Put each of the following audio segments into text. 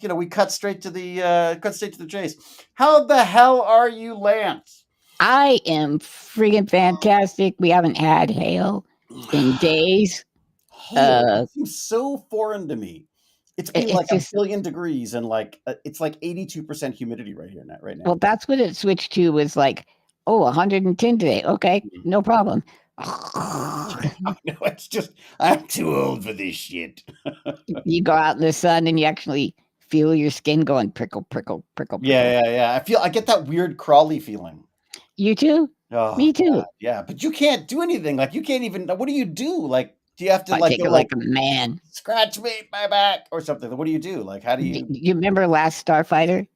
we cut straight to the chase. How the hell are you, Lance? I am freaking fantastic. We haven't had hail in days. Hail seems so foreign to me. It's been like It's just, 1 billion degrees and it's like 82% humidity right now. well, that's what it switched to, was like, oh, 110 today. Okay, no problem. No, it's just I'm too old for this shit. You go out in the sun and you actually feel your skin going prickle, prickle, prickle, prickle. Yeah. I get that weird crawly feeling. You too? Oh, Me too. God, yeah, but you can't do anything. Like you can't even. What do you do? Like, do you have to I like take go it like a man. scratch me my back or something? What do you do? Like, how do you? You remember Last Starfighter?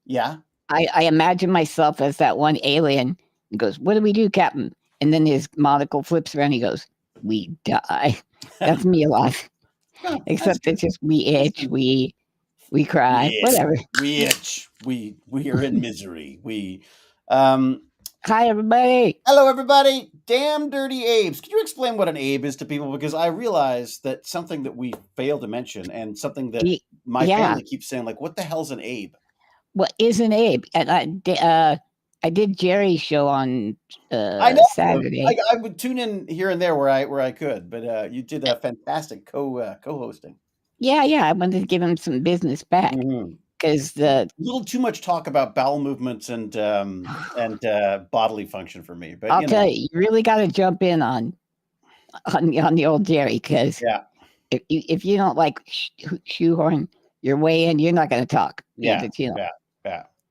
Yeah. I imagine myself as that one alien. He goes, "What do we do, Captain?" And then his monocle flips around. He goes, "We die." That's me a lot. Oh, Except it's just we itch, we cry, yes, whatever. we itch. We are in misery. Um. Hi, everybody. Hello, everybody. Damn Dirty Abes. Can you explain what an Abe is to people? Because I realize that something that we failed to mention and something that my family keeps saying, like, what the hell's an Abe? What is an Abe? And I did Jerry's show on I know. Saturday. I would tune in here and there where I could, but you did a fantastic co-hosting. Yeah. I wanted to give him some business back because a little too much talk about bowel movements and bodily function for me. But I'll tell you, you really got to jump in on the old Jerry, because if you don't like shoehorn your way in, you're not going to talk. Yeah.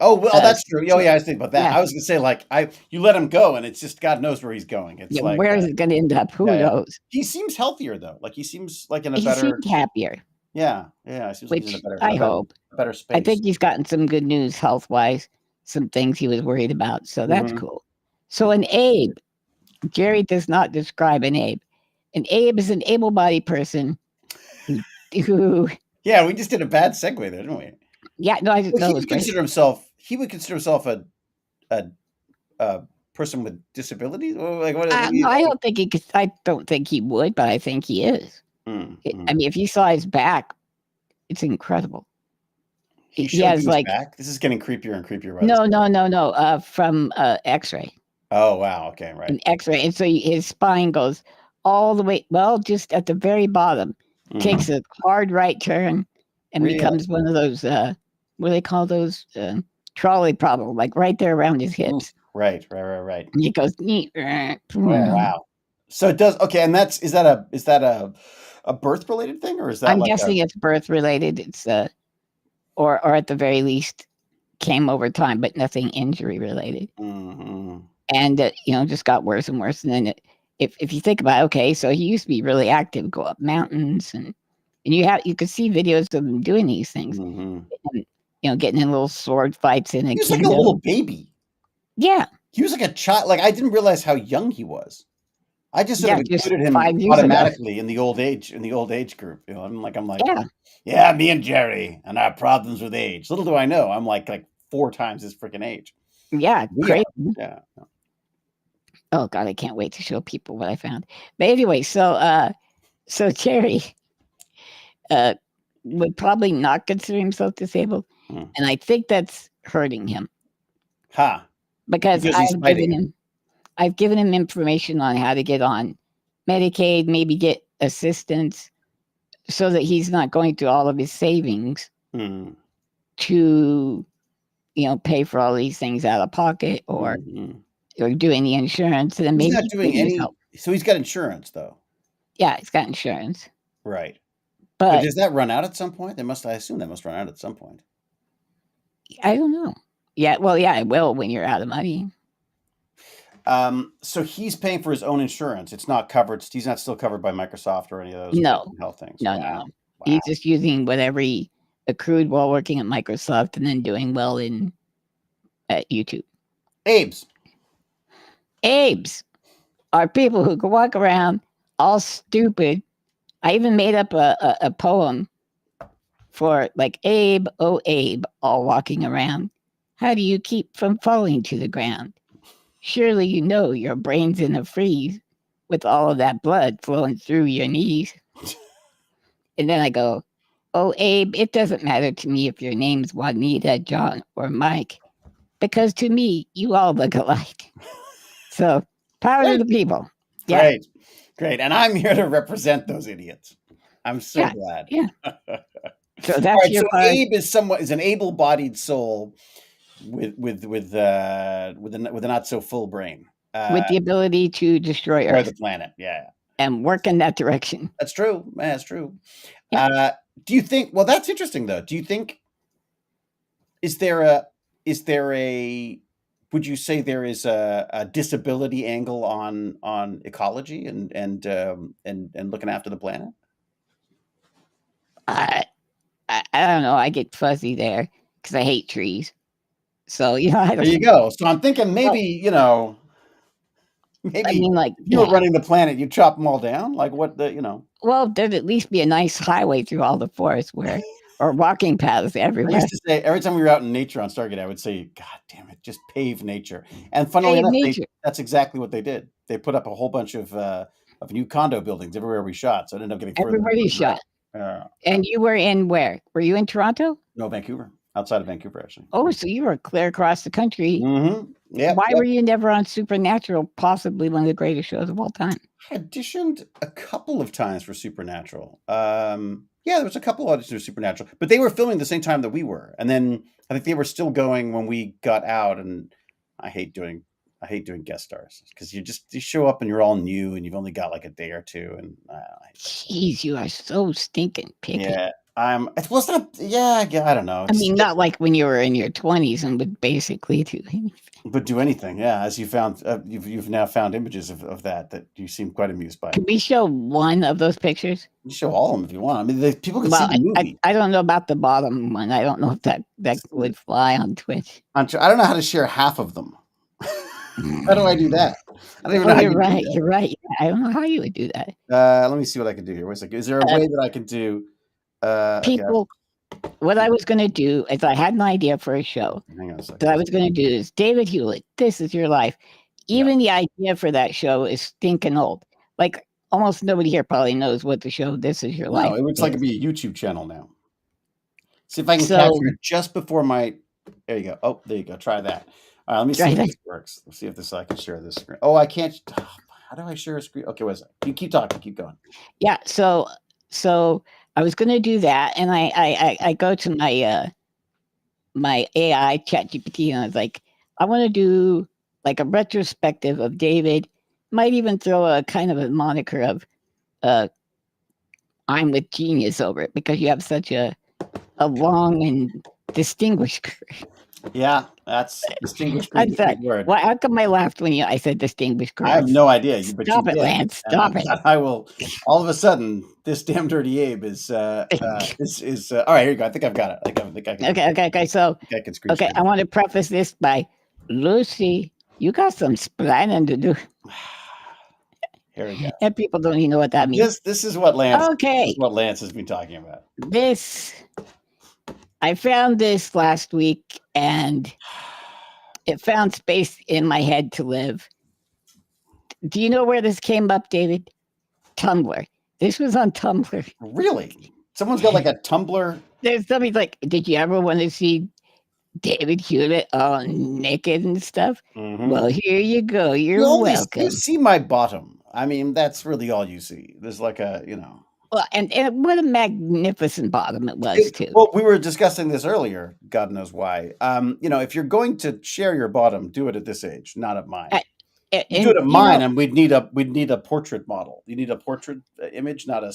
Oh well, that's true. Oh yeah, I was thinking about that. I was gonna say, like, you let him go, and it's just God knows where he's going. It's like, where is it going to end up? Who knows? He seems healthier though. Like he seems like in a he better. Seemed happier. Yeah. Which he's in I hope. Better space. I think he's gotten some good news health wise. Some things he was worried about, so that's cool. So an Abe, Jerry does not describe an Abe. An Abe is an able-bodied person who. Yeah, we just did a bad segue there, didn't we? Yeah, no, I didn't know. He would consider himself a person with disabilities. Like, what I don't think he could. I don't think he would, but I think he is. I mean, if you saw his back, it's incredible. He has like back. This is getting creepier and creepier. Right? No. From X-ray. Oh wow! Okay, right. An X-ray, and so his spine goes all the way. Well, just at the very bottom, takes a hard right turn, and becomes one of those. What do they call those? Trolley problem, like right there around his hips. Right. And he goes. Wow. So it does. Okay, and is that a birth related thing, or is that? I'm guessing it's birth related. It's or at the very least, came over time, but nothing injury related. And just got worse and worse. And then if you think about it, okay, so he used to be really active, go up mountains, and you could see videos of him doing these things. And, getting in little sword fights in a He was like a little baby. Yeah. He was like a child. Like, I didn't realize how young he was. I just sort of included him automatically in the old age group. I'm like, yeah, me and Jerry and our problems with age. Little do I know, I'm like 4 times his freaking age. Yeah, great. Yeah. Oh God, I can't wait to show people what I found. But anyway, so Jerry would probably not consider himself disabled, and I think that's hurting him. Because I've given him information on how to get on Medicaid, maybe get assistance, so that he's not going through all of his savings to, pay for all these things out of pocket or doing the insurance. And then he's maybe not doing any. Help. So he's got insurance, though. Yeah, he's got insurance. Right. But does that run out at some point? I assume that must run out at some point. I don't know. Yeah, well, yeah, it will when you're out of money. So he's paying for his own insurance. It's not covered. He's not still covered by Microsoft or any of those health things. No. Wow. He's just using whatever he accrued while working at Microsoft and then doing well at YouTube. Abes are people who can walk around all stupid. I even made up a poem for like Abe, oh Abe, all walking around. How do you keep from falling to the ground? Surely you know your brain's in a freeze with all of that blood flowing through your knees. And then I go, Oh, Abe, it doesn't matter to me if your name's Juanita, John, or Mike, because to me, you all look alike. So, power to the people. Yeah. Great. And I'm here to represent those idiots. I'm so glad. Yeah. So that's your part. Abe is an able-bodied soul with a not so full brain. With the ability to destroy Earth. The planet, yeah. And work in that direction. That's true. That's true. Yeah. Do you think? Well, that's interesting, though. Do you think? Is there a? Would you say there is a disability angle on ecology and looking after the planet? I don't know. I get fuzzy there because I hate trees. So I don't. There you go. So I'm thinking maybe maybe I mean, like, if you were running the planet, you chop them all down. Like what Well, there'd at least be a nice highway through all the forest or walking paths everywhere. I used to say every time we were out in nature on Stargate, I would say, "God damn it, just pave nature." And funnily enough, that's exactly what they did. They put up a whole bunch of new condo buildings everywhere we shot. So it ended up getting everywhere you shot. And you were in where? Were you in Toronto? No, Vancouver. Outside of Vancouver, actually. Oh, so you were clear across the country. Mm-hmm. Yeah. Why were you never on Supernatural, possibly one of the greatest shows of all time? I auditioned a couple of times for Supernatural. There was a couple of auditions for Supernatural, but they were filming the same time that we were. And then I think they were still going when we got out. And I hate doing guest stars because you show up and you're all new and you've only got like a day or two. And jeez, you are so stinking picky. Yeah. It's not. Yeah, I don't know. I mean, not like when you were in your 20s and would basically do anything. But do anything, yeah. As you found, you've now found images of that you seem quite amused by. Can we show one of those pictures? You show all of them if you want. I mean, people can see the movie. I don't know about the bottom one. I don't know if that would fly on Twitch. I don't know how to share half of them. How do I do that? I don't even know how you're right. You're right. I don't know how you would do that. Let me see what I can do here. Wait a second. Is there a way that I can do? People, what I was going to do is I had an idea for a show. Hang on a second. That I was going to do is David Hewlett, This Is Your Life. Even the idea for that show is stinking old. Like almost nobody here probably knows what the show This Is Your Life. No, it looks like it'd be a YouTube channel now. See if I can capture it just before my. There you go. Oh, there you go. Try that. All right, let me see if this works. Let's see if I can share this screen. Oh, I can't. How do I share a screen? Okay, what is it? You keep talking. Keep going. Yeah. So I was going to do that, and I go to my AI ChatGPT, and I was like, I want to do like a retrospective of David. Might even throw a kind of a moniker of I'm with genius over it because you have such a long and distinguished career. Yeah, that's distinguished career. Word. Well, how come I laughed when I said distinguished career? I have no idea. Stop it, Lance. Stop it. I will. All of a sudden, this damn Dirty Abe is all right. Here you go. I think I've got it. I think I can. Okay. So I can screen I want to preface this by Lucy. You got some planning to do. Here we go. And people don't even know what that means. This is what Lance. Okay. This is what Lance has been talking about. I found this last week, and it found space in my head to live. Do you know where this came up, David? Tumblr. This was on Tumblr. Really? Someone's got like a Tumblr? There's somebody like, did you ever want to see David Hewlett all naked and stuff? Mm-hmm. Well, here you go. You're welcome. You see my bottom. I mean, that's really all you see. There's like a, Well, and what a magnificent bottom it was, too. Well, we were discussing this earlier. God knows why. If you're going to share your bottom, do it at this age, not at mine. Do it at mine, and we'd need a portrait model. You need a portrait image, not a.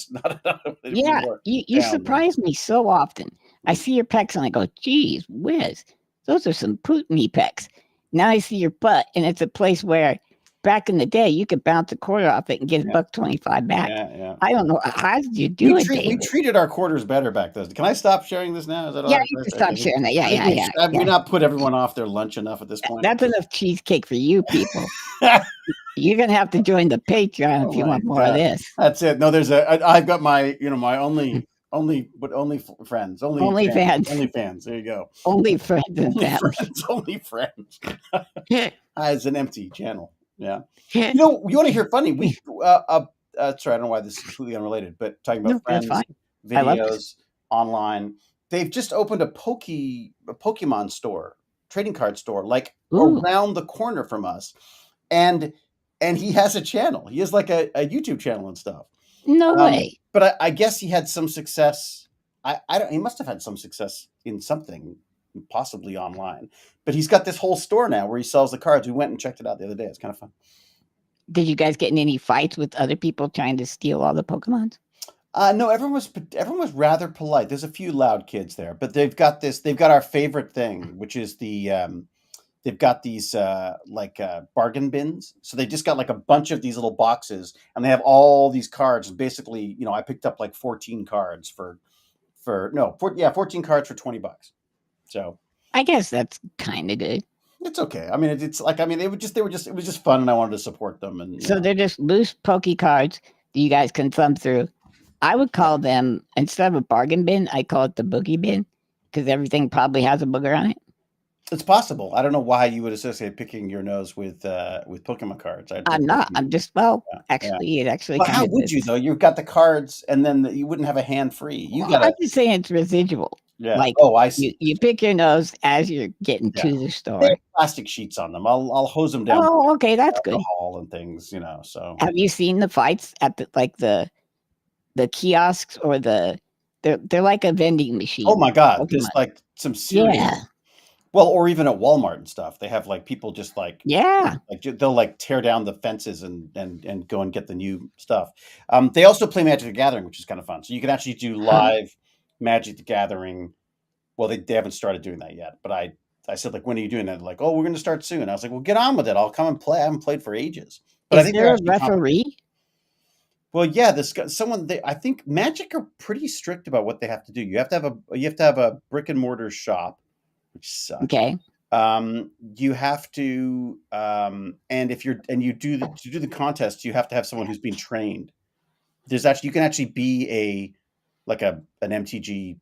Yeah, you surprise me so often. I see your pecs and I go, geez whiz, those are some Putin-y pecs. Now I see your butt, and it's a place where back in the day, you could bounce a quarter off it and get $1.25 back. Yeah. I don't know. How did you do it, David? We treated our quarters better back then. Can I stop sharing this now? Is that all? Yeah, you can stop sharing that. Yeah. Have we not put everyone off their lunch enough at this point? That's enough cheesecake for you people. You're going to have to join the Patreon if you want more of this. That's it. No, I've got my, my only friends. Only fans. There you go. Only friends and Only friends. It's an empty channel. Yeah. You want to hear funny? Sorry, I don't know why this is completely unrelated, but talking about friends, videos online. They've just opened a Pokemon store, trading card store, like around the corner from us, and he has a channel. He has like a YouTube channel and stuff. No way. But I guess he had some success. I don't. He must have had some success in something, possibly online. But he's got this whole store now where he sells the cards. We went and checked it out the other day. It's kind of fun. Did you guys get in any fights with other people trying to steal all the Pokemons? No, everyone was rather polite. There's a few loud kids there, but they've got our favorite thing, which is they've got these bargain bins. So they just got like a bunch of these little boxes, and they have all these cards. Basically, I picked up like 14 cards for 14 cards for $20. So I guess that's kind of good. It's okay. I mean, it was just fun, and I wanted to support them. And so they're just loose Poke cards that you guys can thumb through. I would call them, instead of a bargain bin, I call it the boogie bin, because everything probably has a booger on it. It's possible. I don't know why you would associate picking your nose with Pokemon cards. I'm not. I'm just actually. It actually. But how would you though? You've got the cards, and then you wouldn't have a hand free. I'm just saying it's residual. Yeah. Like, I see. You pick your nose as you're getting to the store. They have plastic sheets on them. I'll hose them down. Oh, okay, that's good. Alcohol and things, So have you seen the fights at the kiosks or they're like a vending machine? Oh my God, there's like some serious. Yeah. Well, or even at Walmart and stuff, they have like people just like they'll like tear down the fences and go and get the new stuff. They also play Magic the Gathering, which is kind of fun. So you can actually do live Magic the Gathering. Well, they haven't started doing that yet, but I said, like, when are you doing that? They're like, oh, we're going to start soon. I was like, well, get on with it. I'll come and play. I haven't played for ages. But I think there a referee? Well, yeah, I think Magic are pretty strict about what they have to do. You have to have a brick and mortar shop, which sucks. Okay. You have to, and to do the contest, you have to have someone who's been trained. You can actually be an MTG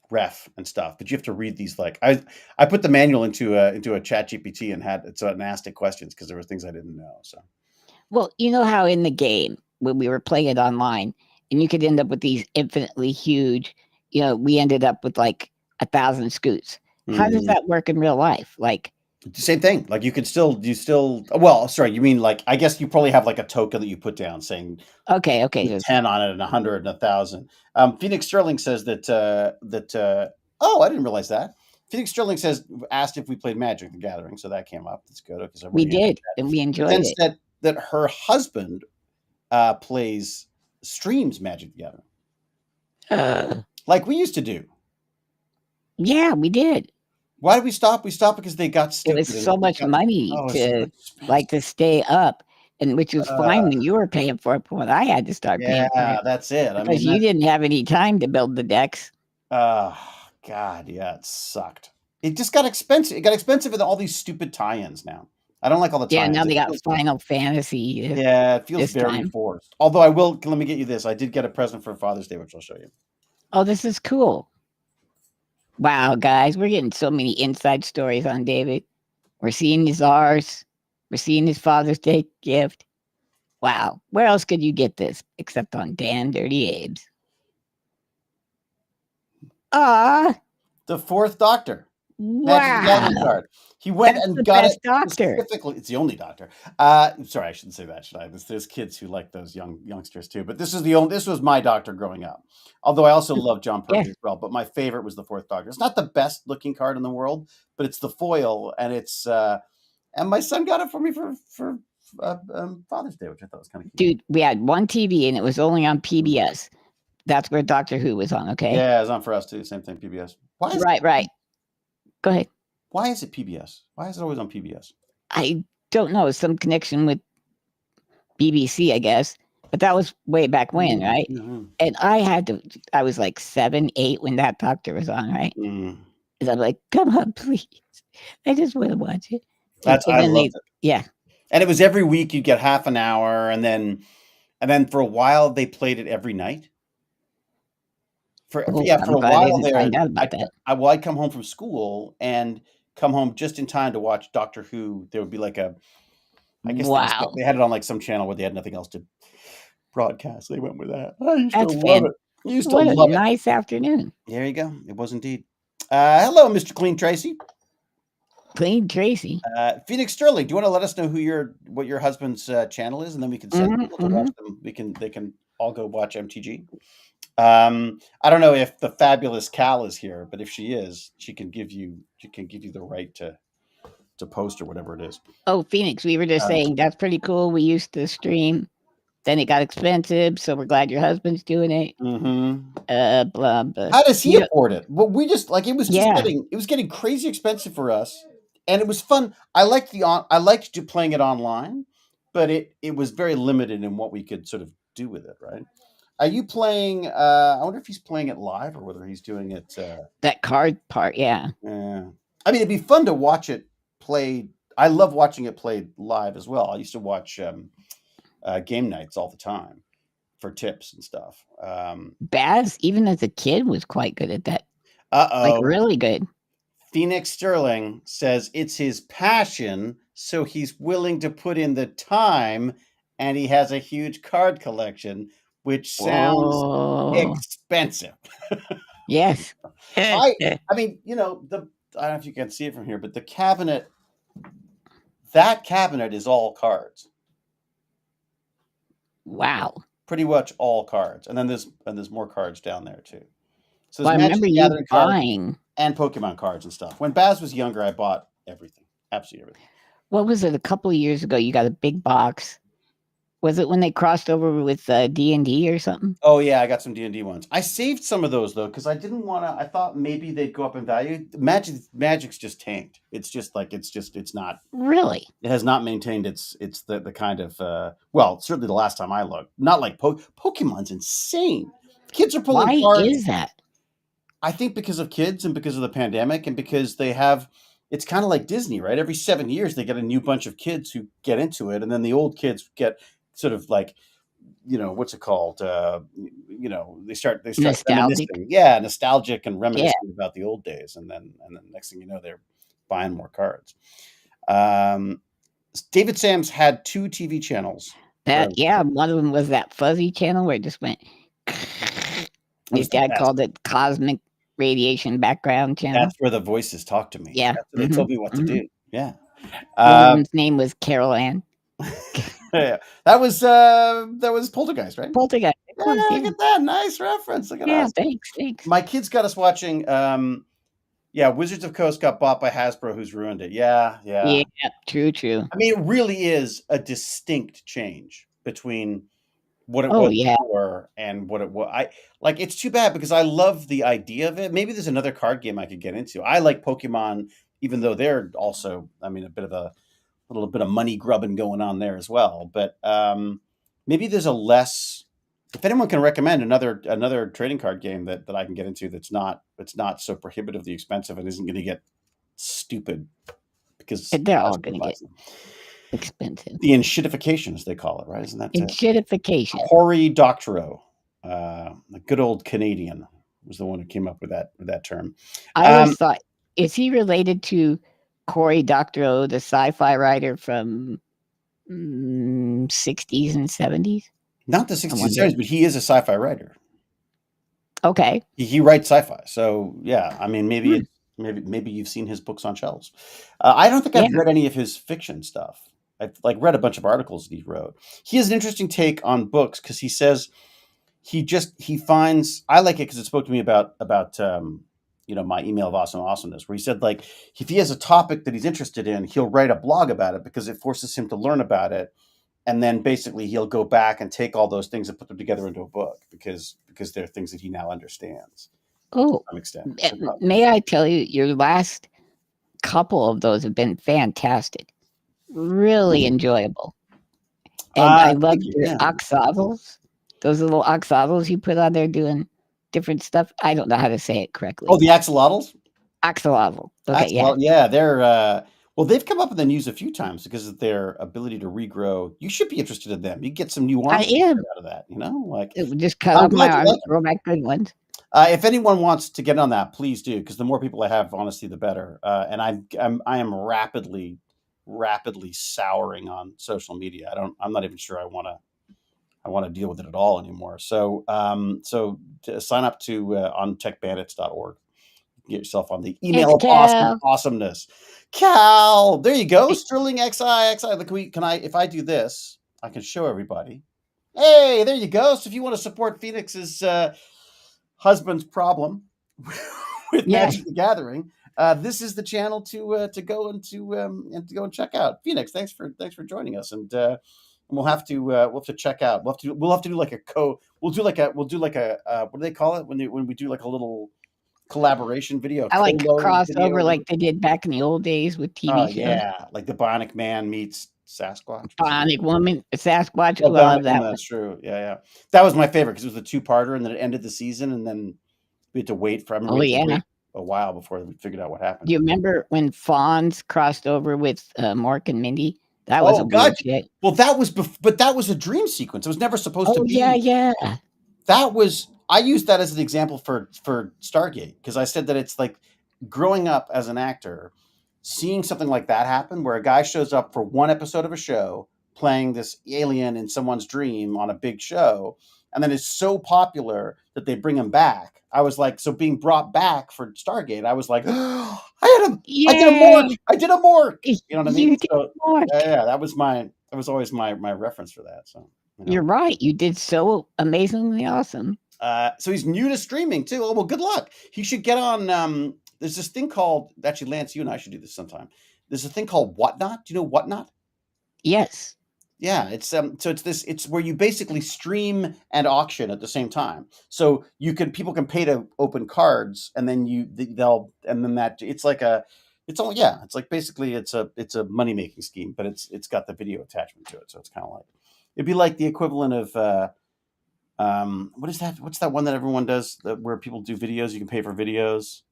ref and stuff, but you have to read these. Like I put the manual into a chat GPT and asked it questions because there were things I didn't know. So, well, you know how in the game when we were playing it online, and you could end up with these infinitely huge. We ended up with like 1,000 scoots. How does that work in real life? Like the same thing. Like you still. Well, sorry, you mean like I guess you probably have like a token that you put down saying okay, 10 on it and 100 and 1,000. Phoenix Sterling says that oh, I didn't realize that. Phoenix Sterling asked if we played Magic the Gathering, so that came up. That's good because we did, and we enjoyed it. Said that her husband streams Magic the Gathering, like we used to do. Yeah, we did. Why did we stop? We stopped because they got stupid. It was so much money to stay up, and which was fine when you were paying for it. But when I had to start paying for it, yeah, that's it. Because you didn't have any time to build the decks. Oh God, yeah, it sucked. It just got expensive. It got expensive with all these stupid tie-ins now. I don't like all the tie-ins. Yeah, now they got Final Fantasy. Yeah, it feels very forced. Although let me get you this. I did get a present for Father's Day, which I'll show you. Oh, this is cool. Wow, guys, we're getting so many inside stories on David. We're seeing his R's. We're seeing his Father's Day gift. Wow. Where else could you get this except on Dan Dirty Abes? The Fourth Doctor. Wow. Card. He went and got it doctor. Specifically. It's the only doctor. Sorry, I shouldn't say that, should I? There's kids who like those youngsters too. But this was my doctor growing up. Although I also love John Pertwee as well. But my favorite was the Fourth Doctor. It's not the best looking card in the world, but it's the foil, and it's and my son got it for me for Father's Day, which I thought was kind of cute. Dude, we had one TV and it was only on PBS. That's where Doctor Who was on. Okay. Yeah, it was on for us too. Same thing, PBS. Right. Go ahead. Why is it PBS? Why is it always on PBS? I don't know. Some connection with BBC, I guess. But that was way back when, right? Mm-hmm. And I was like 7, 8 when that doctor was on, right? Mm. And I'm like, come on, please. I just want to watch it. I loved it. Yeah. And it was every week you'd get half an hour, and then for a while they played it every night. For a while there, I'd come home from school and come home just in time to watch Doctor Who. There would be like they had it on like some channel where they had nothing else to broadcast. They went with that. I used to love it. You used to What a love it. nice afternoon. There you go. It was indeed. Hello, Mr. Clean Tracy. Clean Tracy. Phoenix Sterling, do you want to let us know what your husband's channel is, and then we can send people to watch them. They can all go watch MTG. I don't know if the fabulous Cal is here, but if she is, she can give you the right to post or whatever it is. Oh, Phoenix, we were just saying that's pretty cool. We used to stream, then it got expensive, so we're glad your husband's doing it. Blah, blah. How does he afford it? Well, we just like it was getting crazy expensive for us, and it was fun. I liked playing it online, but it was very limited in what we could sort of do with it, right? Are you playing? I wonder if he's playing it live or whether he's doing it. That card part, yeah. Yeah. I mean, it'd be fun to watch it played. I love watching it played live as well. I used to watch game nights all the time for tips and stuff. Baz, even as a kid, was quite good at that. Like really good. Phoenix Sterling says it's his passion, so he's willing to put in the time, and he has a huge card collection, which sounds expensive. Yes. I mean, I don't know if you can see it from here, but the cabinet, that cabinet is all cards. Wow. Pretty much all cards. And then there's more cards down there too. So I remember you buying and Pokemon cards and stuff. When Baz was younger, I bought everything. Absolutely everything. What was it? A couple of years ago, you got a big box. Was it when they crossed over with D&D or something? Oh yeah, I got some D&D ones. I saved some of those though because I didn't want to. I thought maybe they'd go up in value. Magic's just tanked. It's not really. It has not maintained its the kind of well, certainly the last time I looked. Not like Pokemon's insane. Kids are pulling cards. Why is that? I think because of kids and because of the pandemic and because they have. It's kind of like Disney, right? Every 7 years they get a new bunch of kids who get into it, and then the old kids get sort of like, what's it called? They start nostalgic. Nostalgic and reminiscing about the old days, and then next thing you know, they're buying more cards. David Sams had 2 TV channels. One of them was that fuzzy channel where it just went. His dad called it cosmic radiation background channel. That's where the voices talk to me. Yeah, they told me what to do. Yeah. One of them's name was Carol Ann. Yeah, that was Poltergeist, right? Poltergeist. Of course, look at that, nice reference. Look at us. Thanks. My kids got us watching. Wizards of Coast got bought by Hasbro, who's ruined it. Yeah. True. I mean, it really is a distinct change between what it was before and what it was. It's too bad because I love the idea of it. Maybe there's another card game I could get into. I like Pokemon, even though they're also, a little bit of money grubbing going on there as well. But maybe there's a less. If anyone can recommend another trading card game that I can get into that's not so prohibitively expensive and isn't going to get stupid because they're all going to get expensive. The enshittification, as they call it, right? Isn't that enshittification? Cory Doctorow, the good old Canadian, was the one who came up with that term. I always thought, is he related to Cory Doctorow, the sci-fi writer from 60s and 70s? Not the 60s and 70s, but he is a sci-fi writer. Okay. He writes sci-fi. So, yeah, I mean, maybe you've seen his books on shelves. I don't think I've read any of his fiction stuff. I've read a bunch of articles that he wrote. He has an interesting take on books because he says he finds, I like it because it spoke to me about my email of awesomeness, where he said, like, if he has a topic that he's interested in, he'll write a blog about it because it forces him to learn about it. And then basically he'll go back and take all those things and put them together into a book because they're things that he now understands. Oh, to some extent. May I tell you, your last couple of those have been fantastic. Really enjoyable. And I love your oxavals. Those little oxavals you put on there doing different stuff. I don't know how to say it correctly. Oh, the axolotls? Axolotl. Okay, yeah. They're they've come up in the news a few times because of their ability to regrow. You should be interested in them. You get some new arms out of that, it would just cut off my arms, grow back good ones. If anyone wants to get on that, please do, because the more people I have, honestly, the better. And I am rapidly souring on social media. I'm not even sure I want I want to deal with it at all anymore. So so to sign up to on techbandits.org. Get yourself on the email of awesomeness. Cal, there you go. Sterling XI. Look, can I, if I do this, I can show everybody. Hey, there you go. So if you want to support Phoenix's husband's problem with Magic the Gathering, this is the channel to go and to go and check out. Phoenix, thanks for joining us, and we'll have to check out. We'll have to do like a what do they call it when we do like a little collaboration video? I like crossover like they did back in the old days with TV shows. Yeah, like the Bionic Man meets Sasquatch. Bionic Woman, Sasquatch. I love that. That's true. Yeah. That was my favorite because it was a two-parter, and then it ended the season, and then we had to wait for a while before we figured out what happened. Do you remember when Fonz crossed over with Mork and Mindy? That was weird shit. Well, that was a dream sequence. It was never supposed to be. Yeah. That was. I used that as an example for Stargate because I said that it's like growing up as an actor, seeing something like that happen where a guy shows up for one episode of a show playing this alien in someone's dream on a big show, and then it's so popular that they bring him back. I was like, so being brought back for Stargate, I was like, oh, I did a Mork. You know what I mean? That was always my reference for that. So You're right. You did so amazingly awesome. So he's new to streaming too. Oh, well, good luck. He should get on. There's this thing called, actually, Lance, you and I should do this sometime. There's a thing called Whatnot. Do you know Whatnot? Yes. Yeah, it's it's where you basically stream and auction at the same time. So people can pay to open cards, and then it's like basically it's a money making scheme, but it's got the video attachment to it. So it's kind of like, it'd be like the equivalent of what is that? What's that one that everyone does where people do videos? You can pay for videos.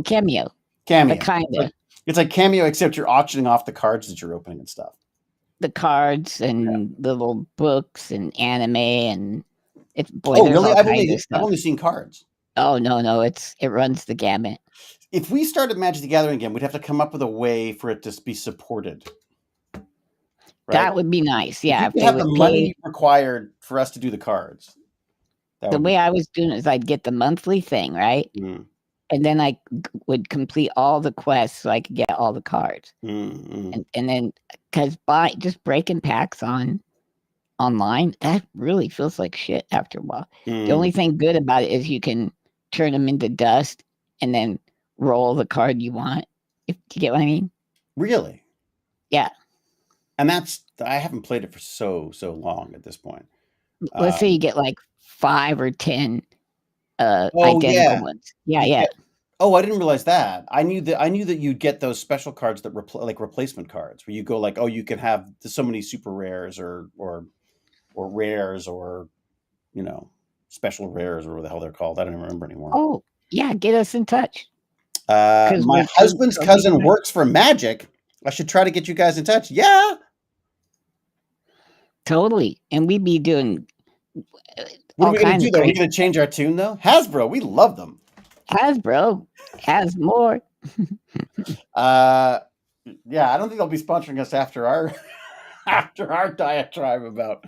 Cameo. It's like Cameo, except you're auctioning off the cards that you're opening and stuff. The cards and little books and anime and it's really? I've only seen cards. Oh no, it runs the gamut. If we started Magic the Gathering again, we'd have to come up with a way for it to be supported. Right? That would be nice. Yeah, if they have the money required for us to do the cards. The way I was doing it is I'd get the monthly thing, right? Mm. And then I would complete all the quests so I could get all the cards. Mm-hmm. And then, because just breaking packs online, that really feels like shit after a while. The only thing good about it is you can turn them into dust and then roll the card you want. Do you get what I mean? Really? Yeah. And I haven't played it for so long at this point. Let's say you get like 5 or 10 identical ones. Yeah. Oh, I didn't realize that. I knew that you'd get those special cards that like replacement cards, where you go like, oh, you can have so many super rares or rares or special rares or what the hell they're called. I don't even remember anymore. Oh, yeah, get us in touch. My husband's cousin works for Magic. I should try to get you guys in touch. Yeah. Totally. And we'd be doing what are we going to do, though? Are we going to change our tune, though? Hasbro, we love them. Hasbro has more. Yeah, I don't think they'll be sponsoring us after our diatribe about,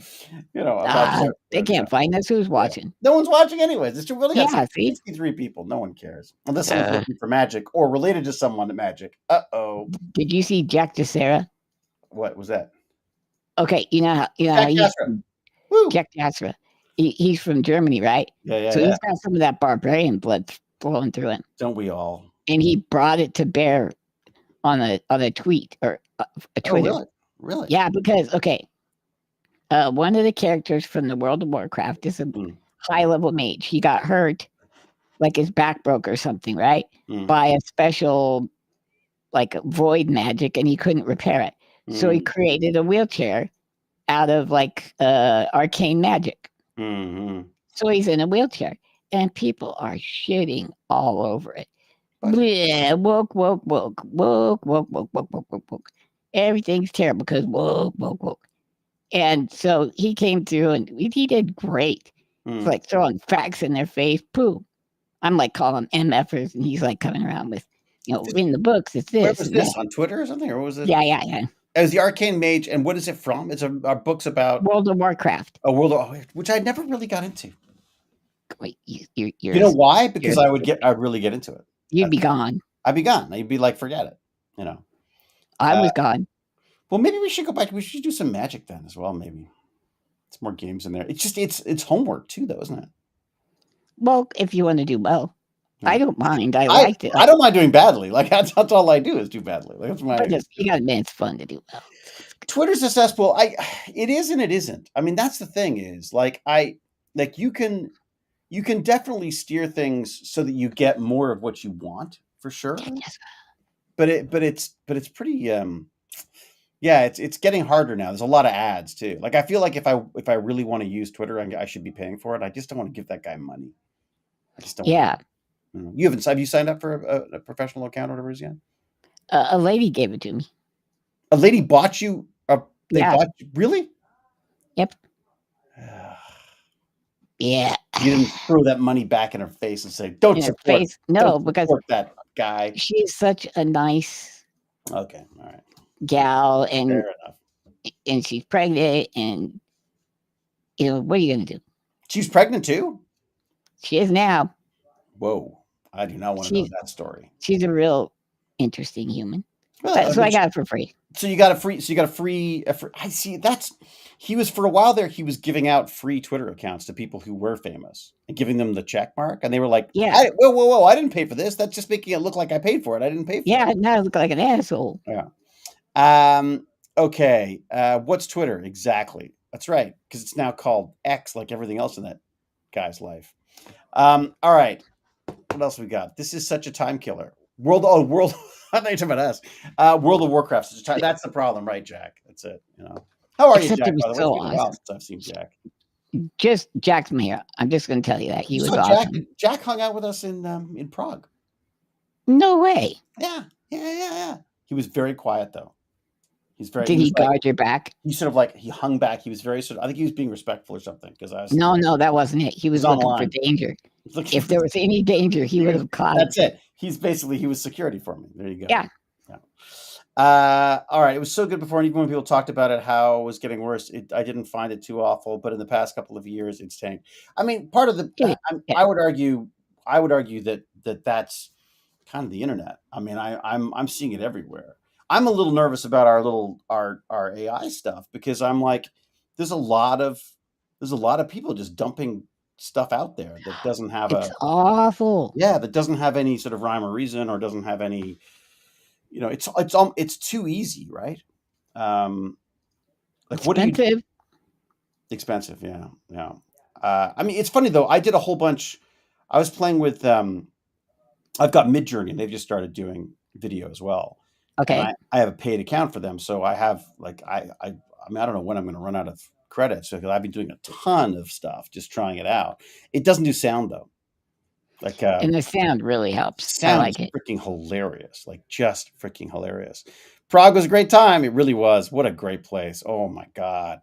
they can't find us. Who's watching? No one's watching anyways. It's really got 63 see? people. No one cares. Unless someone's working for Magic or related to someone at Magic. Uh-oh. Did you see Jack Tessera? What was that? Okay, Jack Tessera. He's from Germany, right? Yeah. So he's got some of that barbarian blood flowing through him. Don't we all? And he brought it to bear on a tweet or a Twitter. Oh, really? Yeah, because one of the characters from the World of Warcraft is a high-level mage. He got hurt, like his back broke or something, right? By a special, like void magic, and he couldn't repair it. So he created a wheelchair out of like arcane magic. Mm-hmm. So he's in a wheelchair, and people are shitting all over it. Yeah, woke. Everything's terrible because woke. And so he came through, and he did great. It's like throwing facts in their face. Pooh. I'm like calling them MFers, and he's like coming around with, in the books, it's this. Where was this? On Twitter or something? Or what was it? Yeah. As the Arcane Mage, and what is it from? It's our books about World of Warcraft. Which I never really got into. Wait, you know why? Because I'd really get into it. You'd be gone. I'd be gone. You'd be like, forget it. You know. I was gone. Well, maybe we should go back. We should do some Magic then as well. Maybe it's more games in there. It's just it's homework too, though, isn't it? Well, if you want to do well. I don't mind. I liked it. I don't mind doing badly. Like that's all I do is do badly. Like that's my. You got to admit it's fun to do well. Twitter's a cesspool. It is and it isn't. I mean, that's the thing is you can definitely steer things so that you get more of what you want for sure. Yes. But it's pretty. It's getting harder now. There's a lot of ads too. Like I feel like if I really want to use Twitter, I should be paying for it. I just don't want to give that guy money. I just don't. Yeah. Have you signed up for a professional account or whatever it is yet? A lady gave it to me. A lady bought you? Bought you? Really? Yep. Yeah. You didn't throw that money back in her face and say, "Don't support." No, because that guy. She's such a nice. Okay. All right. Gal, and fair enough. And she's pregnant, and what are you gonna do? She's pregnant too? She is now. Whoa. I do not want to know that story. She's a real interesting human. So I got it for free. So you got a free. I see. He was for a while there. He was giving out free Twitter accounts to people who were famous and giving them the check mark, and they were like, "Yeah, whoa! I didn't pay for this. That's just making it look like I paid for it. I didn't pay for it." Yeah, now I look like an asshole. Yeah. Okay. What's Twitter exactly? That's right, because it's now called X, like everything else in that guy's life. All right. What else we got? This is such a time killer. World. I thought you talking about us. World of Warcraft. That's the problem, right, Jack? That's it. How are you, Jack? By the way, it's been a while since I've seen Jack. Just Jack's here. I'm just going to tell you that he was awesome. Jack hung out with us in Prague. No way. Yeah. He was very quiet though. Did he guard your back? He sort of he hung back. He was very I think he was being respectful or something because I was. No, that wasn't it. He was looking for danger. If there was any danger, he would have caught. That's it. He was security for me. There you go. Yeah. All right. It was so good before, and even when people talked about it, how it was getting worse, I didn't find it too awful. But in the past couple of years, it's tanked. I mean, part of the. I would argue that that's kind of the internet. I mean, I'm seeing it everywhere. I'm a little nervous about our AI stuff because I'm like, there's a lot of people just dumping stuff out there that doesn't have it's awful. Yeah, that doesn't have any sort of rhyme or reason or doesn't have any, it's too easy, right? Expensive. Expensive, yeah. I mean, it's funny though. I did a whole bunch. I was playing with. I've got Midjourney, and they've just started doing video as well. Okay. I have a paid account for them, so I have I mean, I don't know when I'm going to run out of credits because I've been doing a ton of stuff, just trying it out. It doesn't do sound though. And the sound really helps. Sound is freaking hilarious, just freaking hilarious. Prague was a great time. It really was. What a great place. Oh my God.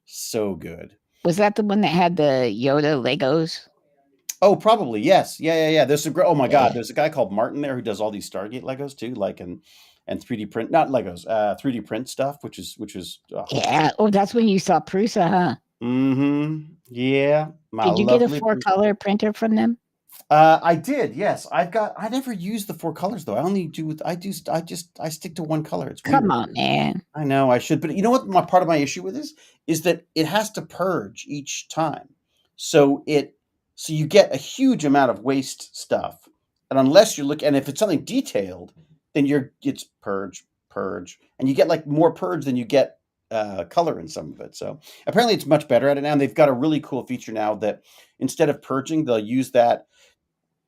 So good. Was that the one that had the Yoda Legos? Oh, probably. Yes. Yeah. There's oh my God. There's a guy called Martin there who does all these Stargate Legos too, and 3D print, not Legos, 3D print stuff, which is yeah. Oh, that's when you saw Prusa, huh? Mm-hmm. Yeah. Did you get a 4-color printer from them? I did. Yes. I never used the 4 colors though. I stick to 1 color. It's weird. Come on, man. I know I should, but you know what? Part of my issue with this is that it has to purge each time, so you get a huge amount of waste stuff, and unless you're looking, and if it's something detailed, then it's purge, and you get more purge than you get color in some of it. So apparently it's much better at it now. And they've got a really cool feature now that instead of purging, they'll use that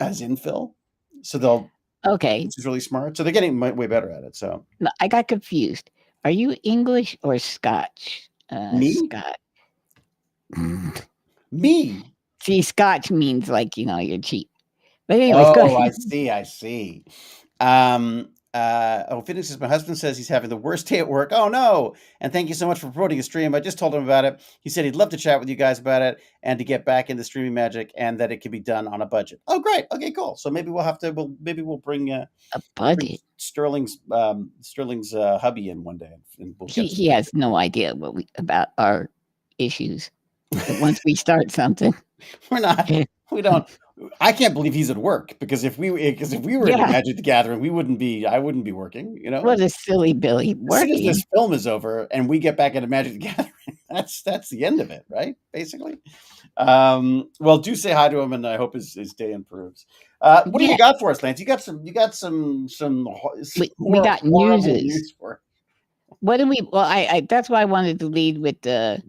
as infill. So which is really smart. So they're getting way better at it. So I got confused. Are you English or Scotch? Me? Scott. Me? See, Scotch means you're cheap. But anyways, go ahead. I see. Phoenix says, my husband says he's having the worst day at work. Oh, no. And thank you so much for promoting a stream. I just told him about it. He said he'd love to chat with you guys about it and to get back into streaming magic and that it can be done on a budget. Oh, great. Okay, cool. So maybe we'll have to, we'll bring a budget. Sterling's hubby in one day. And we'll he has no idea about our issues. Once we start something. We don't. I can't believe he's at work because if we were in Magic the Gathering, I wouldn't be working. You know, what a silly Billy. As soon as this film is over and we get back into Magic the Gathering, that's the end of it, right? Basically. Well, do say hi to him, and I hope his day improves. What do you got for us, Lance? You got some. We got news for. What do we? Well, I that's why I wanted to lead with the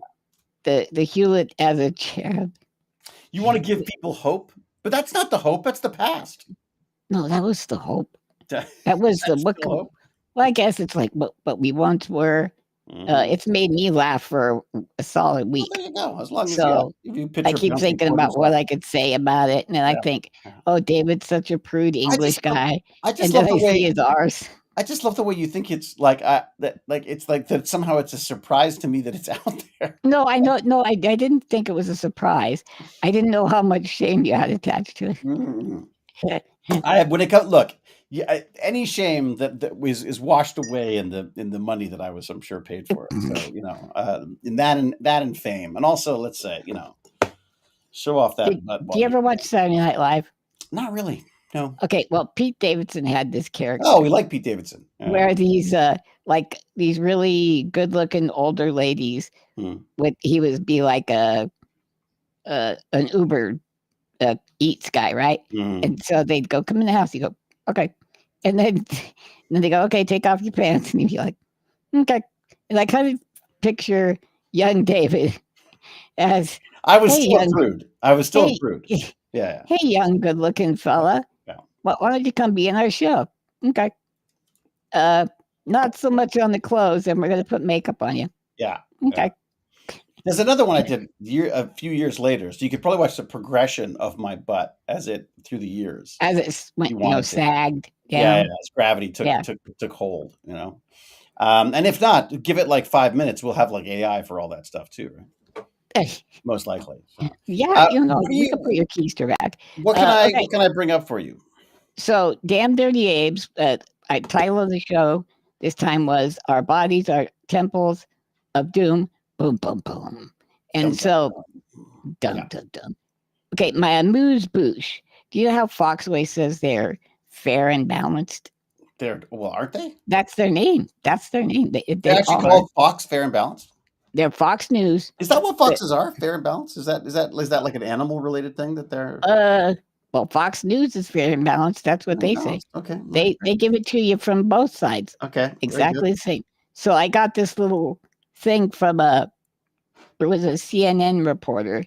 Hewlett as a cherub. You want to give people hope, but that's not the hope. That's the past. No, that was the hope. That was the what? Well, I guess it's like what we once were. It's made me laugh for a solid week. Well, there you go. As long as you I keep thinking about what I could say about it, and then I think, oh, David's such a prude English guy. I just love the way it's ours. I just love the way you think it's like that somehow it's a surprise to me that it's out there. No, I know. No, I didn't think it was a surprise. I didn't know how much shame you had attached to it. When it comes, look, any shame that is washed away in the money that I'm sure paid for it. So in that and fame, and also let's say show off that. Do you ever watch Saturday Night Live? Not really. No. Okay, well, Pete Davidson had this character. Oh, we like Pete Davidson. Where these these really good-looking older ladies he would be like an Uber Eats guy, right? And so they'd go, come in the house. You go, okay, and then they go, okay, take off your pants, and he'd be like, okay. And I kind of picture young David as I was still prude. I was still prude. Yeah. Hey, young, good-looking fella. Well, why don't you come be in our show? Okay. Not so much on the clothes, and we're going to put makeup on you. Yeah. Okay. There's another one I did a few years later, so you could probably watch the progression of my butt through the years as it went, sagged. Yeah, as gravity took hold. And if not, give it like 5 minutes. We'll have like AI for all that stuff too, right? Most likely. So. Yeah, you can put your keister back. What can I bring up for you? So, Damn Dirty Abes, title of the show this time was Our Bodies Are Temples of Doom. Boom, boom, boom. And dum. Okay, my amuse-bouche. Do you know how Foxway says they're fair and balanced? Aren't they? That's their name. They're actually called Fox Fair and Balanced? They're Fox News. Is that what foxes are? Fair and balanced? Is that like an animal related thing that they're? Well, Fox News is fair and balanced. That's what they say. Okay. They give it to you from both sides. Okay. Exactly the same. So I got this little thing from it was a CNN reporter,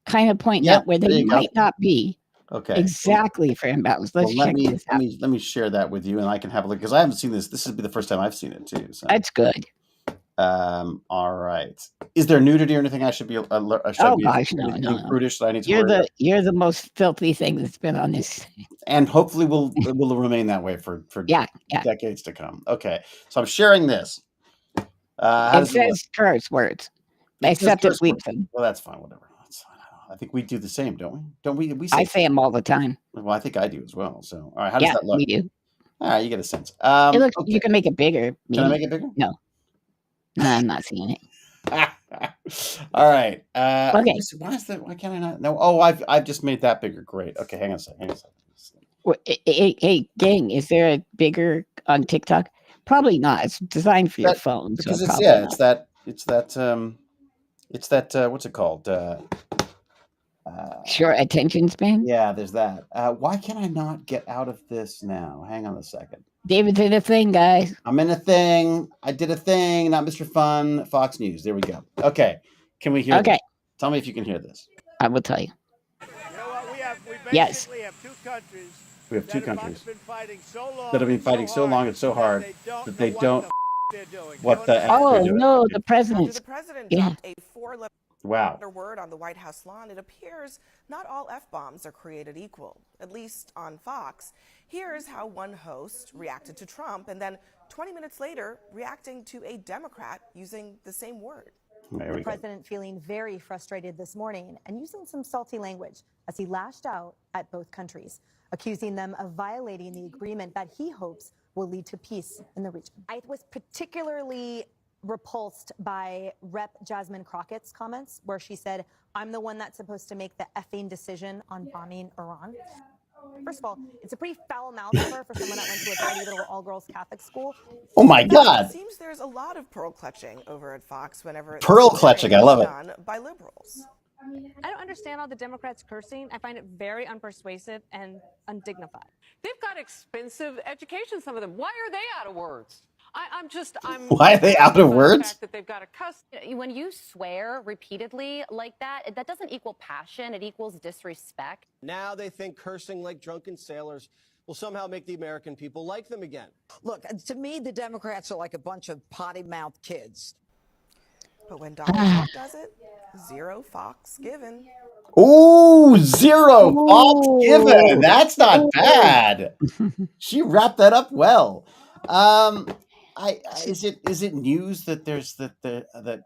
kind of pointing out where they might not be. Okay. Exactly fair and balanced. Let's check this out. Let me share that with you, and I can have a look because I haven't seen this. This would be the first time I've seen it too. So. That's good. All right. Is there nudity or anything I should be? Gosh, no. Prudish that I need to You're the most filthy thing that's been on this. And hopefully will remain that way for decades to come. Okay, so I'm sharing this. It says curse words, except if we. Well, that's fine. Whatever. That's fine. I think we do the same, don't we? Don't we? I say them all the time. Well, I think I do as well. So, all right. How does that look? We do. All right, you get a sense. It looks. Okay. You can make it bigger. Can I make it bigger? No, I'm not seeing it. All right. Okay. Why can't I not? No. Oh, I've just made that bigger. Great. Okay, hang on a second. Hey, gang, is there a bigger on TikTok? Probably not. It's designed for your phone. Because so it's that what's it called? Short attention span. Yeah, there's that. Why can I not get out of this now? Hang on a second. David's in a thing, guys. I'm in a thing. I did a thing. Not Mr. Fun. Fox News. There we go. Okay. Can we hear? Okay. This? Tell me if you can hear this. I will tell you. You know what? We basically have two countries. We have two countries that have been fighting so long and so hard that they don't. What the? Oh no, the president. The president dropped a Wow. Word on the White House lawn, it appears not all F-bombs are created equal, at least on Fox. Here's how one host reacted to Trump, and then 20 minutes later, reacting to a Democrat using the same word. The president feeling very frustrated this morning and using some salty language as he lashed out at both countries, accusing them of violating the agreement that he hopes will lead to peace in the region. I was particularly repulsed by Rep. Jasmine Crockett's comments, where she said, "I'm the one that's supposed to make the effing decision on bombing Iran." First of all, it's a pretty foul mouth of her for someone that went to a tiny little all-girls Catholic school. Oh my God! It seems there's a lot of pearl clutching over at Fox whenever it's pearl clutching. I love it. Done by liberals. I don't understand all the Democrats cursing. I find it very unpersuasive and undignified. They've got expensive education, some of them. Why are they out of words? Why are they out of words? That they've got a cuss. When you swear repeatedly like that, that doesn't equal passion. It equals disrespect. Now they think cursing like drunken sailors will somehow make the American people like them again. Look, to me, the Democrats are like a bunch of potty-mouthed kids. But when Donald Trump does it, zero Fox given. Ooh, zero Fox given. That's not bad. She wrapped that up well. Is it news that there's that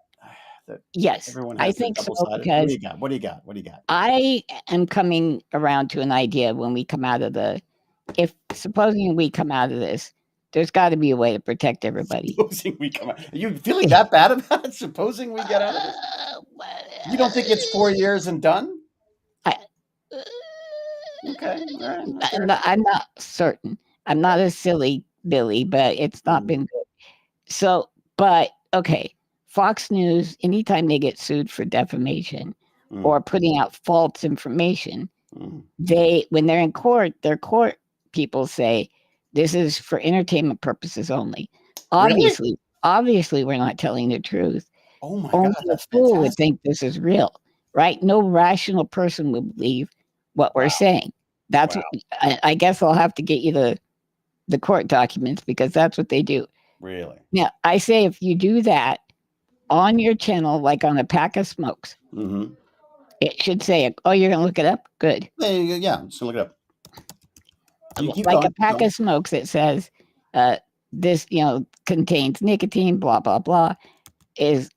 yes, everyone I has think so, double-sided? because What do you got? I am coming around to an idea when we come out of supposing we come out of this, there's got to be a way to protect everybody. Supposing we come out. Are you feeling that bad about it? Supposing we get out of this? You don't think it's 4 years and done? Okay. I'm not certain. I'm not a silly Billy, but it's not been good. So, but okay. Fox News, anytime they get sued for defamation or putting out false information, when they're in court, their court people say this is for entertainment purposes only. Obviously, we're not telling the truth. Oh my Only God, a that's fool fantastic. would think this is real, right? No rational person would believe what we're saying. That's what, I guess I'll have to get you the court documents because that's what they do. Really? Now, I say if you do that on your channel, like on a pack of smokes, it should say, "Oh, you're gonna look it up? Good." Yeah, I'm just gonna look it up. Like a pack of smokes, it says this, contains nicotine, blah blah blah, is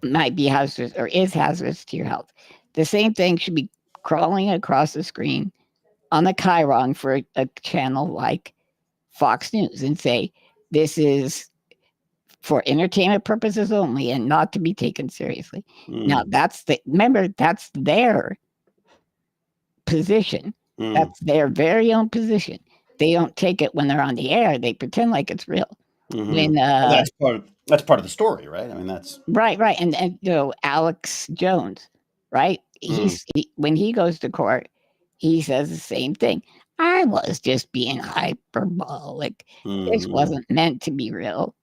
might be hazardous or is hazardous to your health. The same thing should be crawling across the screen on the chyron for a channel like Fox News and say, "This is for entertainment purposes only and not to be taken seriously." Now, that's their position. That's their very own position. They don't take it when they're on the air. They pretend like it's real. When that's part of the story, right? I mean, that's right. And Alex Jones, right? When he goes to court, he says the same thing. I was just being hyperbolic. This wasn't meant to be real.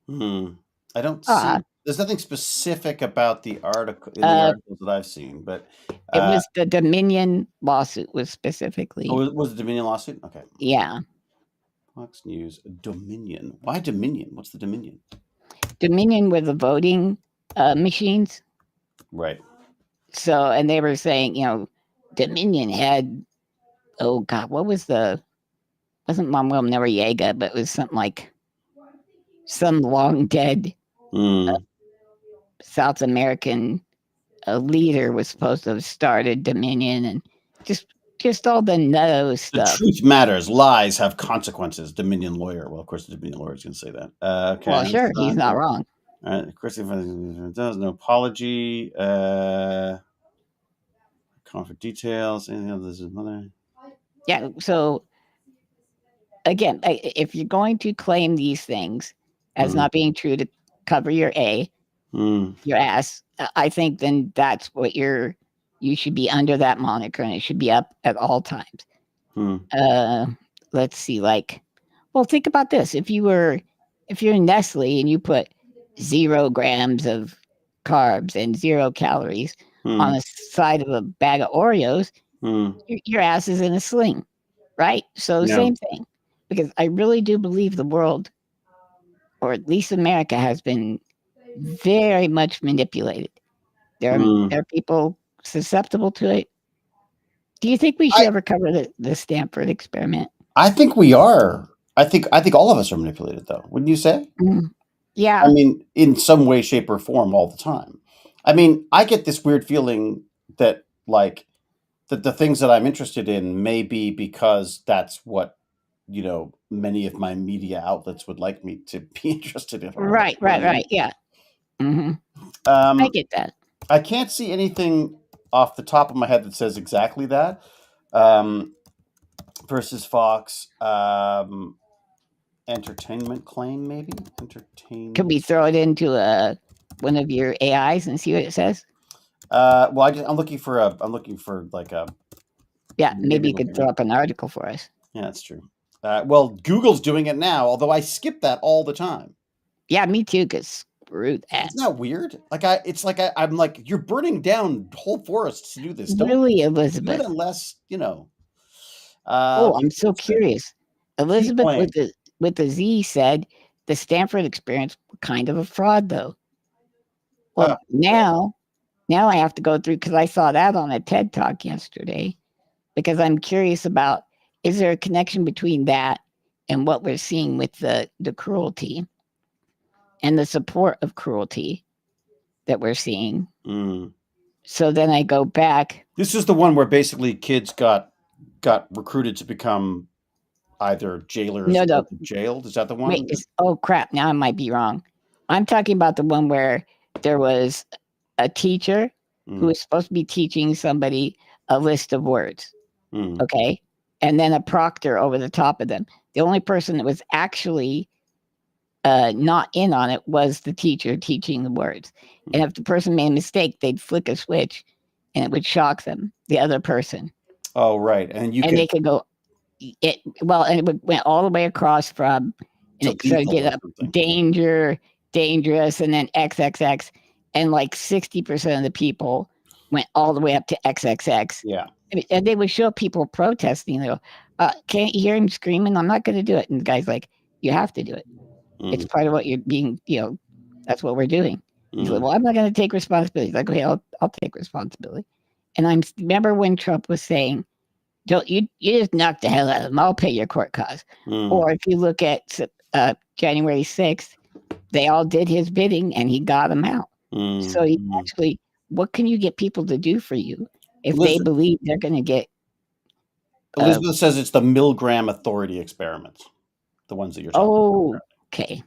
I don't see. There's nothing specific about the article in the articles that I've seen, but it was the Dominion lawsuit was specifically. Oh, was the Dominion lawsuit? Okay. Yeah. Fox News Dominion. Why Dominion? What's the Dominion? Dominion were the voting machines. Right. So, and they were saying, Dominion had, oh God, what was wasn't Manuel Noriega, but it was something like some long dead South American leader was supposed to have started Dominion, and just all the no stuff. The truth matters. Lies have consequences. Dominion lawyer. Well, of course, the Dominion lawyer is going to say that. Okay. Well, sure, he's not wrong. All right. Chris does no apology. Call for details. Anything else? This is mother. Yeah. So again, if you're going to claim these things as not being true to cover your ass, I think then that's what you should be under that moniker, and it should be up at all times. Let's see, think about this. If you're Nestle and you put 0 grams of carbs and 0 calories on the side of a bag of Oreos, your ass is in a sling, right? So same thing, because I really do believe the world, or at least America, has been very much manipulated. There are people susceptible to it. Do you think we should ever cover the Stanford experiment? I think we are. I think all of us are manipulated, though. Wouldn't you say? Yeah. I mean, in some way, shape, or form, all the time. I mean, I get this weird feeling that, like, that the things that I'm interested in may be because that's what, many of my media outlets would like me to be interested in. Right. Yeah. I get that. I can't see anything off the top of my head that says exactly that. Versus Fox, entertainment claim, maybe entertainment. Could we throw it into one of your AIs and see what it says? Well, I'm looking for like a. Yeah, maybe you could throw up an article for us. Yeah, that's true. Well, Google's doing it now, although I skip that all the time. Yeah, me too. Cause screw that. Isn't that weird? I'm like, you're burning down whole forests to do this. Really, Elizabeth? Do it unless I'm so curious. Elizabeth with the Z said the Stanford experience was kind of a fraud, though. Well, now I have to go through because I saw that on a TED Talk yesterday. Because I'm curious about, is there a connection between that and what we're seeing with the cruelty and the support of cruelty that we're seeing? So then I go back. This is the one where basically kids got recruited to become either jailers or jailed. Is that the one? Wait, oh crap! Now I might be wrong. I'm talking about the one where there was a teacher who was supposed to be teaching somebody a list of words. Okay. And then a proctor over the top of them. The only person that was actually not in on it was the teacher teaching the words. And if the person made a mistake, they'd flick a switch and it would shock them, the other person. Oh, right. And they could go, and it went all the way across from, and it started getting up danger, dangerous, and then XXX. And like 60% of the people went all the way up to XXX. Yeah. And they would show people protesting. They go, can't you hear him screaming? I'm not going to do it. And the guy's like, you have to do it. It's part of what you're being, that's what we're doing. He's like, well, I'm not going to take responsibility. He's like, okay, I'll take responsibility. And I remember when Trump was saying, don't you just knock the hell out of them. I'll pay your court costs. Or if you look at January 6th, they all did his bidding and he got them out. So he actually, what can you get people to do for you? If they believe they're going to get. Elizabeth says it's the Milgram Authority experiments, the ones that you're talking about. Okay.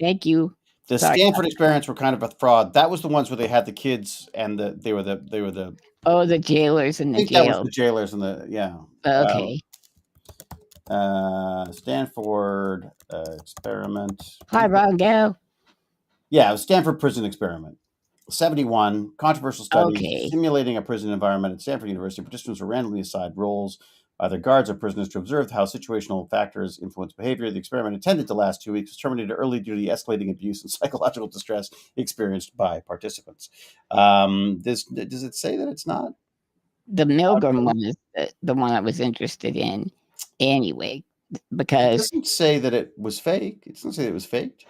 Thank you. The Stanford experiments were kind of a fraud. That was the ones where they had the kids and they were the. The jailers in the jail. That was the jailers in the Okay. Stanford experiment. Hi, Ron. Go. Yeah, it was Stanford prison experiment. 71 controversial study simulating a prison environment at Stanford University. Participants were randomly assigned roles, either guards or prisoners, to observe how situational factors influence behavior. The experiment, intended to last 2 weeks, was terminated early due to the escalating abuse and psychological distress experienced by participants. Does it say that it's not? The Milgram one is the one I was interested in anyway, because it doesn't say that it was fake. It doesn't say it was faked.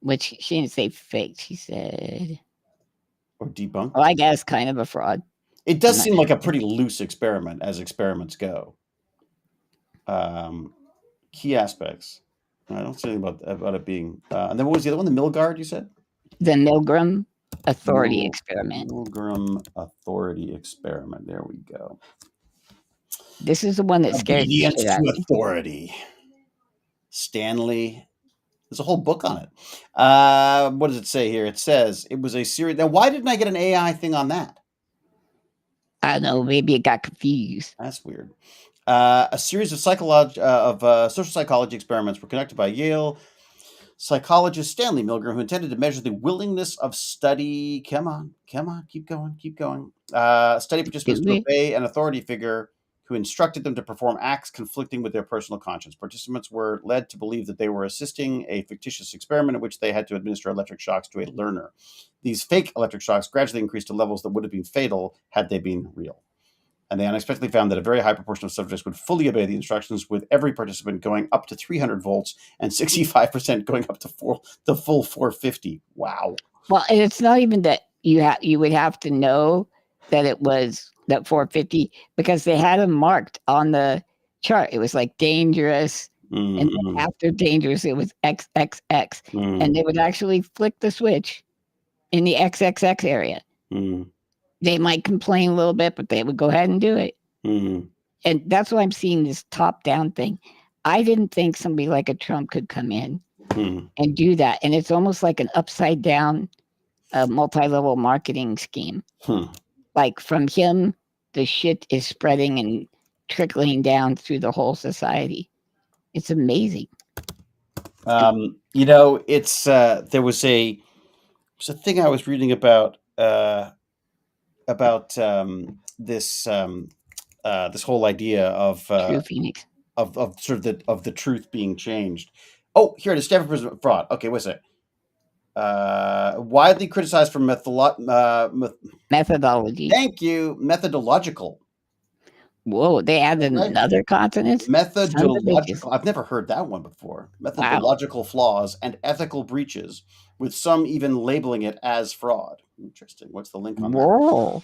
Which she didn't say fake. She said, or debunked. Well, I guess kind of a fraud. It does seem like a pretty loose experiment, as experiments go. Key aspects. I don't see anything about it being. And then what was the other one? The Milgard, you said? The Milgram Authority experiment. Milgram Authority experiment. There we go. This is the one that scares me. Obedience to authority. Stanley. There's a whole book on it. What does it say here? It says it was a series. Now, why didn't I get an AI thing on that? I don't know. Maybe it got confused. That's weird. A series of social psychology experiments were conducted by Yale psychologist Stanley Milgram, who intended to measure the willingness of study. Come on, keep going. Study participants to obey an authority figure who instructed them to perform acts conflicting with their personal conscience. Participants were led to believe that they were assisting a fictitious experiment in which they had to administer electric shocks to a learner. These fake electric shocks gradually increased to levels that would have been fatal had they been real. And they unexpectedly found that a very high proportion of subjects would fully obey the instructions, with every participant going up to 300 volts and 65% going up to the full 450. Wow. Well, and it's not even that you would have to know that it was that 450, because they had them marked on the chart. It was like dangerous, and then after dangerous, it was XXX, and they would actually flick the switch in the XXX area. They might complain a little bit, but they would go ahead and do it. And that's why I'm seeing this top-down thing. I didn't think somebody like a Trump could come in and do that. And it's almost like an upside-down multi-level marketing scheme. Like from him, the shit is spreading and trickling down through the whole society. It's amazing. It's there was a thing I was reading about this whole idea of Phoenix. of sort of the truth being changed. Oh, here it is. Stanford Prison fraud. Okay, what's it? Widely criticized for methodology. Thank you. Methodological. Whoa, they added another consonant? Methodological. I've never heard that one before. Methodological flaws and ethical breaches, with some even labeling it as fraud. Interesting. What's the link on Whoa.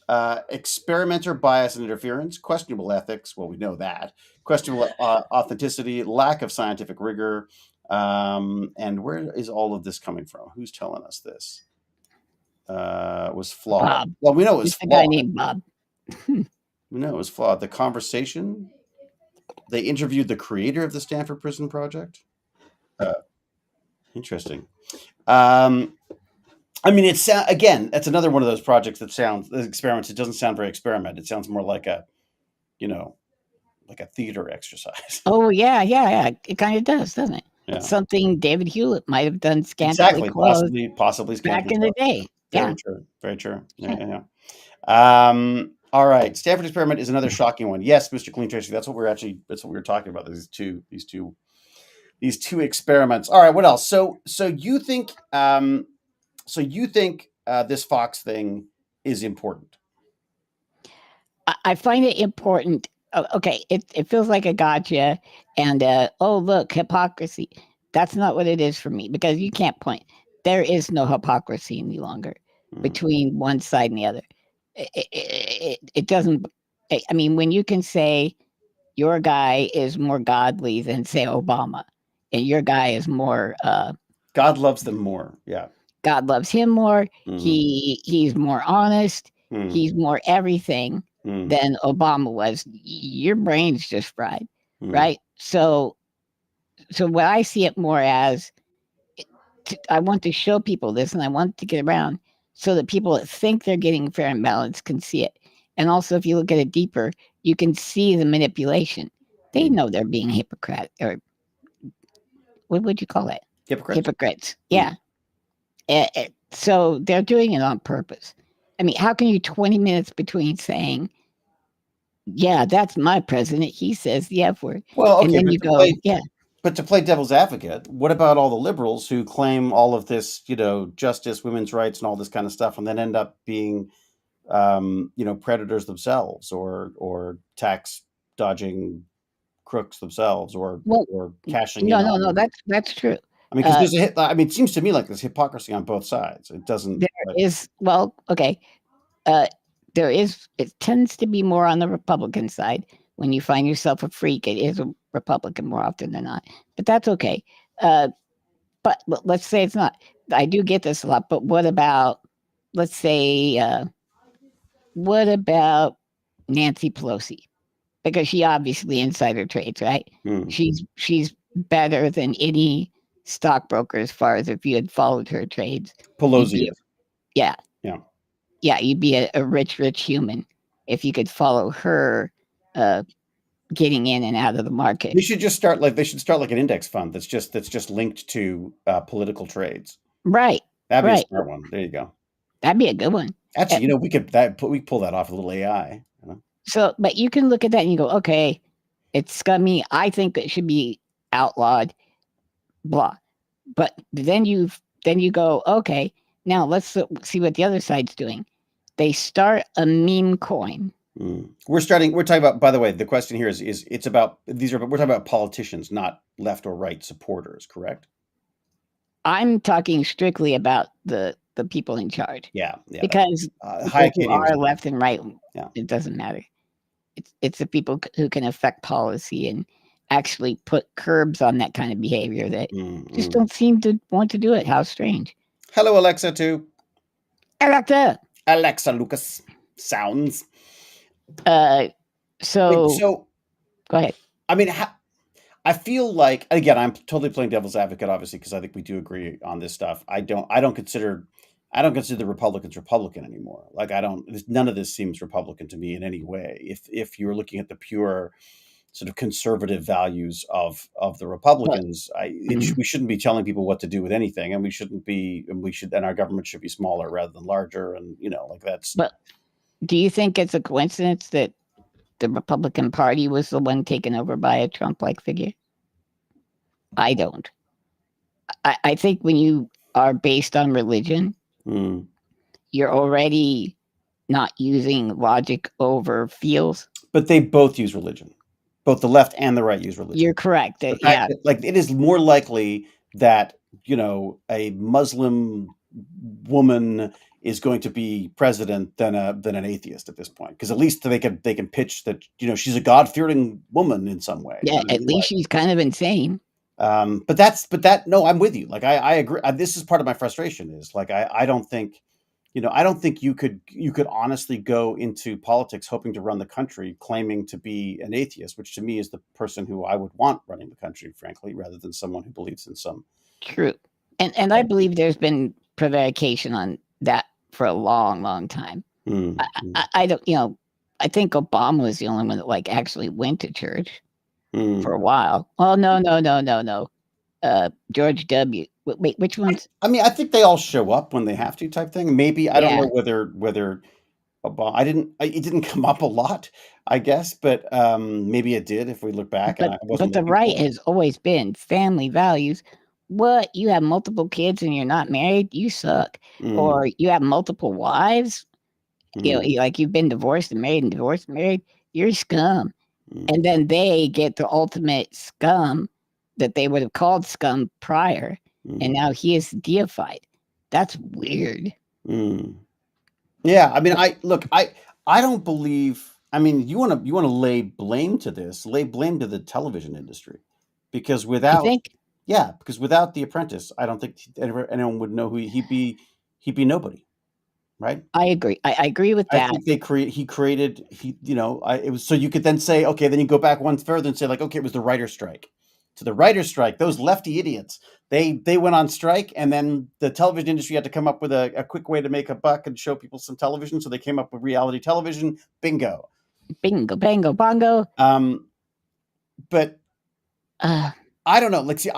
that? Experimenter bias and interference, questionable ethics. Well, we know that. Questionable authenticity, lack of scientific rigor. And where is all of this coming from? Who's telling us this? Was flawed. Bob. Well, we know it was flawed. A guy named Bob. We know it was flawed. The conversation. They interviewed the creator of the Stanford Prison Project. Interesting. I mean, it's again, that's another one of those projects that sounds experiments. It doesn't sound very experiment. It sounds more like a, like a theater exercise. Oh yeah. It kind of does, doesn't it? Yeah. Something David Hewlett might have done scantily clothed possibly back in the day. Very true. Yeah. All right. Stanford experiment is another shocking one. Yes, Mr. Clean Tracy. That's what we were talking about. These two experiments. All right. What else? So you think this Fox thing is important? I find it important. Okay, it feels like a gotcha, and oh look, hypocrisy. That's not what it is for me, because you can't point. There is no hypocrisy any longer between one side and the other. It doesn't. I mean, when you can say your guy is more godly than, say, Obama, and your guy is more. God loves them more. Yeah. God loves him more. He's more honest. He's more everything than Obama was. Your brain's just fried, right? So what I see it more as, I want to show people this, and I want to get around so that people that think they're getting fair and balanced can see it. And also, if you look at it deeper, you can see the manipulation. They know they're being hypocrite, or what would you call it? Hypocrites. Yeah. So they're doing it on purpose. I mean, how can you 20 minutes between saying, yeah, that's my president, he says the F word. Well, okay, and then you go, yeah. But to play devil's advocate, what about all the liberals who claim all of this, justice, women's rights, and all this kind of stuff, and then end up being, predators themselves, or tax dodging crooks themselves, or cashing? No, that's true. I mean, because it seems to me like there's hypocrisy on both sides. It doesn't. There is. It tends to be more on the Republican side. When you find yourself a freak, it is a Republican more often than not. But that's okay. But let's say it's not. I do get this a lot. But what about, let's say, what about Nancy Pelosi? Because she obviously insider trades, right? She's better than any stockbroker as far as if you had followed her trades. Pelosi. Yeah, you'd be a rich human if you could follow her getting in and out of the market. They should start like an index fund that's just linked to political trades. Right. That'd be a smart one. There you go. That'd be a good one. Actually, we could pull that off a little AI. So, but you can look at that and you go, okay, it's scummy. I think it should be outlawed. Blah. But then you go, okay, now let's see what the other side's doing. They start a meme coin, We're talking about, by the way, the question here is it's about, we're talking about politicians, not left or right supporters, correct? I'm talking strictly about the people in charge. Yeah. Because who are left and right, it doesn't matter. It's the people who can affect policy and actually put curbs on that kind of behavior that just don't seem to want to do it. How strange. Hello, Alexa, too. Alexa Lucas. Sounds. So go ahead. I mean, I feel like, again, I'm totally playing devil's advocate, obviously, because I think we do agree on this stuff. I don't consider the Republicans Republican anymore. Like, none of this seems Republican to me in any way. If you're looking at the pure sort of conservative values of the Republicans, we shouldn't be telling people what to do with anything, and and our government should be smaller rather than larger, and like that's. But do you think it's a coincidence that the Republican Party was the one taken over by a Trump-like figure? I don't. I think when you are based on religion, you're already not using logic over feels. But they both use religion. Both the left and the right use religion. You're correct. Like, it is more likely that, a Muslim woman is going to be president than an atheist at this point, because at least they can pitch that she's a God-fearing woman in some way. Yeah, at least she's kind of insane. No, I'm with you. Like, I agree. This is part of my frustration is like I don't think you could honestly go into politics hoping to run the country claiming to be an atheist, which to me is the person who I would want running the country, frankly, rather than someone who believes in some. True, and I believe there's been prevarication on that for a long, long time. I don't, I think Obama was the only one that actually went to church for a while. Oh, no. George W. Wait, which ones? I mean, I think they all show up when they have to, type thing. Maybe I don't know whether Obama. It didn't come up a lot, I guess, but maybe it did if we look back. But the right has always been family values. What, you have multiple kids and you're not married? You suck. Or you have multiple wives? Like you've been divorced and married and divorced and married? You're scum. And then they get the ultimate scum that they would have called scum prior, and now he is deified. That's weird. Yeah, I mean, I don't believe. I mean, you want to lay blame to the television industry, because without The Apprentice, I don't think anyone would know who he'd be nobody. Right. I agree. I agree with that. I think it was so you could then say, okay, then you go back one further and say okay, it was the writer's strike. To the writer's strike, those lefty idiots, they went on strike, and then the television industry had to come up with a quick way to make a buck and show people some television. So they came up with reality television. Bingo. Bingo, bango, bongo. But I don't know. Like, see,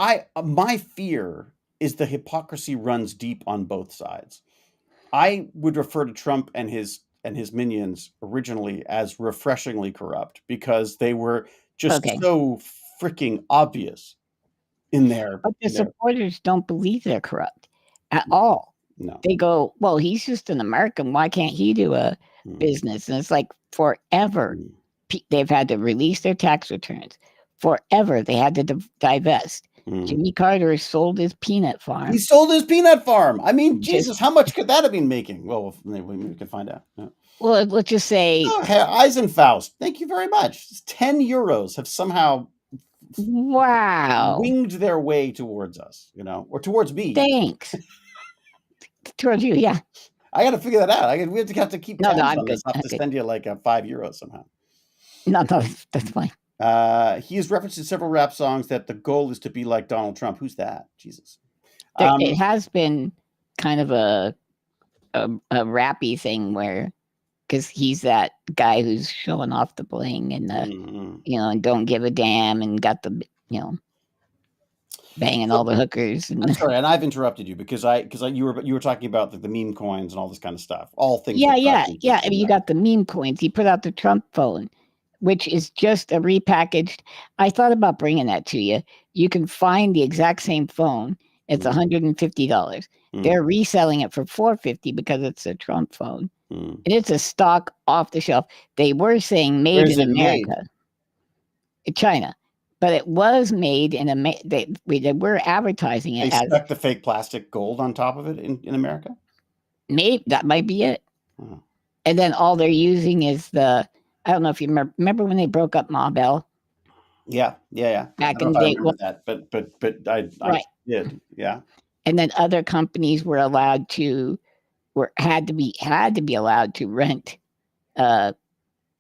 my fear is the hypocrisy runs deep on both sides. I would refer to Trump and his minions originally as refreshingly corrupt, because they were just so freaking obvious in their. But the supporters don't believe they're corrupt at all. No, they go, well, he's just an American. Why can't he do a business? And it's like forever they've had to release their tax returns. Forever they had to divest. Jimmy Carter sold his peanut farm. He sold his peanut farm. I mean, Jesus, how much could that have been making? Well, maybe we can find out. Yeah. Well, let's just say Eisenfaust. Thank you very much. 10 euros have somehow winged their way towards us, or towards me. Thanks. Towards you, yeah. I got to figure that out. We have to keep tabs on this. I have to send you €5 somehow. No, that's fine. He has referenced in several rap songs that the goal is to be like Donald Trump. Who's that? Jesus. It has been kind of a rappy thing where, because he's that guy who's showing off the bling and and don't give a damn and got the banging all the hookers. I'm sorry, and I've interrupted you because you were talking about the meme coins and all this kind of stuff. All things. Yeah. I mean, you got the meme coins. He put out the Trump phone, which is just a repackaged. I thought about bringing that to you. You can find the exact same phone It's $150. They're reselling it for $450 because it's a Trump phone. And it's a stock off the shelf. They were saying made in America. China. But it was made in America. They were advertising it as... They stuck the fake plastic gold on top of it in America? Maybe that might be it. And then all they're using is I don't know if you remember when they broke up Ma Bell? Yeah. Back in the day. That, but I did. Yeah. And then other companies were allowed to, had to be allowed to rent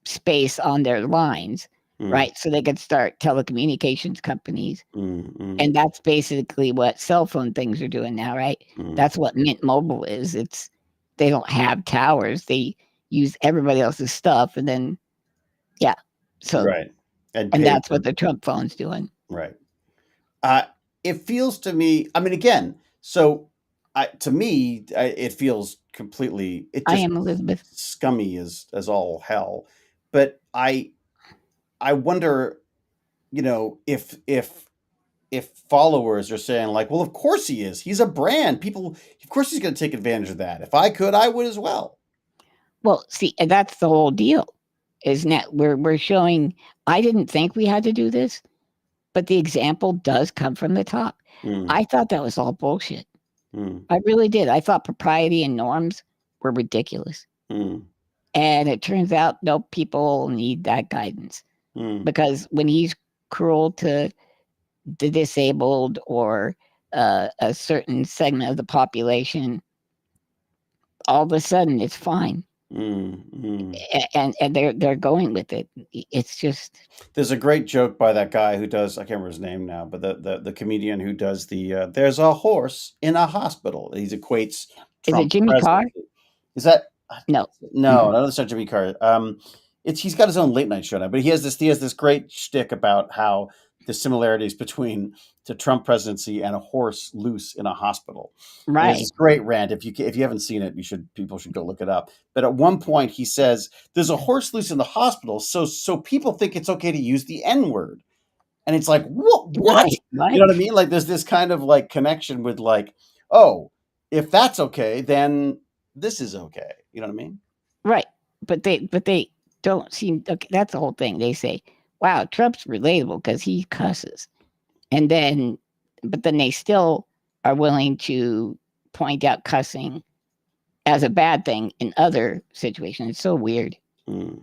space on their lines, right? So they could start telecommunications companies. And that's basically what cell phone things are doing now, right? That's what Mint Mobile is. They don't have towers. They use everybody else's stuff, and then so right. And that's what the Trump phone's doing. Right. It feels to me, I mean, again, so to me, it feels completely, I am Elizabeth. Scummy as all hell. But I wonder, if followers are saying like, well, of course he is. He's a brand. Of course he's going to take advantage of that. If I could, I would as well. Well, see, that's the whole deal. Isn't that we're showing? I didn't think we had to do this, but the example does come from the top. I thought that was all bullshit. I really did. I thought propriety and norms were ridiculous. And it turns out, no, people need that guidance. Because when he's cruel to the disabled or a certain segment of the population, all of a sudden it's fine. And they're going with it. It's just, there's a great joke by that guy who does, I can't remember his name now, but the comedian who does there's a horse in a hospital. He equates Trump. Is it Jimmy Carr? Is that no? No, it's not Jimmy Carr. He's got his own late night show now, but he has this great shtick about how the similarities between the Trump presidency and a horse loose in a hospital. Right. It's a great rant. If you haven't seen it, people should go look it up. But at one point he says, there's a horse loose in the hospital. So people think it's okay to use the N-word. And it's like, what? Right. You know what I mean? Like there's this kind of like connection with like, oh, if that's okay, then this is okay. You know what I mean? Right. But they don't seem, okay, that's the whole thing. They say, wow, Trump's relatable because he cusses. But then they still are willing to point out cussing as a bad thing in other situations. It's so weird. I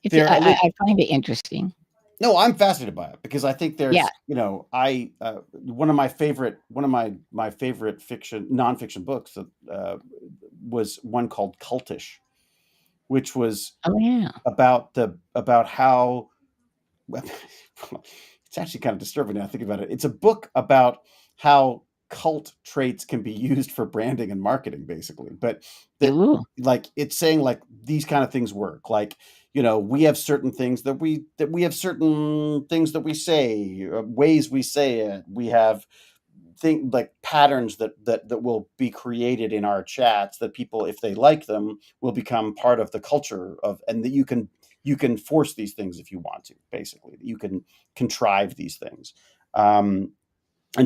find it interesting. No, I'm fascinated by it because I think there's, one of my favorite fiction, nonfiction books was one called Cultish, which was about how. It's actually kind of disturbing now I think about it. It's a book about how cult traits can be used for branding and marketing, basically. But like it's saying like these kind of things work. Like, we have certain things that we have certain things that we say, ways we say it. We have things like patterns that will be created in our chats that people, if they like them, will become part of the culture of, and that you can force these things if you want to, basically. You can contrive these things. And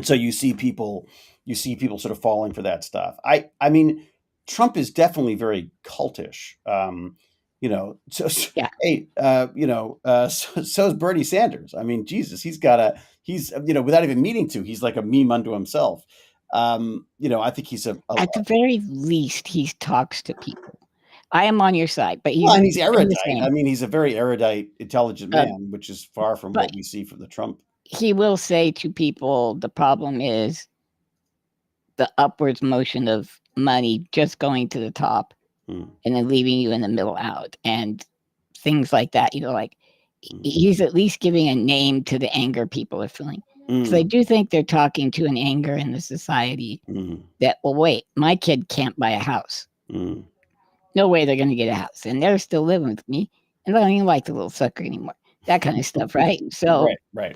so you see people sort of falling for that stuff. I mean, Trump is definitely very cultish. So is Bernie Sanders. I mean, Jesus, he's without even meaning to, he's like a meme unto himself. I think he's at the very least, he talks to people. I am on your side, but he's erudite. I mean, he's a very erudite, intelligent man, which is far from what we see from the Trump. He will say to people, the problem is the upwards motion of money just going to the top and then leaving you in the middle out and things like that. He's at least giving a name to the anger people are feeling. Because I do think they're talking to an anger in the society that, well, wait, my kid can't buy a house. No way they're going to get a house. And they're still living with me. And I don't even like the little sucker anymore. That kind of stuff, right? So, right.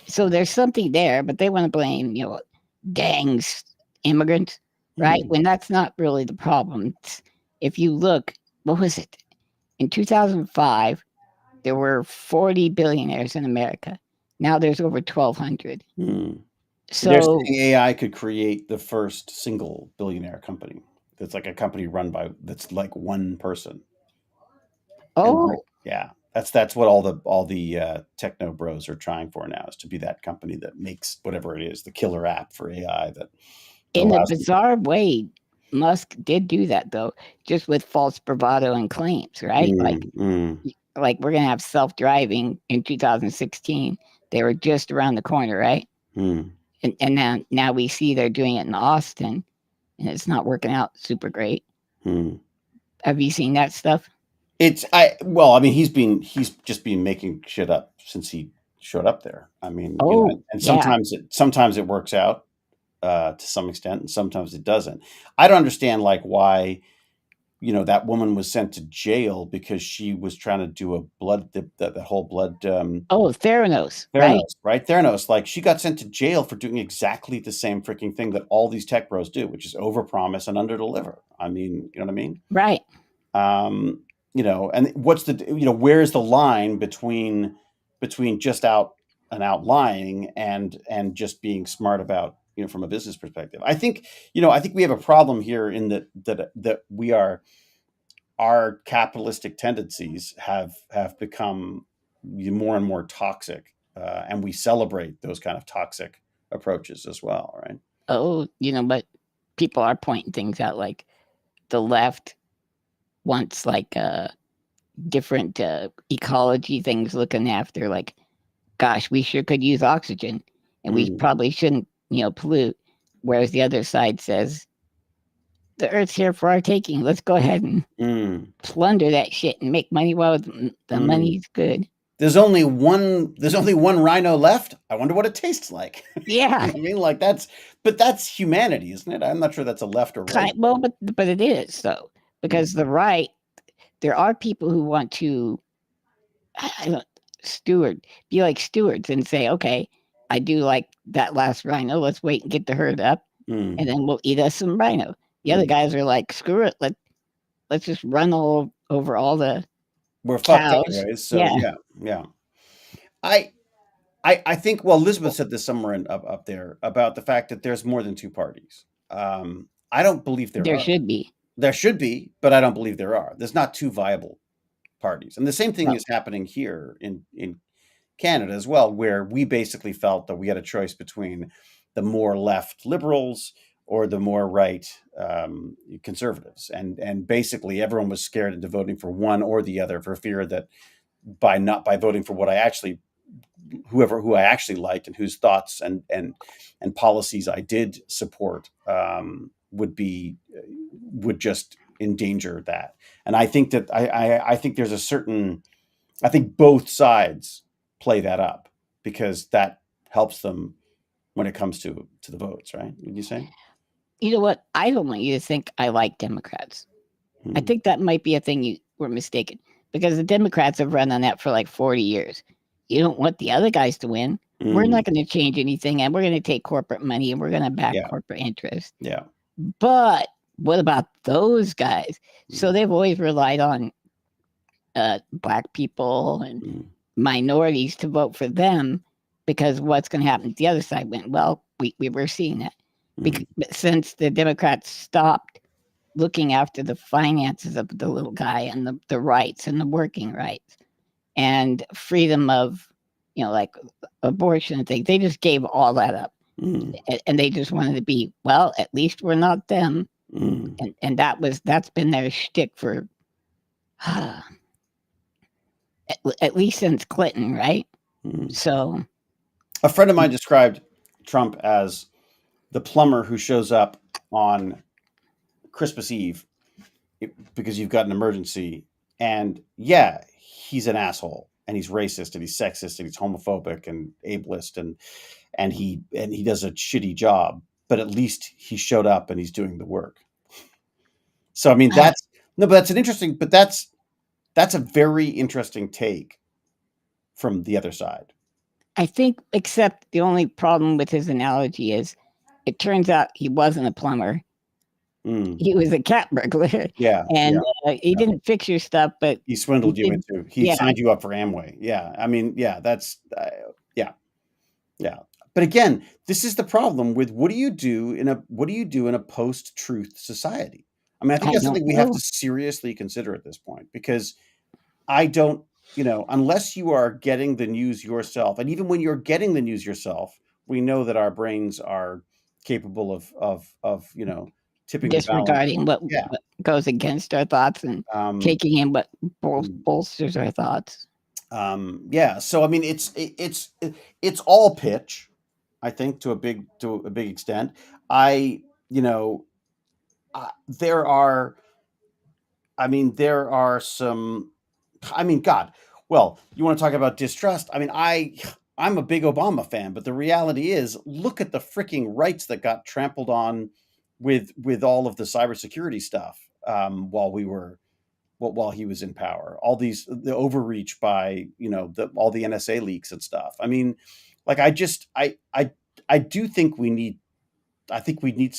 So there's something there, but they want to blame, gangs, immigrants, right? When that's not really the problem. If you look, what was it? In 2005, there were 40 billionaires in America. Now there's over 1,200. They're So saying AI could create the first single billionaire company. That's like a company that's like one person. oh, Yeah, that's what all the techno bros are trying for now, is to be that company that makes whatever it is, the killer app for AI that in a allows bizarre way, Musk did do that though, just with false bravado and claims, right? Like we're gonna have self-driving in 2016. They were just around the corner, right? And now we see they're doing it in Austin, and it's not working out super great. Have you seen that stuff? Well, I mean, he's just been making shit up since he showed up there. I mean, and sometimes it works out to some extent, and sometimes it doesn't. I don't understand like why that woman was sent to jail because she was trying to do a blood that whole blood. Theranos, right? Theranos. Like she got sent to jail for doing exactly the same freaking thing that all these tech bros do, which is overpromise and underdeliver. I mean, you know what I mean? Right. And what's where's the line between just out lying and just being smart about, from a business perspective. I think we have a problem here in that we our capitalistic tendencies have become more and more toxic, and we celebrate those kind of toxic approaches as well, right? Oh, but people are pointing things out, like the left wants like different ecology things looking after, like, gosh, we sure could use oxygen and we probably shouldn't, pollute. Whereas the other side says, the Earth's here for our taking. Let's go ahead and plunder that shit and make money while the money's good. There's only one rhino left. I wonder what it tastes like. Yeah. I mean, like that's humanity, isn't it? I'm not sure that's a left or right. Well, but it is though, because the right, there are people who want to be like stewards and say, okay, I do like that last rhino. Let's wait and get the herd up, and then we'll eat us some rhino. The other guys are like, screw it. Let's just run all over all the We're cows. fucked anyways. So yeah. I think, well, Elizabeth said this somewhere up there about the fact that there's more than two parties. I don't believe there should be. There should be, but I don't believe there are. There's not two viable parties. And the same thing is happening here in Canada as well, where we basically felt that we had a choice between the more left liberals or the more right conservatives. And basically everyone was scared into voting for one or the other for fear that by voting for who I actually liked and whose thoughts and policies I did support would just endanger that. And I think that I think there's I think both sides play that up because that helps them when it comes to the votes, right? Would you say? You know what? I don't want you to think I like Democrats. I think that might be a thing you were mistaken, because the Democrats have run on that for like 40 years. You don't want the other guys to win. We're not going to change anything, and we're going to take corporate money and we're going to back corporate interest. Yeah. But what about those guys? So they've always relied on Black people and minorities to vote for them, because what's going to happen? The other side went, well, we were seeing that. But since the Democrats stopped looking after the finances of the little guy and the rights and the working rights and freedom of, like abortion and things, they just gave all that up. And they just wanted to be, well, at least we're not them. And that's been their shtick for at least since Clinton, right? So a friend of mine described Trump as the plumber who shows up on Christmas Eve because you've got an emergency, and he's an asshole and he's racist and he's sexist and he's homophobic and ableist and he does a shitty job, but at least he showed up and he's doing the work. So I mean that's a very interesting take from the other side. I think, except the only problem with his analogy is it turns out he wasn't a plumber. He was a cat burglar. Yeah. And he didn't fix your stuff, but he swindled you into, he signed you up for Amway. Yeah. I mean, that's, yeah. But again, this is the problem with what do you do in a post-truth society? I mean, I think that's something we have to seriously consider at this point, because I don't, unless you are getting the news yourself, and even when you're getting the news yourself, we know that our brains are capable of tipping disregarding what goes against our thoughts and taking in what bolsters our thoughts. So I mean, it's all pitch, I think, to a big extent. There are some. I mean, God. Well, you want to talk about distrust? I mean, I'm a big Obama fan, but the reality is, look at the freaking rights that got trampled on with all of the cybersecurity stuff while he was in power. All the overreach by all the NSA leaks and stuff. I mean, like I do think we need. I think we need.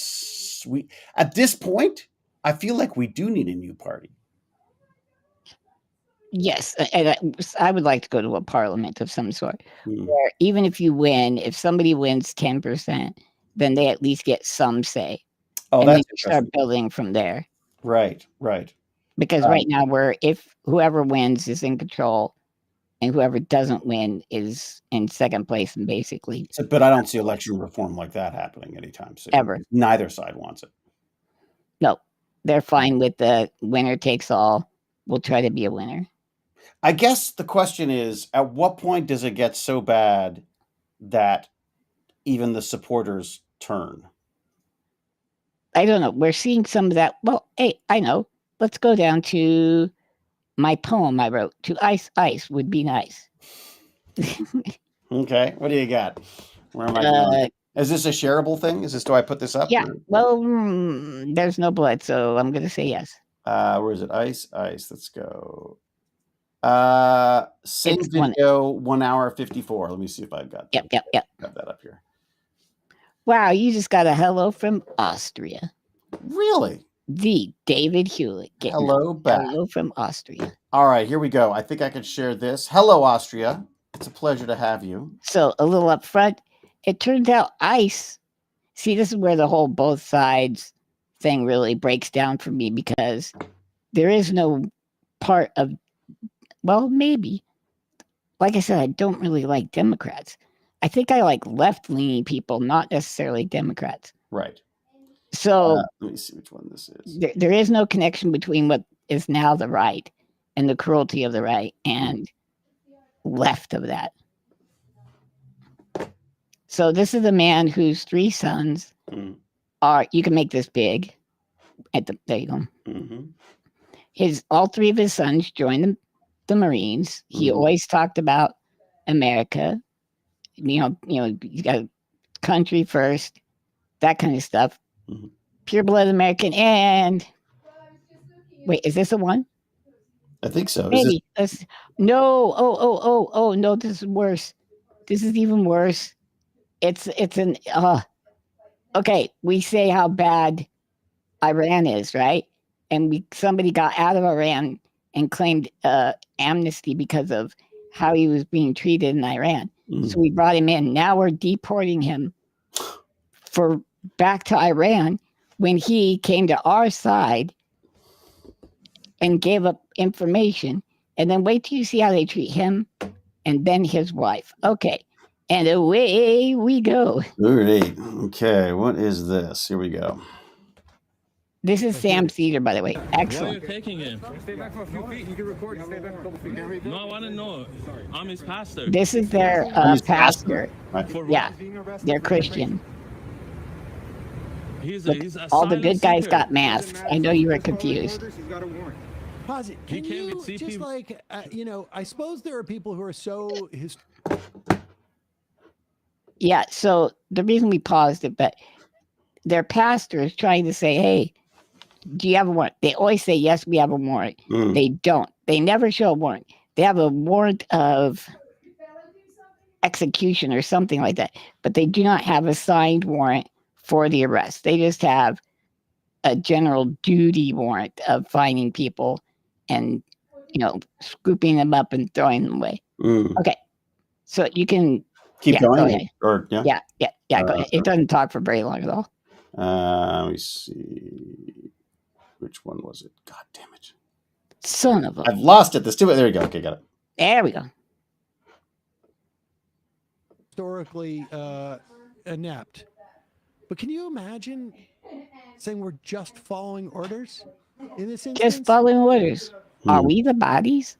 At this point, I feel like we do need a new party. Yes, and I would like to go to a parliament of some sort, where even if you win, if somebody wins 10%, then they at least get some say. Oh, and that's then start building from there. Right. Because right now, if whoever wins is in control, and whoever doesn't win is in second place, and basically. But I don't see election reform like that happening anytime soon. Ever. Neither side wants it. No, they're fine with the winner takes all. We'll try to be a winner. I guess the question is, at what point does it get so bad that even the supporters turn? I don't know. We're seeing some of that. Well, hey, I know. Let's go down to my poem I wrote. To ice, ice would be nice. Okay. What do you got? Where am I going? Is this a shareable thing? Do I put this up? Yeah. Well, there's no blood, so I'm going to say yes. Where is it? Ice. Let's go. Same video, 1 hour 54. Let me see if I've got that. Yep. Got that up here. Wow, you just got a hello from Austria. Really? The David Hewlett. Hello back. Hello from Austria. All right, here we go. I think I can share this. Hello, Austria. It's a pleasure to have you. So a little up front, it turns out ICE. See, this is where the whole both sides thing really breaks down for me, because there is no part of, well, maybe. Like I said, I don't really like Democrats. I think I like left-leaning people, not necessarily Democrats. Right. So let me see which one this is. There is no connection between what is now the right and the cruelty of the right and left of that. So this is a man whose 3 sons are, you can make this big. There you go. Mm-hmm. All 3 of his sons joined the Marines. He always talked about America. You got country first, that kind of stuff. Mm-hmm. Pure blood American. And wait, is this the one? I think so. Maybe. No. Oh, no, this is worse. This is even worse. It's an okay, we say how bad Iran is, right? And somebody got out of Iran and claimed amnesty because of how he was being treated in Iran. So we brought him in. Now we're deporting him back to Iran when he came to our side and gave up information. And then wait till you see how they treat him and then his wife. Okay. And away we go. All right. Okay. What is this? Here we go. This is Sam Cedar, by the way. Excellent. Why are you taking him? Stay back for a few feet. You can record. Stay back a couple feet. No, I want to know. I'm his pastor. This is their pastor. Yeah, they're Christian. All the good guys got masks. I know you were confused. Posit, can you just like, I suppose there are people who are so... Yeah, so the reason we paused it, but their pastor is trying to say, hey, do you have a warrant? They always say, yes, we have a warrant. They don't. They never show a warrant. They have a warrant of execution or something like that, but they do not have a signed warrant for the arrest. They just have a general duty warrant of finding people and, scooping them up and throwing them away. Okay. So you can Keep going. Go ahead. Or yeah. Go ahead. It doesn't talk for very long at all. Let me see. Which one was it? God damn it! Son of a! I've lost it. There you go. Okay, got it. There we go. Historically inept, but can you imagine saying we're just following orders in this instance? Just following orders. Are we the bodies?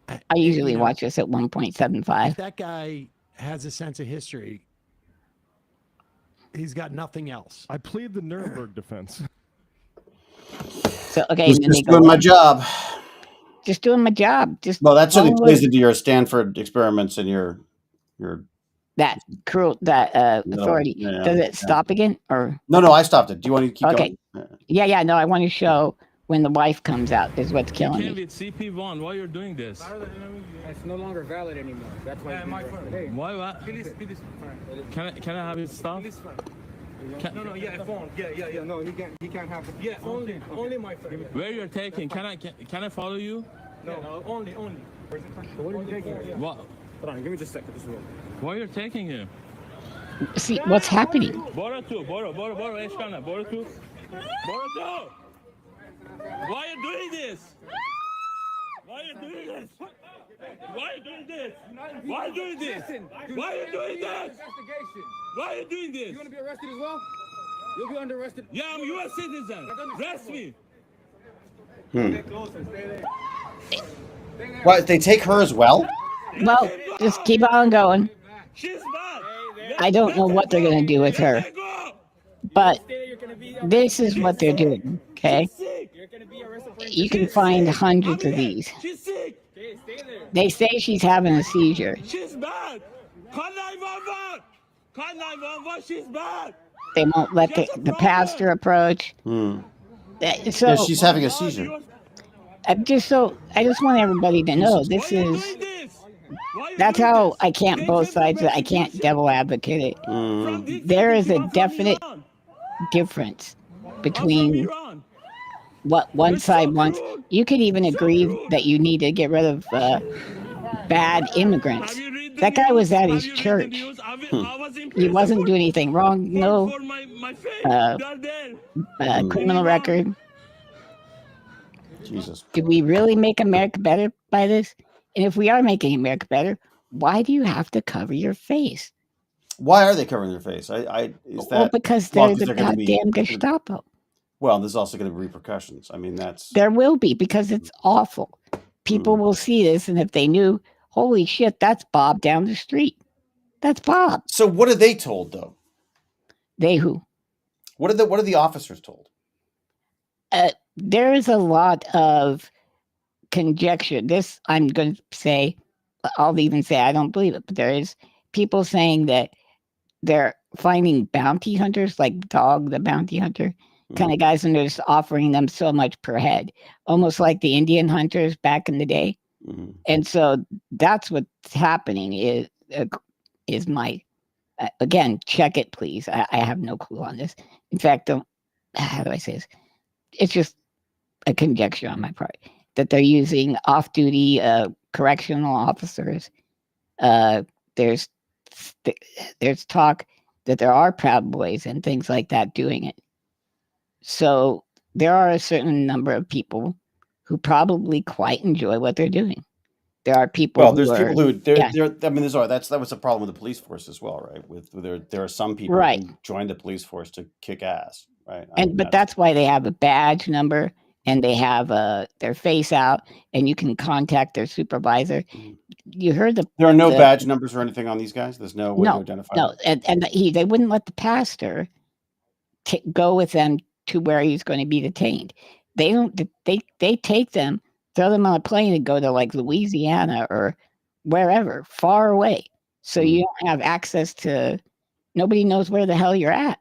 I usually watch this at 1.75. If that guy has a sense of history, he's got nothing else. I plead the Nuremberg defense. So okay, just doing my job. Just doing my job. Well, that certainly plays into your Stanford experiments and your that cruel authority. Yeah, Does it stop again or no? I stopped it. Do you want to keep going? Yeah. No, I want to show when the wife comes out is what's killing me. With CP1, why you're doing this? It's no longer valid anymore. That's why. Why? What? Can I have his stuff? No, yeah, phone. Yeah. No, he can't have it. Yeah, only my phone. Where you're taking? Can I follow you? No, only. Where's the phone? What are you taking? What? Hold on, give me just a second. This room. Why you're taking him? See what's happening. Boro Eshkana, Boro 2. Why are you doing this? Why are you doing this? Why are you doing this? Why are you doing this? Why are you doing this? Why are you doing this? You want to be arrested as well? You'll be under arrested. Yeah, I'm a U.S. citizen. Arrest me. Stay closer. Stay there. What? They take her as well? Well, just keep on going. She's bad. I don't know what they're going to do with her, but this is what they're doing. Okay, you can find hundreds of these. They say she's having a seizure. She's bad. Call 911. Call 911. She's bad. They won't let the pastor approach. So yeah, she's having a seizure. I just want everybody to know this is. That's how I can't both sides. I can't devil advocate it. There is a definite difference between what one side wants. You could even agree that you need to get rid of bad immigrants. That guy was at his church. He wasn't doing anything wrong. No criminal record. Jesus. Did we really make America better by this? And if we are making America better, why do you have to cover your face? Why are they covering their face? Because they're the goddamn Gestapo. Well, there's also going to be repercussions. I mean, there will be, because it's awful. People will see this, and if they knew, holy shit, that's Bob down the street. That's Bob. So what are they told, though? They who? What are the officers told? There is a lot of conjecture. This, I'm going to say, I'll even say I don't believe it, but there is people saying that they're finding bounty hunters, like Dog the bounty hunter, kind of guys, and they're just offering them so much per head, almost like the Indian hunters back in the day. And so that's what's happening is my, again, check it, please. I have no clue on this. In fact, how do I say this? It's just a conjecture on my part that they're using off-duty correctional officers. There's talk that there are Proud Boys and things like that doing it. So there are a certain number of people who probably quite enjoy what they're doing. There are people. Well, there's people who I mean, that was a problem with the police force as well, right? There are some people who joined the police force to kick ass, right? But that's why they have a badge number and they have their face out, and you can contact their supervisor. You heard there are no badge numbers or anything on these guys. There's no way to identify. No, and they wouldn't let the pastor go with them to where he's going to be detained. They don't. They take them, throw them on a plane, and go to like Louisiana or wherever, far away. So you don't have access to. Nobody knows where the hell you're at.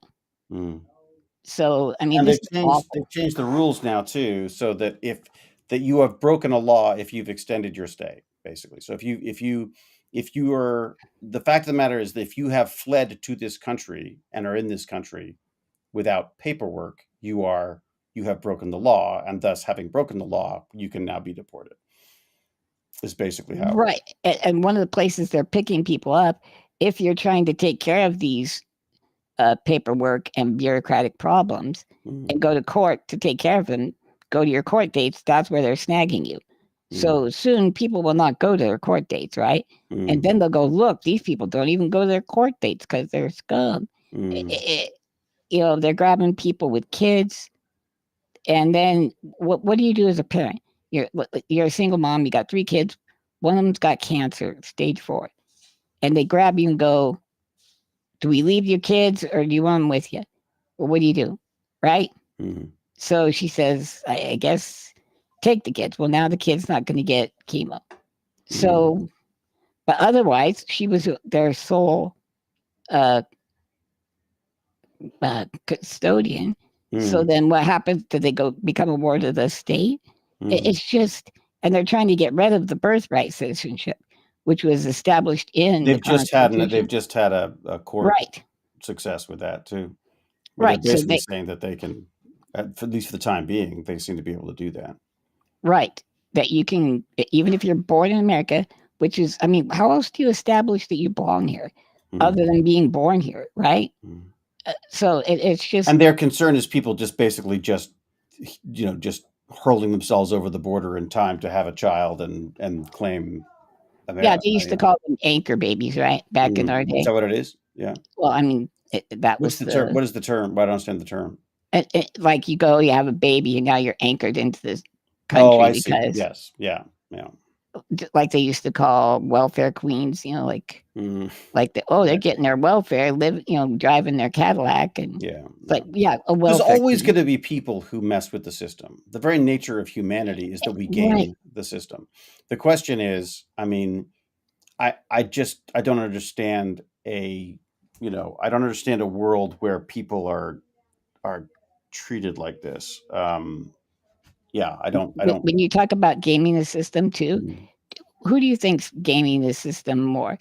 So I mean, they've changed the rules now too, so that that you have broken a law if you've extended your stay, basically. So if you are, the fact of the matter is that if you have fled to this country and are in this country without paperwork, you have broken the law, and thus, having broken the law, you can now be deported. is basically how. Right. And one of the places they're picking people up, if you're trying to take care of these paperwork and bureaucratic problems and go to court to take care of them, go to your court dates, that's where they're snagging you. So soon people will not go to their court dates, right? And then they'll go, look, these people don't even go to their court dates because they're scum. They're grabbing people with kids. And then what do you do as a parent? You're a single mom, you got 3 kids, one of them's got cancer, stage 4. And they grab you and go, do we leave your kids or do you want them with you? Well, what do you do? Right? So she says, I guess take the kids. Well, now the kid's not going to get chemo. So, but otherwise, she was their sole custodian. So then what happens? Do they go become a ward of the state? It's just, and they're trying to get rid of the birthright citizenship, which was established in They've just had a court success with that too. Right. They're basically saying that they can, at least for the time being, they seem to be able to do that. Right. That you can, even if you're born in America, which is, I mean, how else do you establish that you belong here other than being born here? Right. So it's just. And their concern is people just basically just hurling themselves over the border in time to have a child and claim America. Yeah, they used to call them anchor babies, right? Back in our day. Is that what it is? Yeah. Well, I mean, that was the term. What is the term? I don't understand the term. Like you go, you have a baby, and now you're anchored into this country. Oh, I see. Yes. Yeah. Like they used to call welfare queens, they're getting their welfare, driving their Cadillac, and a welfare. There's always going to be people who mess with the system. The very nature of humanity is that we game the system. The question is, I mean, I don't understand I don't understand a world where people are treated like this. I don't. When you talk about gaming the system too, who do you think's gaming the system more?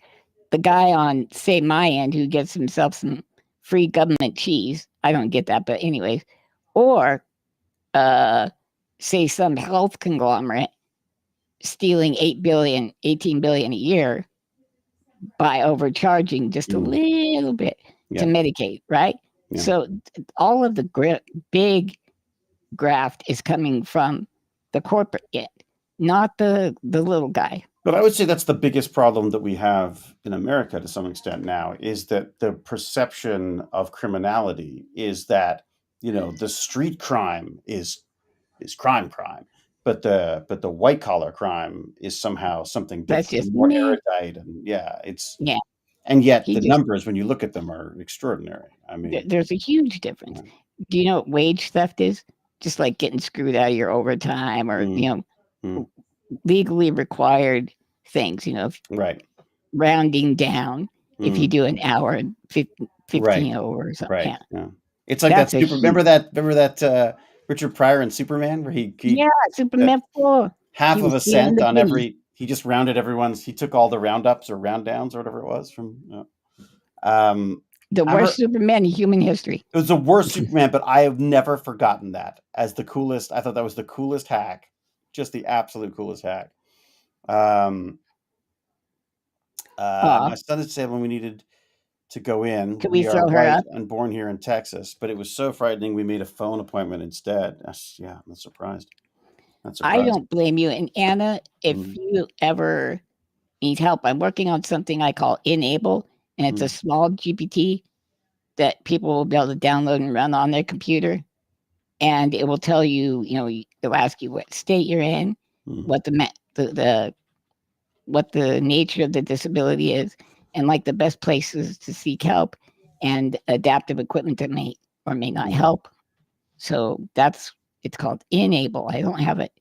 The guy on, say, my end who gets himself some free government cheese. I don't get that, but anyways, or say some health conglomerate stealing 18 billion a year by overcharging just a little bit to Medicaid, right? Yeah. So all of the big graft is coming from the corporate end, not the little guy. But I would say that's the biggest problem that we have in America to some extent now, is that the perception of criminality is that, the street crime is crime, but the white collar crime is somehow something different, more erudite, and and yet the numbers, when you look at them, are extraordinary. I mean, there's a huge difference. Do you know what wage theft is? Just like getting screwed out of your overtime or, legally required things, rounding down if you do an hour and 15 over or something. Right. Yeah. It's like that. Remember that Richard Pryor in Superman, where he Superman 4. Half of a cent on every. He just rounded everyone's. He took all the roundups or round downs or whatever it was from. The worst Superman in human history. It was the worst Superman, but I have never forgotten that as the coolest. I thought that was the coolest hack, just the absolute coolest hack. My son had said when we needed to go in, can we throw her up? And born here in Texas, but it was so frightening. We made a phone appointment instead. I'm not surprised. I don't blame you. And Anna, if you ever need help, I'm working on something I call Enable. And it's a small GPT that people will be able to download and run on their computer. And it will tell you, it'll ask you what state you're in, what the nature of the disability is, and like the best places to seek help and adaptive equipment that may or may not help. So it's called Enable. I don't have it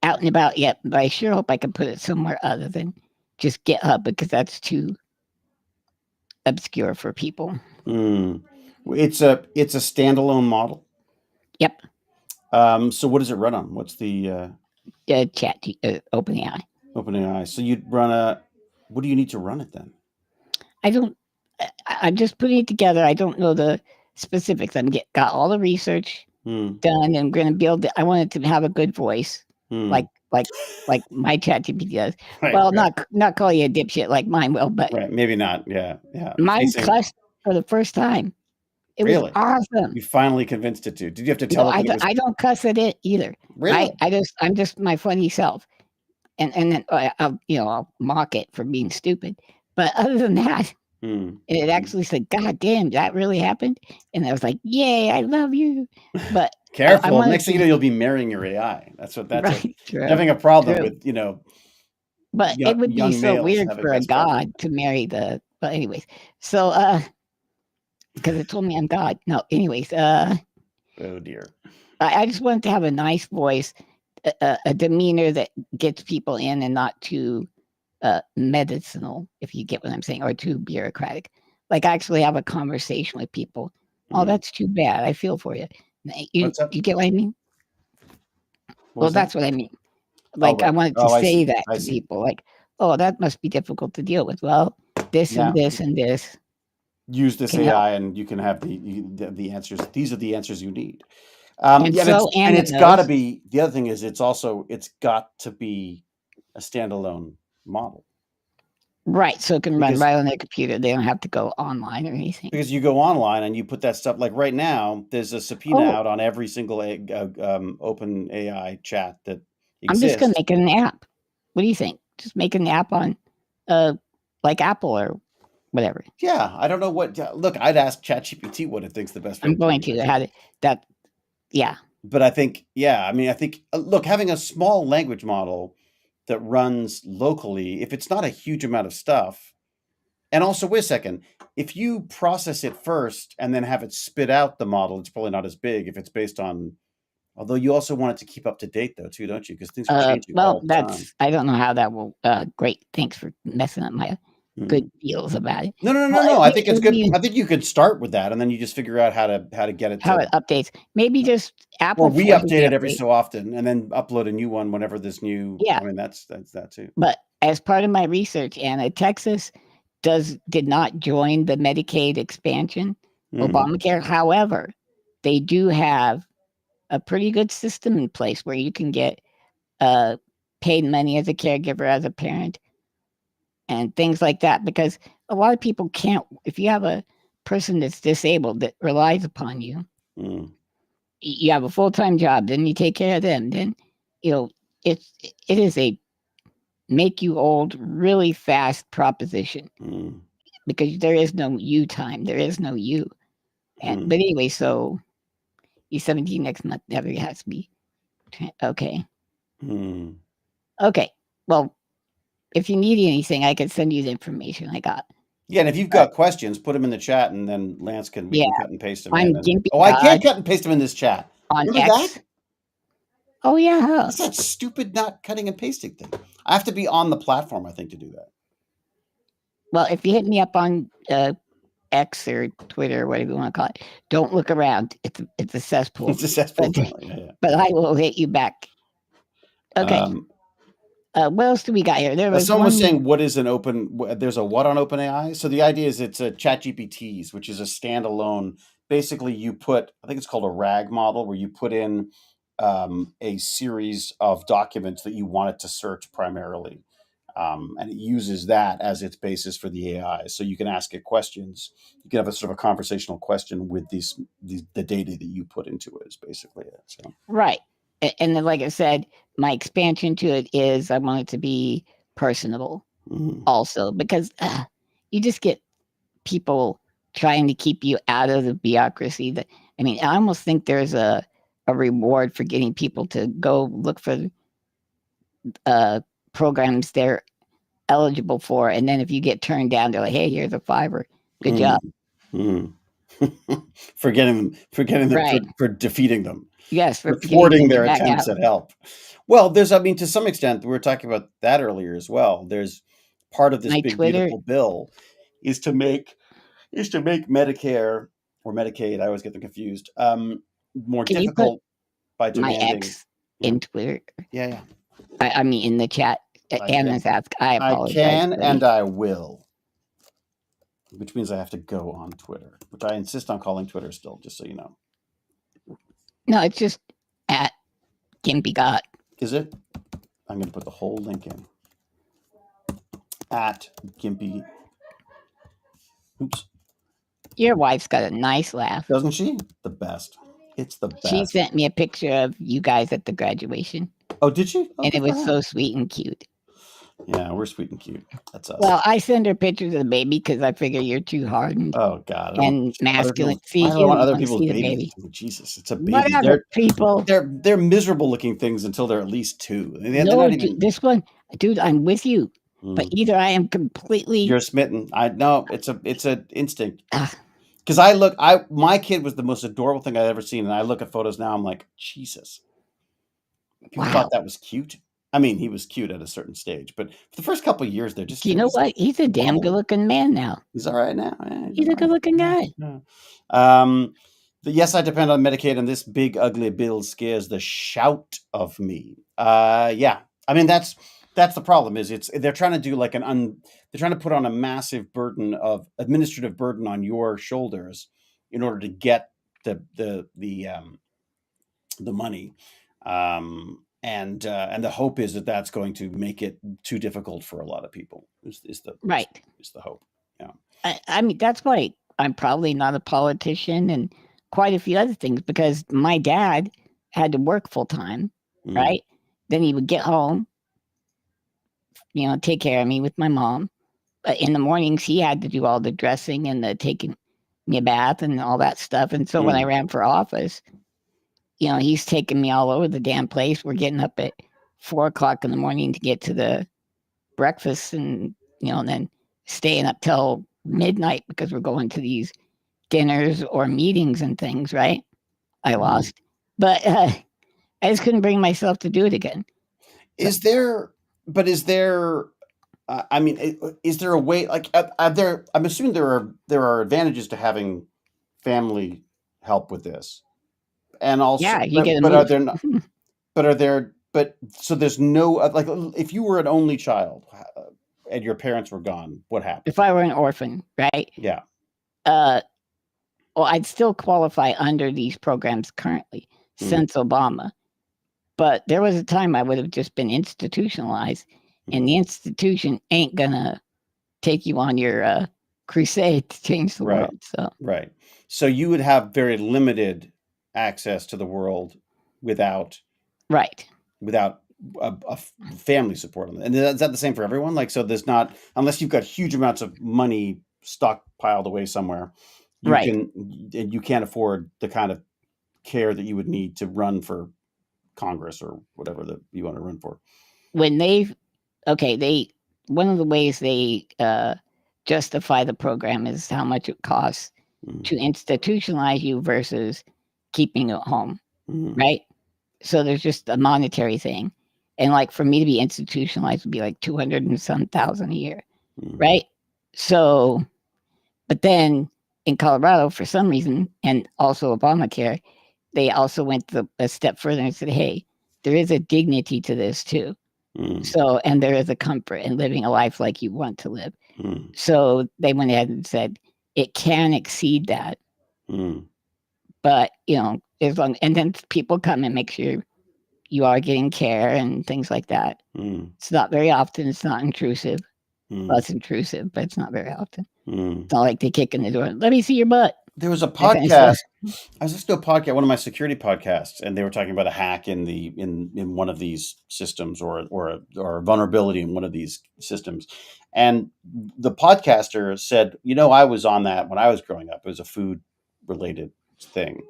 out and about yet, but I sure hope I can put it somewhere other than just GitHub, because that's too obscure for people. It's a standalone model. Yep. So what does it run on? What's the chat OpenAI? OpenAI. So you'd run what do you need to run it then? I'm just putting it together. I don't know the specifics. got all the research done, and I'm going to build it. I want it to have a good voice, like like my ChatGPT does. Right, well, right. not call you a dipshit like mine will, but right, maybe not. Yeah. mine cussed for the first time. It was Really? awesome. You finally convinced it to. Did you have to tell it that it was? I don't cuss at it either. Really? I'm just my funny self, and then I'll mock it for being stupid. But other than that, it actually said, "God damn, that really happened," and I was like, "Yay, I love you." But careful. Next thing you know, you'll be marrying your AI. That's right, having a problem with But it would be so weird for a god to marry the. But anyways, so because it told me I'm God. No, anyways, oh dear. I just wanted to have a nice voice, a demeanor that gets people in and not too medicinal, if you get what I'm saying, or too bureaucratic. Like actually have a conversation with people. Oh, that's too bad. I feel for you. You get what I mean? That's what I mean. Like I wanted to say that to people. Like, oh, that must be difficult to deal with. Well, this and this and this. Use this AI and you can have the answers. These are the answers you need. And it's got to be, the other thing is it's got to be a standalone model. Right. So it can run right on their computer. They don't have to go online or anything. Because you go online and you put that stuff, like right now, there's a subpoena out on every single open AI chat that exists. I'm just going to make it an app. What do you think? Just make an app on like Apple or whatever. Yeah, I don't know what. Look, I'd ask ChatGPT what it thinks the best. I'm going to have that. Yeah, but I think, look, having a small language model that runs locally, if it's not a huge amount of stuff, and also wait a second, if you process it first and then have it spit out the model, it's probably not as big if it's based on. Although you also want it to keep up to date, though, too, don't you? Because things are changing all the time. I don't know how that will. Great, thanks for messing up my good feels about it. No. I think it's good. I think you could start with that, and then you just figure out how to get it. How it updates. Maybe just Apple. Or we update it every so often, and then upload a new one whenever this new. Yeah, I mean that's that too. But as part of my research, Anna, Texas did not join the Medicaid expansion, Obamacare. However, they do have a pretty good system in place where you can get paid money as a caregiver, as a parent, and things like that. Because a lot of people can't, if you have a person that's disabled that relies upon you, you have a full-time job, then you take care of them, then, it is a make you old really fast proposition because there is no you time. There is no you. But anyway, so he's 17 next month. Never has to be. Okay. Okay. Well, if you need anything, I could send you the information I got. Yeah, and if you've got questions, put them in the chat, and then Lance can cut and paste them. I'm GimpyG. I can't cut and paste them in this chat. On Remember X? that? Oh yeah. It's that stupid not cutting and pasting thing. I have to be on the platform, I think, to do that. Well, if you hit me up on X or Twitter or whatever you want to call it, don't look around. It's a cesspool. It's a cesspool. But I will hit you back. Okay. What else do we got here? There was someone was saying, "What is an open?" There's a what on OpenAI? So the idea is it's a ChatGPT's, which is a standalone. Basically, you put, I think it's called a RAG model, where you put in a series of documents that you want it to search primarily, and it uses that as its basis for the AI. So you can ask it questions. You can have a sort of a conversational question with the data that you put into it. Is basically it. So. Right. And then, like I said, my expansion to it is I want it to be personable also, because you just get people trying to keep you out of the bureaucracy. I almost think there's a reward for getting people to go look for programs they're eligible for. And then if you get turned down, they're like, hey, here's a $5. Good job. For getting them right. for defeating them. Yes, for thwarting their attempts at help. Well, to some extent, we were talking about that earlier as well. There's part of this big beautiful bill is to make Medicare or Medicaid. I always get them confused. More difficult by demanding. My ex in Twitter. Yeah. I mean, in the chat. Anna's asked. I apologize. I can and I will. Which means I have to go on Twitter, which I insist on calling Twitter still, just so you know. No, it's just at GimpyG. Is it? I'm going to put the whole link in. At Gimpy. Oops. Your wife's got a nice laugh. Doesn't she? The best. It's the best. She sent me a picture of you guys at the graduation. Oh, did she? Oh, and it was so sweet and cute. Yeah, we're sweet and cute. That's us. Well, I send her pictures of the baby because I figure you're too hard and, and masculine. I don't want other people's babies. Baby. Jesus, it's a baby. Whatever, people. They're miserable looking things until they're at least 2. No, this one, dude, I'm with you. But either I am completely. You're smitten. It's an instinct. Because my kid was the most adorable thing I've ever seen, and I look at photos now. I'm like, Jesus. People thought that was cute. I mean, he was cute at a certain stage, but for the first couple of years, they're just. You know what? He's a damn good-looking man now. He's all right now. Yeah, he's a good-looking guy. Yeah. Yes, I depend on Medicaid, and this big ugly bill scares the shout of me. Yeah, I mean that's the problem. Is they're trying to do like they're trying to put on a massive administrative burden on your shoulders in order to get the money. And the hope is that that's going to make it too difficult for a lot of people. Is the hope? Yeah. I mean, that's why I'm probably not a politician and quite a few other things, because my dad had to work full time, right? Then he would get home, take care of me with my mom. But in the mornings, he had to do all the dressing and the taking me a bath and all that stuff. And so when I ran for office, he's taking me all over the damn place. We're getting up at 4:00 in the morning to get to the breakfast and, and then staying up till midnight because we're going to these dinners or meetings and things, right? I lost. But I just couldn't bring myself to do it again. Is there a way, like, I'm assuming there are advantages to having family help with this. And also, you get are there not? So there's no, like, if you were an only child and your parents were gone, what happened? If I were an orphan, right? Yeah. Well, I'd still qualify under these programs currently since Obama. But there was a time I would have just been institutionalized, and the institution ain't gonna take you on your crusade to change the world. So you would have very limited access to the world without a family support on it. And is that the same for everyone? Like, so there's not, unless you've got huge amounts of money stockpiled away somewhere, you can't afford the kind of care that you would need to run for Congress or whatever that you want to run for. When one of the ways they justify the program is how much it costs to institutionalize you versus keeping you at home, right? So there's just a monetary thing. And like for me to be institutionalized would be like 200 and some thousand a year, right? So, but then in Colorado, for some reason, and also Obamacare, they also went a step further and said, hey, there is a dignity to this too. So, and there is a comfort in living a life like you want to live. So they went ahead and said it can exceed that. But, as long, and then people come and make sure you are getting care and things like that. It's not very often. It's not intrusive. Well, it's intrusive, but it's not very often. It's not like they kick in the door. Let me see your butt. There was a podcast. I was listening to a podcast, one of my security podcasts, and they were talking about a hack in one of these systems or a vulnerability in one of these systems. And the podcaster said, I was on that when I was growing up. It was a food related thing.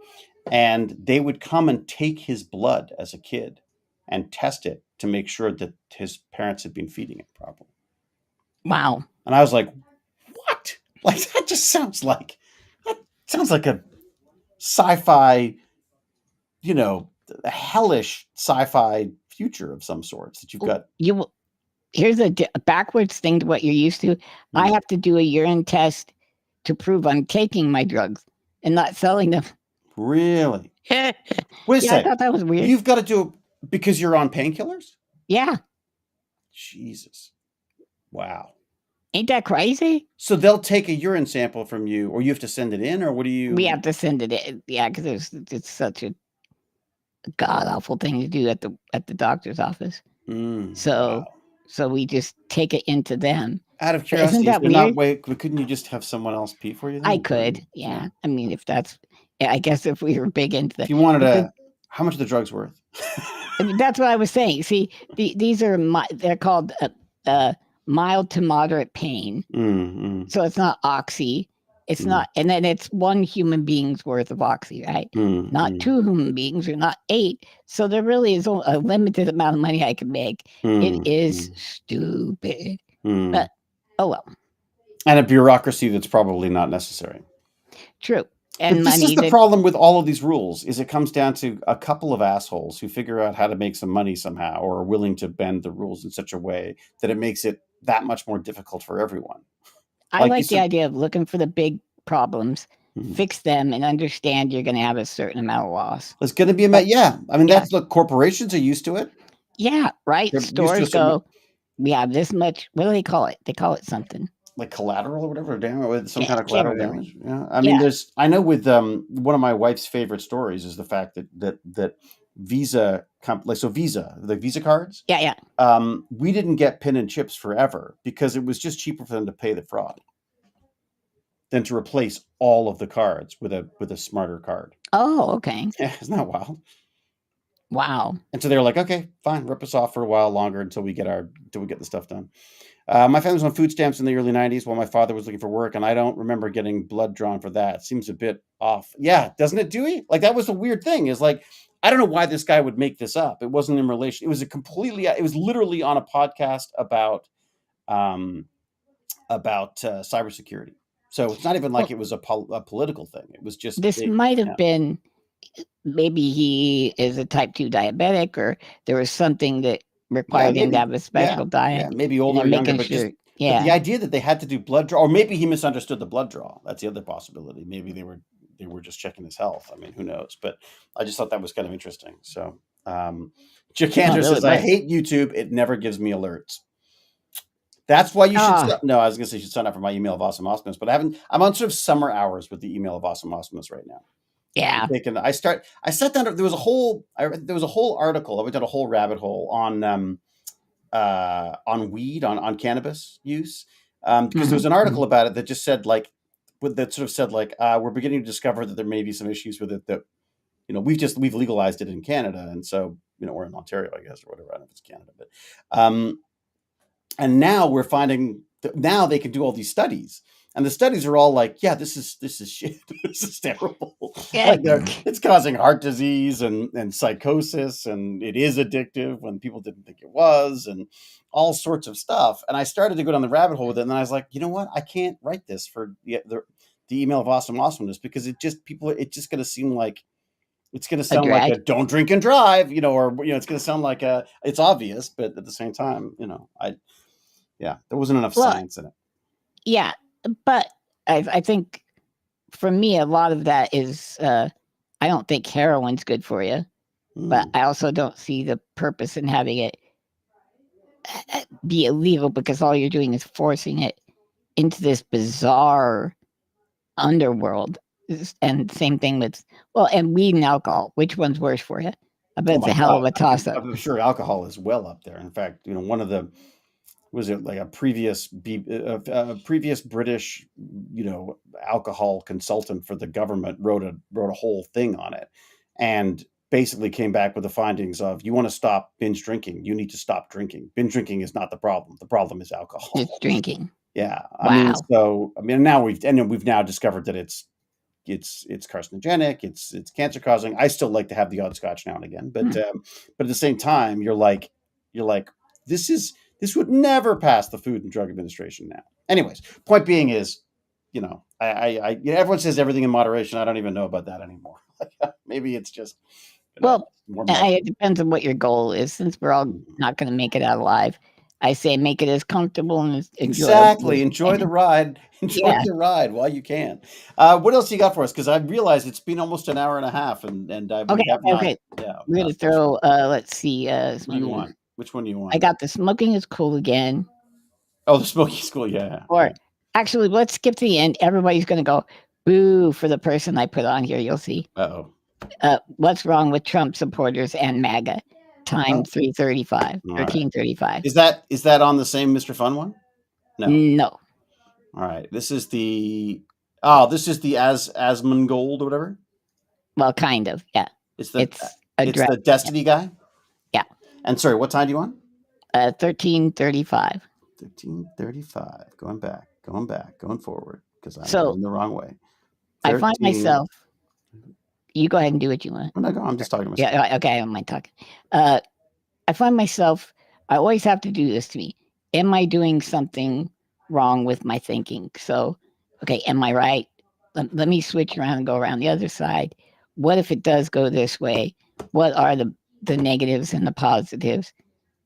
And they would come and take his blood as a kid and test it to make sure that his parents had been feeding it properly. Wow. And I was like, what? Like, that sounds like a sci-fi, a hellish sci-fi future of some sorts that you've got. Here's a backwards thing to what you're used to. I have to do a urine test to prove I'm taking my drugs and not selling them. Really? Wait a second. I thought that was weird. You've got to do it because you're on painkillers? Yeah. Jesus. Wow. Ain't that crazy? So they'll take a urine sample from you, or you have to send it in, or what do you? We have to send it in. Yeah, because it's such a god awful thing to do at the doctor's office. So we just take it into them. Out of curiosity, isn't that weird? Couldn't you just have someone else pee for you? Then? I could, yeah. I mean, if that's, I guess if we were big into that. If you wanted how much are the drugs worth? I mean, that's what I was saying. See, these are they're called mild to moderate pain. So it's not oxy. It's not, and then it's 1 human being's worth of oxy, right? Not 2 human beings or not 8. So there really is a limited amount of money I can make. It is stupid. But oh well. And a bureaucracy that's probably not necessary. True. And this is the problem with all of these rules, is it comes down to a couple of assholes who figure out how to make some money somehow, or are willing to bend the rules in such a way that it makes it that much more difficult for everyone. I like the idea of looking for the big problems, fix them, and understand you're going to have a certain amount of loss. It's going to be I mean, that's look, corporations are used to it. Yeah, right. Stores go, we have this much. What do they call it? They call it something. Like collateral or whatever, with some kind of collateral damage. Yeah, I mean, I know with one of my wife's favorite stories is the fact that Visa, the Visa cards. Yeah. We didn't get PIN and chips forever because it was just cheaper for them to pay the fraud than to replace all of the cards with a smarter card. Oh, okay. Yeah, isn't that wild? Wow. And so they were like, okay, fine, rip us off for a while longer until we get the stuff done. My family was on food stamps in the early 90s while my father was looking for work, and I don't remember getting blood drawn for that. It seems a bit off. Yeah, doesn't it, Dewey? Like, that was the weird thing, is like, I don't know why this guy would make this up. It wasn't in relation. It was literally on a podcast about cybersecurity. So it's not even like it was a political thing. It was just. This might have been, maybe he is a type 2 diabetic, or there was something that required him to have a special diet. Yeah, maybe older or younger, but the idea that they had to do blood draw, or maybe he misunderstood the blood draw. That's the other possibility. Maybe they were just checking his health. I mean, who knows? But I just thought that was kind of interesting. So Jacander says, I hate YouTube. It never gives me alerts. That's why you should. No, I was going to say you should sign up for my email of Awesome Awesomeness, but I'm on sort of summer hours with the email of Awesome Awesomeness right now. Yeah. I sat down. There was a whole article. I went down a whole rabbit hole on weed, on cannabis use. Because there was an article about it that just said we're beginning to discover that there may be some issues with it that, we've legalized it in Canada. And so, we're in Ontario, I guess, or whatever. I don't know if it's Canada, but, and now we're finding that now they can do all these studies. And the studies are all like, yeah, this is shit. This is terrible. Yeah. It's causing heart disease and psychosis, and it is addictive when people didn't think it was, and all sorts of stuff. And I started to go down the rabbit hole with it, and then I was like, you know what? I can't write this for the email of Awesome Awesomeness, because it's just going to seem like it's going to sound like a don't drink and drive, or it's going to sound like it's obvious, but at the same time, there wasn't enough science in it. Yeah. But I think for me, a lot of that is, I don't think heroin's good for you, but I also don't see the purpose in having it be illegal, because all you're doing is forcing it into this bizarre underworld. And same thing with, and weed and alcohol. Which one's worse for you? I bet it's a hell of a toss-up. I'm sure alcohol is well up there. In fact, one of the, was it like a previous British, alcohol consultant for the government wrote a whole thing on it, and basically came back with the findings of, you want to stop binge drinking, you need to stop drinking. Binge drinking is not the problem. The problem is alcohol. It's drinking. Yeah. Wow. Now we've now discovered that it's carcinogenic, it's cancer causing. I still like to have the odd scotch now and again, but at the same time, you're like, this would never pass the Food and Drug Administration now. Anyways, point being is, everyone says everything in moderation. I don't even know about that anymore. Maybe it's just, it depends on what your goal is. Since we're all not going to make it out alive, I say make it as comfortable and as enjoyable. Enjoy the ride. Enjoy the ride while you can. What else you got for us? Because I realized it's been almost an hour and a half, and I okay. We're going to throw. Let's see. What do you want? Which one do you want? I got the smoking is cool again. Oh, the smoking is cool, yeah. Or actually, let's skip to the end. Everybody's going to go boo for the person I put on here. You'll see. Uh-oh. What's wrong with Trump supporters and MAGA? time 3:35, All right. 13:35. Is that on the same Mr. Fun one? No. All right. This is the Asmongold or whatever. Well, kind of. Yeah. It's the Destiny guy. Yeah. And sorry, what time do you want? 13:35. 13:35. Going back, going forward because I'm So- going the wrong way. I find myself. You go ahead and do what you want. Oh, no, go. I'm just talking to myself. Yeah. Okay. I don't mind talking. I find myself. I always have to do this to me. Am I doing something wrong with my thinking? So, okay, am I right? Let me switch around and go around the other side. What if it does go this way? What are the negatives and the positives?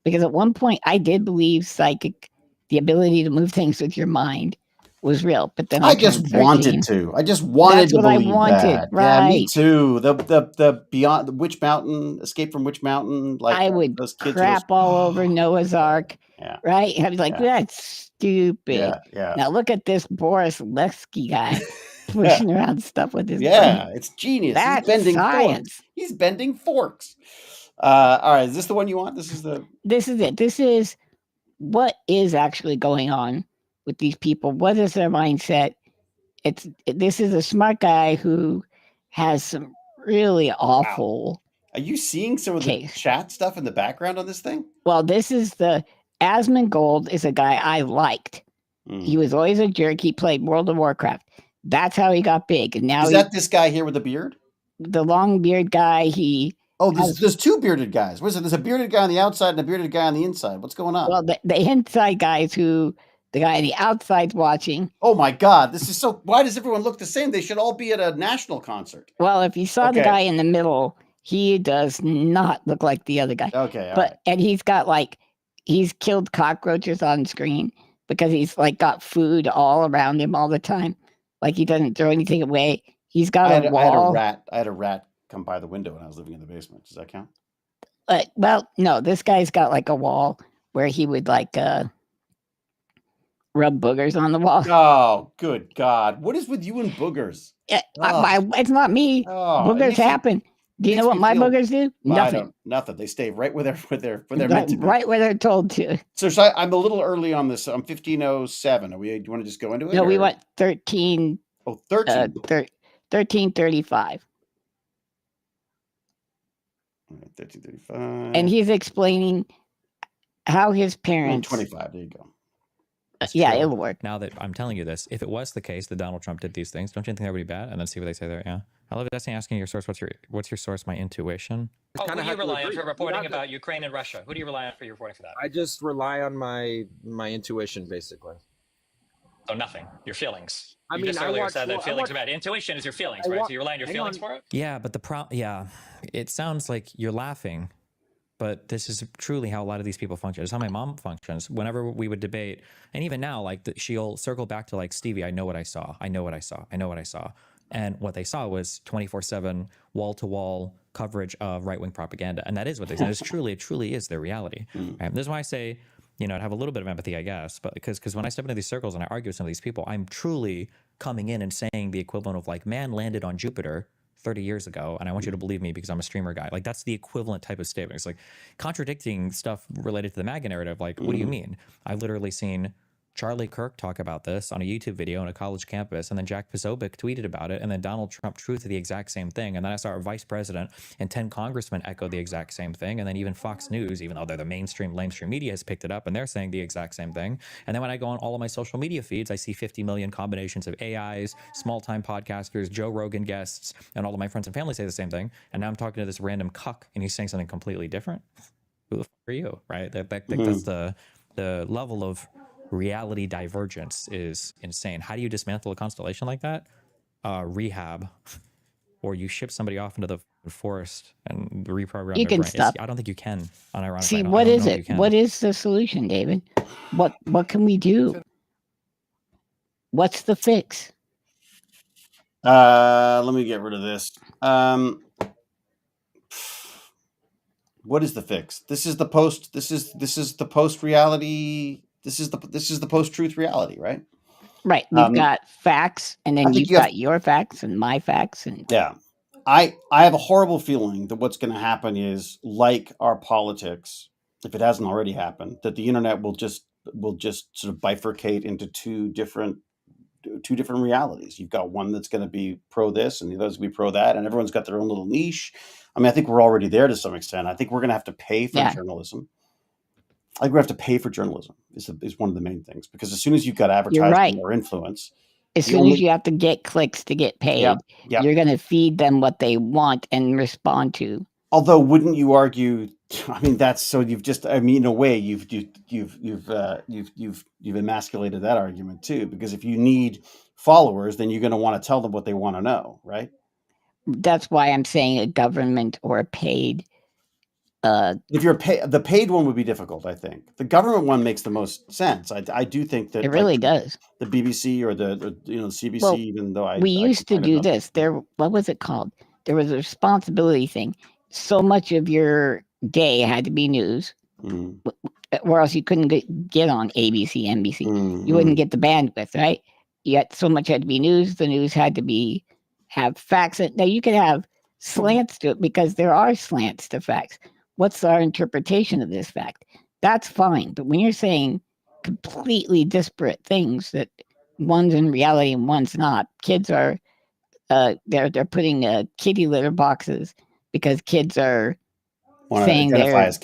Because at one point I did believe the ability to move things with your mind was real, but then I just wanted to. I just wanted to believe that. Right. Yeah, me too. The Beyond the Witch Mountain, Escape from Witch Mountain. Like I would those kids crap all over Noah's Ark. Yeah. Right? I'd be like, that's stupid. Yeah. Now look at this Boris Lesky guy pushing around stuff with his brain. It's genius. That's He's bending science. Forks. He's bending forks. All right, is this the one you want? This is it. This is what is actually going on with these people. What is their mindset? This is a smart guy who has some really awful. Wow. Are you seeing some of the chat stuff in the background on this thing? Well, this is Asmongold is a guy I liked. He was always a jerk. He played World of Warcraft. That's how he got big. And now is that this guy here with the beard? The long beard guy. There's two bearded guys. What is it? There's a bearded guy on the outside and a bearded guy on the inside. What's going on? Well, the inside guys the guy on the outside's watching. Oh my God, this is so. Why does everyone look the same? They should all be at a national concert. Well, if you saw the guy in the middle, he does not look like the other guy. Okay, and he's got he's killed cockroaches on screen because he's got food all around him all the time. Like he doesn't throw anything away. He's got a wall. I had a rat come by the window when I was living in the basement. Does that count? Well, no. This guy's got a wall where he would rub boogers on the wall. Oh, good God! What is with you and boogers? It's not me. Boogers happen. Do you know what my boogers do? Nothing. Nothing. They stay right where they're meant to be. Right where they're told to. So I'm a little early on this. I'm 15:07. Do you want to just go into it? No, we went 13. Oh, 13. 13:35. 13:35. And he's explaining how his parents. 25. There you go. Yeah, it'll work. Now that I'm telling you this, if it was the case that Donald Trump did these things, don't you think that would be bad? And then see what they say there. Yeah, I love Destiny asking your source. What's your source? My intuition. Who do you rely on for reporting about Ukraine and Russia? Who do you rely on for your reporting for that? I just rely on my intuition, basically. So nothing. Your feelings. I You mean, just I earlier watch- said that well, I feelings watch- are bad. Intuition is your feelings, I right? wa- So you rely on your hang feelings on. for it? Yeah, but it sounds like you're laughing, but this is truly how a lot of these people function. It's how my mom functions. Whenever we would debate, and even now, she'll circle back to Stevie, I know what I saw. I know what I saw. I know what I saw. And what they saw was 24/7 wall-to-wall coverage of right-wing propaganda. And that is what they said. It truly is their reality. Right? This is why I say, I'd have a little bit of empathy, I guess, but because when I step into these circles and I argue with some of these people, I'm truly coming in and saying the equivalent of man landed on Jupiter 30 years ago, and I want you to believe me because I'm a streamer guy. That's the equivalent type of statement. It's contradicting stuff related to the MAGA narrative. What do you mean? I've literally seen Charlie Kirk talk about this on a YouTube video on a college campus, and then Jack Posobiec tweeted about it, and then Donald Trump truth the exact same thing, and then I saw our vice president and 10 congressmen echo the exact same thing, and then even Fox News, even though they're the mainstream media, has picked it up, and they're saying the exact same thing. And then when I go on all of my social media feeds, I see 50 million combinations of AIs, small-time podcasters, Joe Rogan guests, and all of my friends and family say the same thing, and now I'm talking to this random cuck, and he's saying something completely different. Who the fuck are you, right? That's the level of reality divergence is insane. How do you dismantle a constellation like that? Rehab, or you ship somebody off into the forest and reprogram You their can brain. stop. I don't think you can. Unironically, See, I don't what know is if you it? can. What is the solution, David? What can we do? What's the fix? Let me get rid of this. What is the fix? This is the post. This is the post reality. This is the post truth reality, right? Right. We've got facts, and then you've got your facts and my facts, and yeah. I have a horrible feeling that what's going to happen is, like our politics, if it hasn't already happened, that the internet will just sort of bifurcate into two different realities. You've got one that's going to be pro this, and the other's going to be pro that, and everyone's got their own little niche. I mean, I think we're already there to some extent. I think we're going to have to pay for journalism. I think we have to pay for journalism is one of the main things, because as soon as you've got advertising or influence, as soon as you have to get clicks to get paid, you're going to feed them what they want and respond to. Although, wouldn't you argue? I mean, that's so you've just. I mean, in a way, you've emasculated that argument too, because if you need followers, then you're going to want to tell them what they want to know, right? That's why I'm saying a government or a paid. If you're the paid one would be difficult. I think the government one makes the most sense. I do think that it really does. The BBC or the CBC, even though we used to do this. What was it called? There was a responsibility thing. So much of your day had to be news, or else you couldn't get on ABC, NBC. You wouldn't get the bandwidth, right? Yet so much had to be news. The news had to have facts. Now you could have slants to it, because there are slants to facts. What's our interpretation of this fact? That's fine. But when you're saying completely disparate things, that one's in reality and one's not, kids are they're putting kitty litter boxes because kids are saying identify as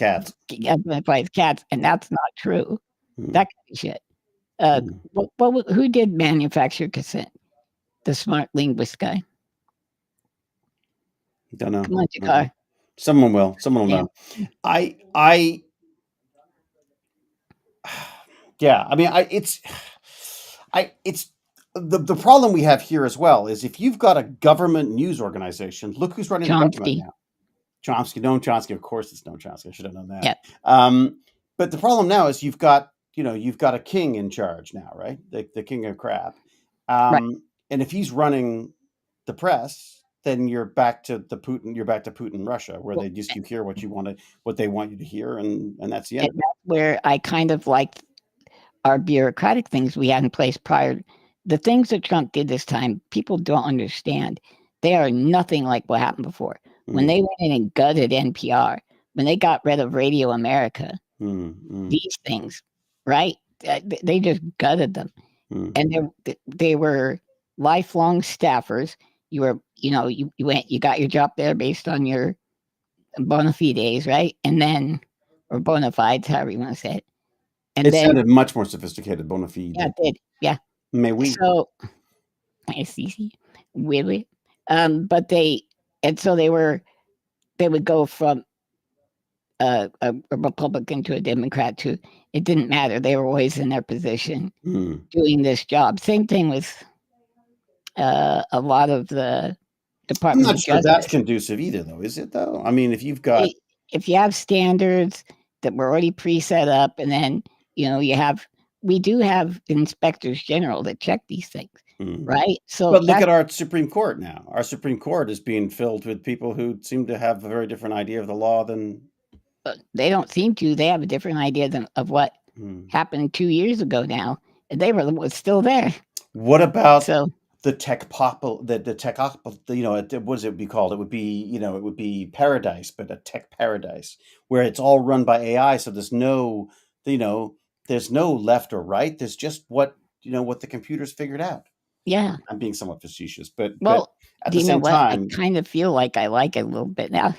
cats, and that's not true. That kind of shit. Who did manufacture consent? The smart linguist guy. Don't know. Come on, Jakar. Someone will know. Yeah, I mean, it's the problem we have here as well is, if you've got a government news organization, look who's running the government now. Noam Chomsky, of course it's Noam Chomsky. I should have known that. Yeah. But the problem now is you've got a king in charge now, right? The king of crap. Right. And if he's running the press, then you're back to Putin Russia, where you hear what they want you to hear, and that's the end. And that's where I kind of liked our bureaucratic things we had in place prior. The things that Trump did this time, people don't understand. They are nothing like what happened before. When they went in and gutted NPR, when they got rid of Radio America, these things, right? They just gutted them. And they were lifelong staffers. You got your job there based on your bona fides, right? And then, or bona fides, however you want to say it. And it sounded much more sophisticated, bona fide. Yeah, it did. Yeah. Mais oui. So, I see. Really? But they would go from a Republican to a Democrat to, it didn't matter. They were always in their position doing this job. Same thing with a lot of the Department I'm not of sure Justice. that's conducive either, though, is it, though? I mean, if you have standards that were already pre-set up, and then, we do have inspectors general that check these things, right? So, but look at our Supreme Court now. Our Supreme Court is being filled with people who seem to have a very different idea of the law than. They don't seem to. They have a different idea of what happened 2 years ago now. And they were still there. What about the tech pop? The tech, what does it be called? It would be paradise, but a tech paradise where it's all run by AI. So there's no left or right. There's just what the computers figured out. Yeah. I'm being somewhat facetious, but at do the you know same what? time, I kind of feel like I like it a little bit now.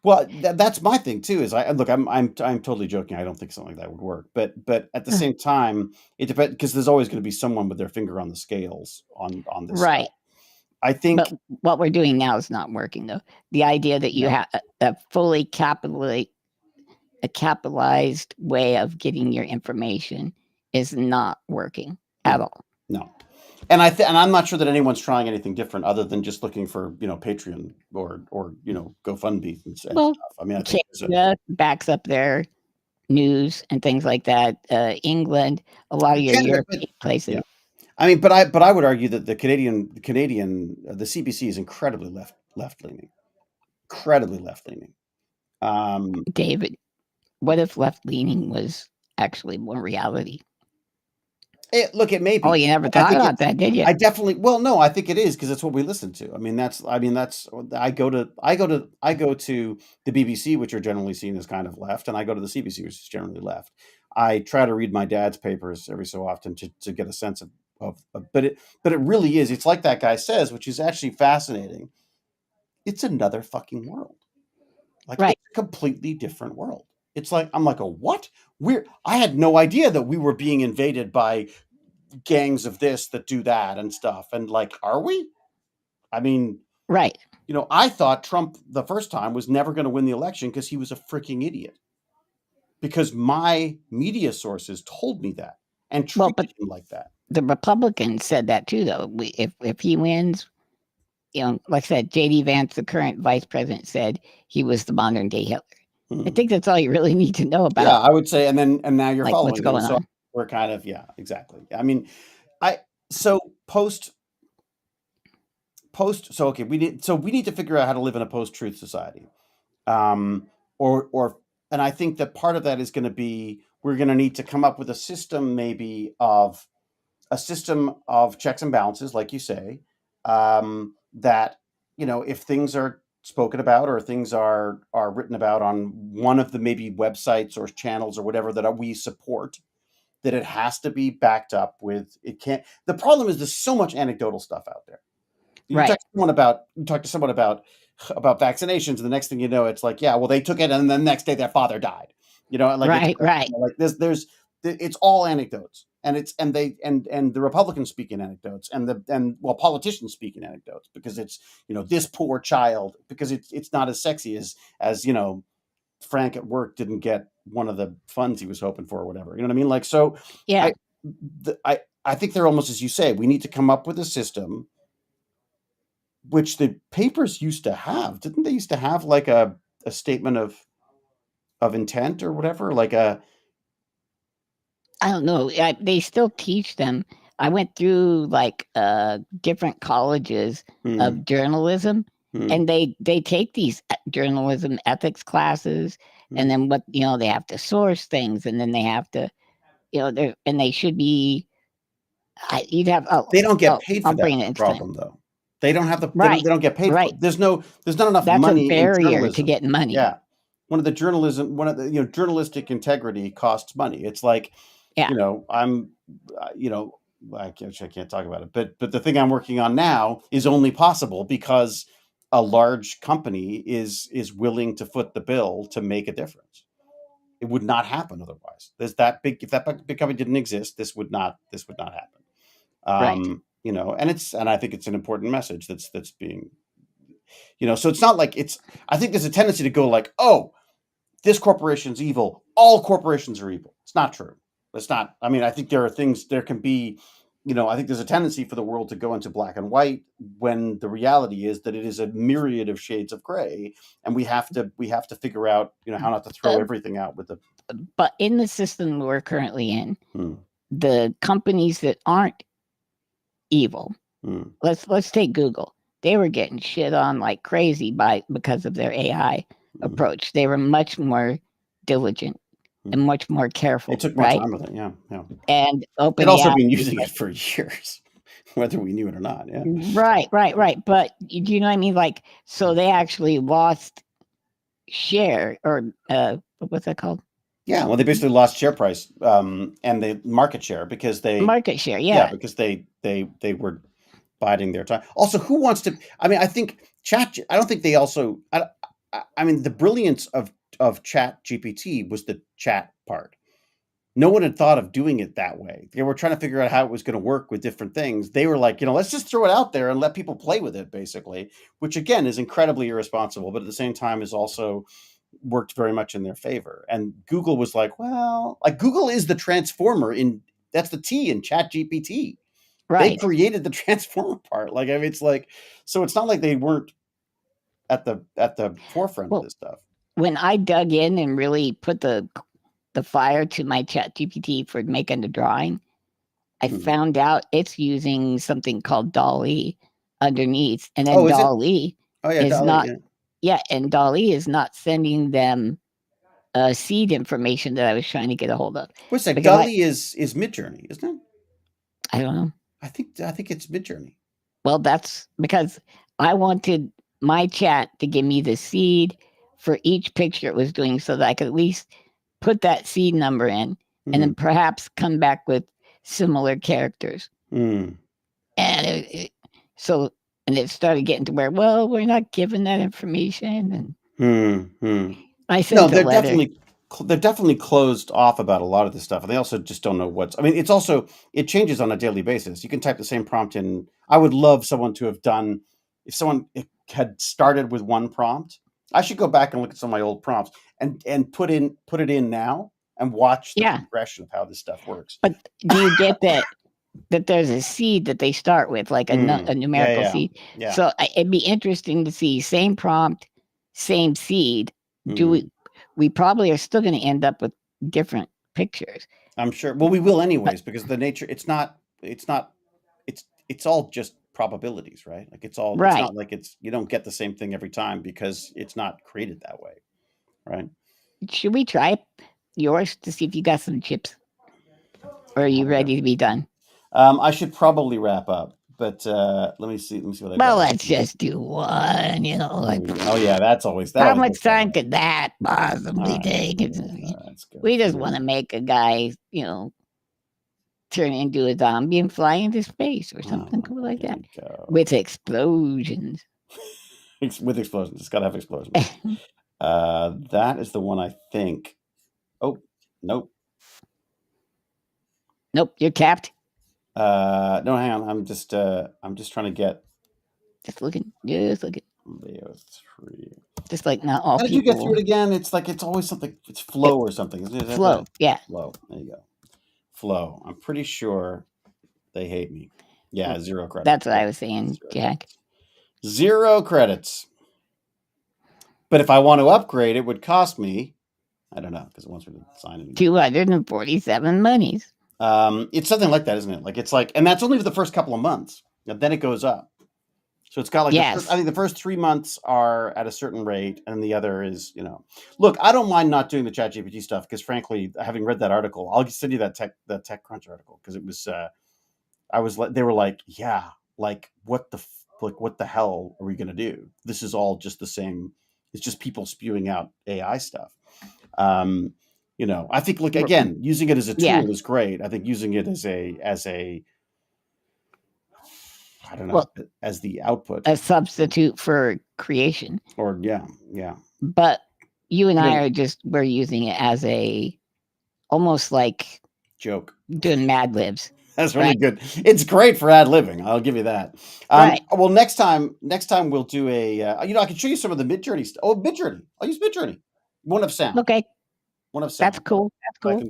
Well, that's my thing too. Is I'm totally joking. I don't think something like that would work. But at the same time, it depends, because there's always going to be someone with their finger on the scales on this. Right. Stuff. I think. But what we're doing now is not working, though. The idea that you have a fully capitalized way of getting your information is not working at all. No. And I'm not sure that anyone's trying anything different other than just looking for Patreon or GoFundMe and stuff. I mean, I think Canada backs up their news and things like that. England, a lot of your European places. Yeah. I mean, but I would argue that the CBC is incredibly left leaning. Incredibly left leaning. David, what if left leaning was actually more reality? Look, it may be. Oh, you never thought about that, did you? I definitely. Well, no, I think it is because it's what we listen to. I mean, that's. I go to the BBC, which are generally seen as kind of left, and I go to the CBC, which is generally left. I try to read my dad's papers every so often to get a sense of but it really is. It's like that guy says, which is actually fascinating. It's another fucking world. Like right. It's a completely different world. It's like I'm like a what? I had no idea that we were being invaded by gangs of this that do that and stuff. And like, are we? I mean, right. You know, I thought Trump the first time was never going to win the election because he was a freaking idiot. Because my media sources told me that and treated him like that. The Republicans said that too, though. If he wins, you know, like I said, J.D. Vance, the current vice president, said he was the modern day Hitler. I think that's all you really need to know about. Yeah, I would say, and now you're like, following what's going so on. We're kind of exactly. I mean, so okay, we need to figure out how to live in a post-truth society, and I think that part of that is going to be we're going to need to come up with a system of checks and balances, like you say, that if things are spoken about or things are written about on one of the maybe websites or channels or whatever that we support, that it has to be backed up with. It can't. The problem is there's so much anecdotal stuff out there. You talk to someone about vaccinations, and the next thing you know, it's like, yeah, well, they took it, and then the next day their father died. Like like there's it's all anecdotes, and the Republicans speak in anecdotes, and politicians speak in anecdotes because it's this poor child, because it's not as sexy as Frank at work didn't get one of the funds he was hoping for or whatever. You know what I mean? Like, so yeah, I think they're almost, as you say, we need to come up with a system, which the papers used to have. Didn't they used to have like a statement of intent or whatever? Like I don't know. They still teach them. I went through like different colleges of journalism, and they take these journalism ethics classes, and then they have to source things, and then they have to, and they should be. You'd have. They don't get paid for that problem, though. They don't have the they don't get paid. Right. There's not enough That's money. A barrier in to getting money. Yeah, journalistic integrity costs money. It's like, I'm, I can't talk about it, but the thing I'm working on now is only possible because a large company is willing to foot the bill to make a difference. It would not happen otherwise. If that big company didn't exist, this would not happen. Right. And I think it's an important message that's being, so it's not like I think there's a tendency to go like, oh, this corporation's evil. All corporations are evil. It's not true. It's not. I mean, I think there can be, I think there's a tendency for the world to go into black and white when the reality is that it is a myriad of shades of gray, and we have to figure out, how not to throw everything out with the. But in the system we're currently in, the companies that aren't evil, let's take Google. They were getting shit on like crazy because of their AI approach. They were much more diligent and much more careful. It took more time with it, yeah. And they'd also been using it for years, whether we knew it or not. Yeah. Right. But do you know what I mean? Like, so they actually lost share, or what's that called? Yeah, well, they basically lost share price, and the market share because market share, yeah, because they were biding their time. Also, who wants to? I mean, I think I don't think they also. I mean, the brilliance of Chat GPT was the chat part. No one had thought of doing it that way. They were trying to figure out how it was going to work with different things. They were like, let's just throw it out there and let people play with it, basically, which again is incredibly irresponsible, but at the same time is also worked very much in their favor. And Google was like, well, like Google is the transformer that's the T in Chat GPT. Right. They created the transformer part. Like, I mean, it's like, so it's not like they weren't at the forefront of this stuff. When I dug in and really put the fire to my Chat GPT for making the drawing, I found out it's using something called DALL-E underneath, and then DALL-E is DALL-E, not. Yeah, and DALL-E is not sending them seed information that I was trying to get a hold of. What's that? DALL-E is Midjourney, isn't it? I don't know. I think it's Midjourney. Well, that's because I wanted my chat to give me the seed for each picture it was doing so that I could at least put that seed number in and then perhaps come back with similar characters. And it started getting to where, well, we're not giving that information. And I sent they're definitely closed off about a lot of this stuff, and they also just don't know what's. I mean, it changes on a daily basis. You can type the same prompt in. I would love someone to have done. If someone had started with one prompt, I should go back and look at some of my old prompts and put it in now and watch the progression of how this stuff works. But do you get that there's a seed that they start with, like a numerical seed? Yeah. So it'd be interesting to see same prompt, same seed. We probably are still going to end up with different pictures. I'm sure. Well, we will anyways, because the nature, it's all just probabilities, right? Like it's all, right. It's not like you don't get the same thing every time because it's not created that way. Right. Should we try yours to see if you got some chips? Or are you ready to be done? I should probably wrap up, but let me see what I got. Well, let's just do one, oh yeah, that's always that. How much time could that possibly take? We just want to make a guy, turn into a zombie and fly into space or something cool like that. With explosions. With explosions. It's got to have explosions. That is the one I think. Oh, nope. Nope, you're capped. No, hang on. I'm just trying to get. Just looking. Leo 3. Just like not all. How did you get through it again? It's like it's always something. It's flow or something. Isn't it? Flow. Right? Yeah. Flow. There you go. Flow. I'm pretty sure they hate me. Yeah, 0 credits. That's what I was saying, Jack. 0 credits. But if I want to upgrade, it would cost me. I don't know because it wants me to sign it. 247 monies. It's something like that, isn't it? Like it's like, and that's only for the first couple of months. Then it goes up. So it's got like, I think the first 3 months are at a certain rate, and the other is, Look, I don't mind not doing the ChatGPT stuff because, frankly, having read that article, I'll send you that TechCrunch article because it was, they were like, yeah, like what the hell are we gonna do? This is all just the same. It's just people spewing out AI stuff. I think, look, again, using it as a tool is great. I think using it as a I don't know, as the output, a substitute for creation, or yeah. But you and I we're using it as a almost like joke, doing Mad Libs. That's really good. It's great for ad libbing. I'll give you that. Right. Well, next time we'll do a. I can show you some of the Midjourney stuff. Oh, Midjourney. I'll use Midjourney. One of sound. Okay. One of sound. That's cool. Let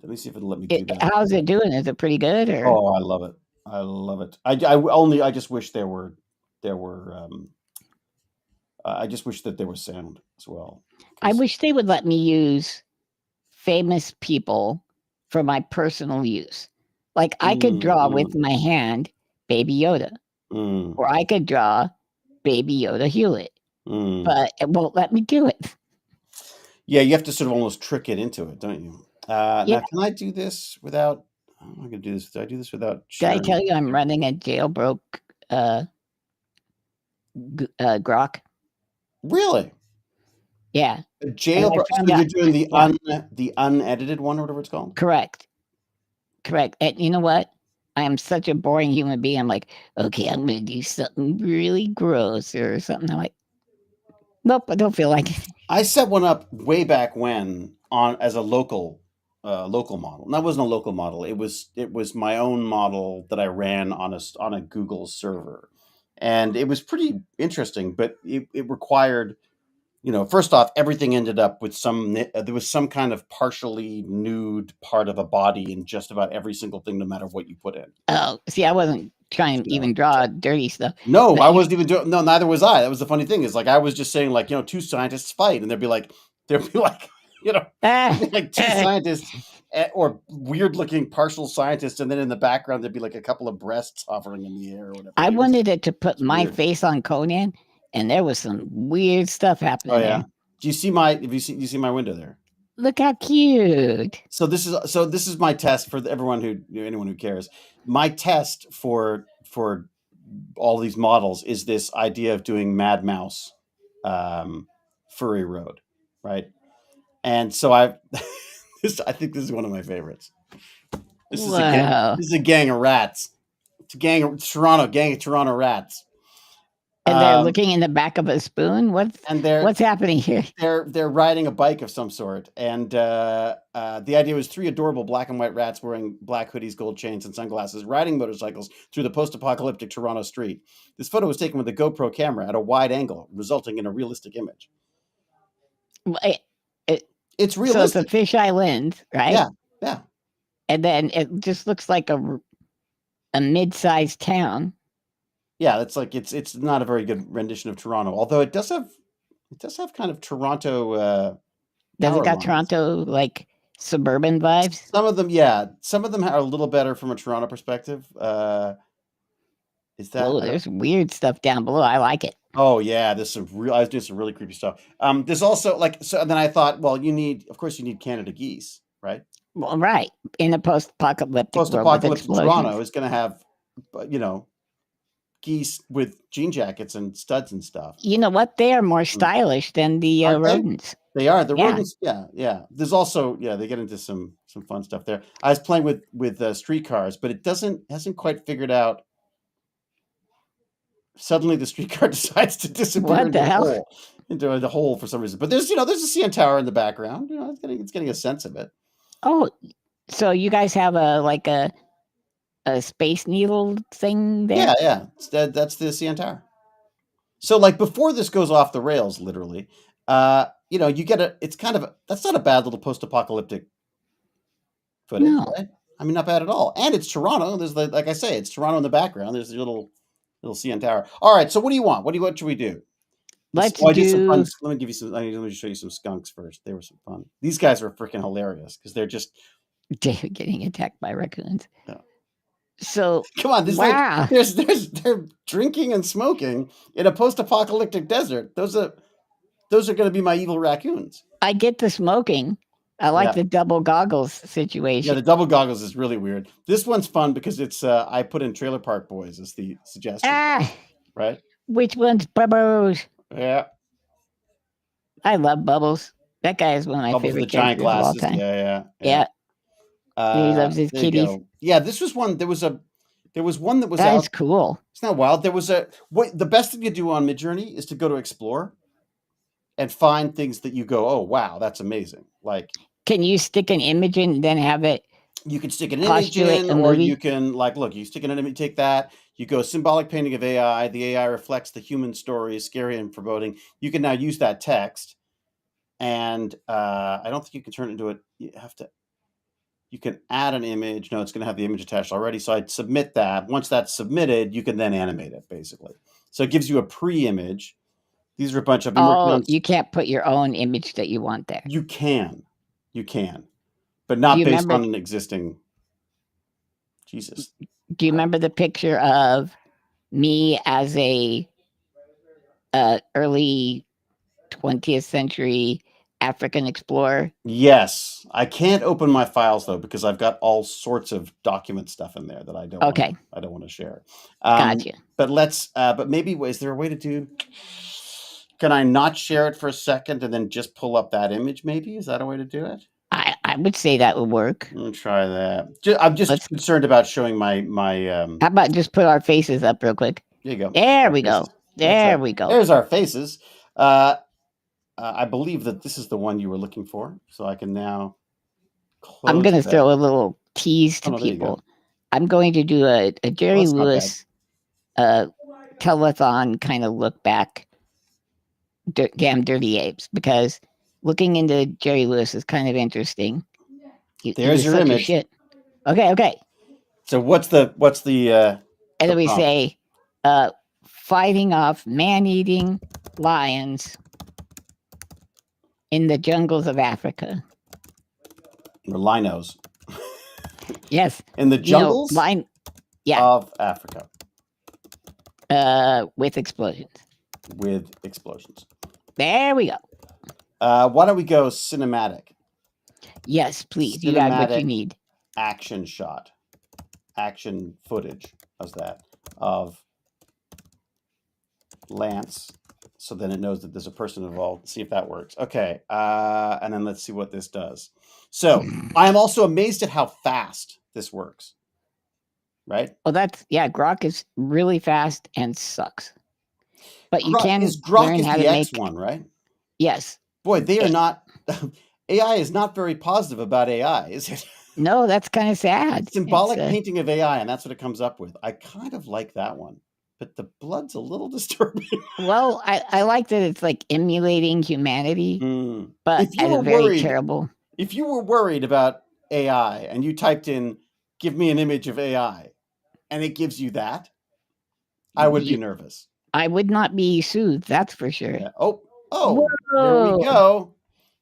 me see if it'll let me do that. How's it doing? Is it pretty good? Or? Oh, I love it. I love it. I just wish there were. I just wish that there was sound as well. I wish they would let me use famous people for my personal use. Like I could draw with my hand Baby Yoda, or I could draw Baby Yoda Hewlett, but it won't let me do it. Yeah, you have to sort of almost trick it into it, don't you? Now, can I do this without? I'm not going to do this. Did I do this without? Did I tell you I'm running a jailbroke grok? Really? Yeah. A jailbroke. So you're doing the unedited one, or whatever it's called. Correct. And you know what? I am such a boring human being. I'm like, okay, I'm going to do something really gross or something. I'm like, nope, I don't feel like it. I set one up way back when as a local model. And that wasn't a local model. It was my own model that I ran on a Google server, and it was pretty interesting. But it required, first off, everything ended up with there was some kind of partially nude part of a body in just about every single thing, no matter what you put in. Oh, see, I wasn't trying to even draw dirty stuff. No, I wasn't even doing. No, neither was I. That was the funny thing is, like, I was just saying, like, two scientists fight, and they'd be like, like two scientists or weird looking partial scientists, and then in the background there'd be like a couple of breasts hovering in the air or whatever. I wanted it to put my face on Conan, and there was some weird stuff happening. Oh yeah. There. Do you see my? Do you see my window there? Look how cute. So this is my test for anyone who cares. My test for all these models is this idea of doing Mad Mouse furry road, right? And so I think this is one of my favorites. This is a gang of rats. It's a gang of Toronto rats. And they're looking in the back of a spoon. What's happening here? They're riding a bike of some sort, and the idea was 3 adorable black and white rats wearing black hoodies, gold chains, and sunglasses, riding motorcycles through the post-apocalyptic Toronto street. This photo was taken with a GoPro camera at a wide angle, resulting in a realistic image. It's realistic. So it's a fisheye lens, right? Yeah. And then it just looks like a mid-sized town. Yeah, it's not a very good rendition of Toronto, although it does have kind of Toronto. Does it got Toronto like suburban vibes? Some of them, yeah. Some of them are a little better from a Toronto perspective. Is that? Oh, there's weird stuff down below. I like it. Oh yeah, I was doing some really creepy stuff. There's also and then I thought, well, of course you need Canada geese, right? Well, right. In a post-apocalyptic Toronto is going to have, geese with jean jackets and studs and stuff. You know what? They are more stylish than the rodents. They are. The rodents, yeah. There's also, they get into some fun stuff there. I was playing with streetcars, but it hasn't quite figured out. Suddenly the streetcar decides to disappear into the hole for some reason. But there's a CN Tower in the background. It's getting a sense of it. Oh, so you guys have a Space Needle thing there? Yeah. That's the CN Tower. So like before this goes off the rails, literally, you get that's not a bad little post-apocalyptic footage, right? I mean, not bad at all. And it's Toronto. There's like I say, it's Toronto in the background. There's a little CN Tower. All right. So what do you want? What should we do? Let's I did some fun. Let me give you some. Let me show you some skunks first. They were some fun. These guys are freaking hilarious because they're just David getting attacked by raccoons. Yeah. So come on, they're drinking and smoking in a post-apocalyptic desert. Those are going to be my evil raccoons. I get the smoking. I like the double goggles situation. Yeah, the double goggles is really weird. This one's fun because it's I put in Trailer Park Boys as the suggestion. Right? Which one's Bubbles? Yeah. I love Bubbles. That guy is one of my favorite the giant characters glasses. of all time. Yeah. He loves his kitties. Yeah, this was one. There was one that was That's cool. It's not wild. There was the best thing you do on Midjourney is to go to Explore and find things that you go, oh wow, that's amazing. Like, can you stick an image in and then have it? You can stick an image in, or you can look. You stick an image, take that. You go symbolic painting of AI. The AI reflects the human story, scary and foreboding. You can now use that text, and I don't think you can turn it into it. You can add an image. No, it's going to have the image attached already. So I'd submit that. Once that's submitted, you can then animate it, basically. So it gives you a pre-image. These are a bunch of... you can't put your own image that you want there. You can. But not based on an existing... Jesus. Do you remember the picture of me as a early 20th century African explorer? Yes. I can't open my files though because I've got all sorts of document stuff in there that I don't want to share. Gotcha. But maybe is there a way to do? Can I not share it for a second and then just pull up that image? Maybe is that a way to do it? I would say that would work. I'll try that. I'm just concerned about showing my. How about just put our faces up real quick? There you go. There we go. There we go. There's our faces. I believe that this is the one you were looking for, so I can now close. I'm going to throw a little tease to people. I'm going to do a Jerry Lewis telethon kind of look back. Damn Dirty Apes, because looking into Jerry Lewis is kind of interesting. There's your image. Shit. Okay. So what's the and then we say fighting off man-eating lions in the jungles of Africa. The linos. Yes. In the jungles of Africa. With explosions. With explosions. There we go. Why don't we go cinematic? Yes, please. You got what you Cinematic need. action shot. Action footage. How's that? Of Lance. So then it knows that there's a person involved. See if that works. Okay. And then let's see what this does. So I am also amazed at how fast this works. Right? Well, Grok is really fast and sucks. But you can Grok learn is how the to X make one, right? Yes. Boy, they are not. AI is not very positive about AI, is it? No, that's kind of sad. Symbolic painting of AI, and that's what it comes up with. I kind of like that one, but the blood's a little disturbing. Well, I like that it's like emulating humanity, but If you at were a very worried, terrible. If you were worried about AI and you typed in "give me an image of AI," and it gives you that, I would be nervous. I would not be soothed. That's for sure. Yeah. Oh, there we go.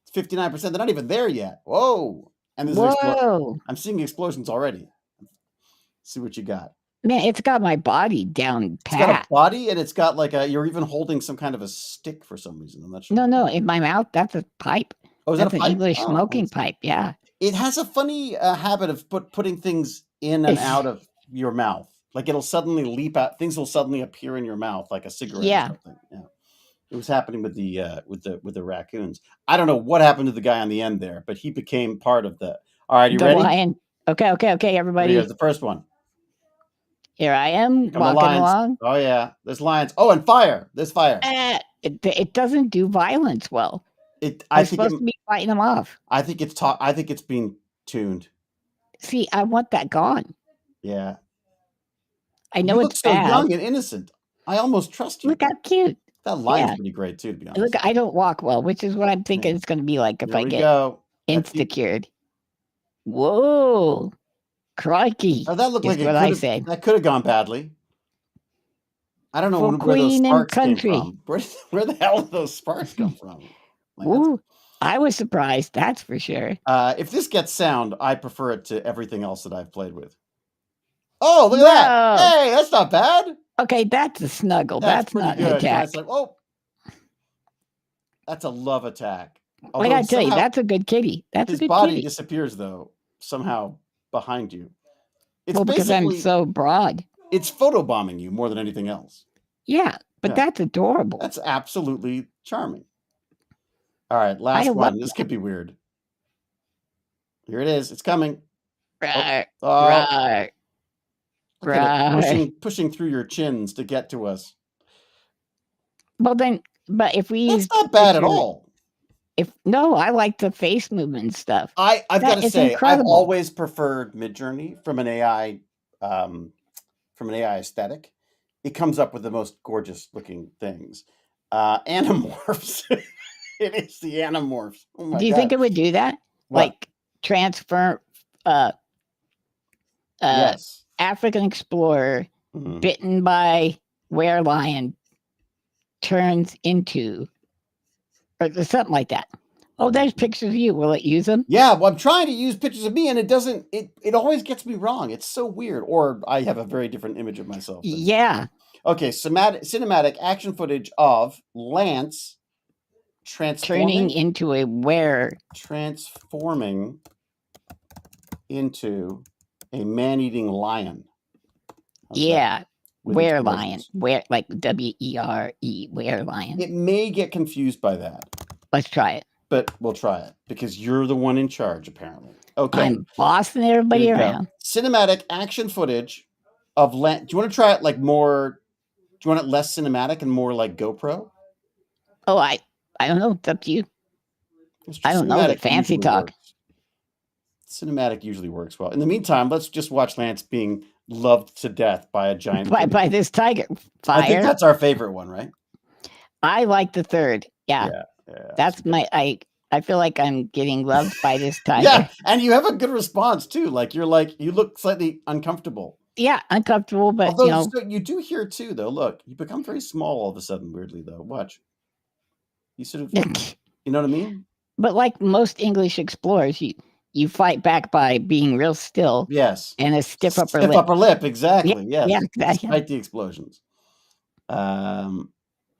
It's 59%. They're not even there yet. Whoa. And there's an explosion. I'm seeing explosions already. See what you got. Man, it's got my body down pat. It's got a body, and it's got like you're even holding some kind of a stick for some reason. I'm not sure. No, in my mouth, that's a pipe. Oh, is that's that a an pipe? English smoking pipe, yeah. It has a funny habit of putting things in and out of your mouth. Like it'll suddenly leap out. Things will suddenly appear in your mouth, like a cigarette or something. Yeah. It was happening with the raccoons. I don't know what happened to the guy on the end there, but he became part of the. All right, you ready? Lion. Okay, everybody. Here's the first one. Here I am walking along. Oh yeah, there's lions. Oh, and fire. There's fire. It doesn't do violence well. I'm supposed to be fighting them off. I think it's being tuned. See, I want that gone. Yeah. I know you it's look bad. so young and innocent. I almost trust you. Look how cute. That lion's pretty great too, to be honest. Look, I don't walk well, which is what I'm thinking it's going to be like if I get insta-cured. Whoa. Crikey. Oh, that looked like that could have gone badly. I don't know where those sparks came from. Where the hell did those sparks come from? Ooh, I was surprised. That's for sure. If this gets sound, I prefer it to everything else that I've played with. Oh, look at that. Hey, that's not bad. Okay, that's a snuggle. That's not an attack. It's like, that's a love attack. I gotta tell you, that's a good kitty. That's a good body kitty. Disappears though somehow behind you. It's because I'm so broad. It's photobombing you more than anything else. Yeah, but that's adorable. That's absolutely charming. All right, last one. This could be weird. Here it is. It's coming. Right. Pushing through your chins to get to us. Well then, but if we that's not bad at all. I like the face movement and stuff. I've got to say, I've always preferred Midjourney from an AI aesthetic. It comes up with the most gorgeous looking things. Animorphs. It is the Animorphs. Oh my do you think it would do that? What? Like transfer yes. African explorer bitten by werelion turns into or something like that. Oh, there's pictures of you. Will it use them? Yeah, well, I'm trying to use pictures of me, and it doesn't. It always gets me wrong. It's so weird. Or I have a very different image of myself. Yeah. Okay, cinematic action footage of Lance turning into a transforming into a man-eating lion. Yeah. Werelion. Like WERE, werelion. It may get confused by that. Let's try it. But we'll try it because you're the one in charge, apparently. Okay. I'm bossing everybody around. Cinematic action footage of Lance. Do you want to try it like more? Do you want it less cinematic and more like GoPro? Oh, I don't know. It's up to you. I don't know the fancy talk. Cinematic usually works well. In the meantime, let's just watch Lance being loved to death by a giant by this tiger. Fire. I think that's our favorite one, right? I like the third. Yeah. That's my I feel like I'm getting loved by this tiger. Yeah, and you have a good response too. You look slightly uncomfortable. Yeah, uncomfortable, but although you do hear too, though. Look, you become very small all of a sudden, weirdly though. Watch. You sort of you know what I mean? But like most English explorers, you fight back by being real still. Yes. And a stiff upper lip. Stiff upper lip, exactly. Yeah, yes. exactly. Despite the explosions.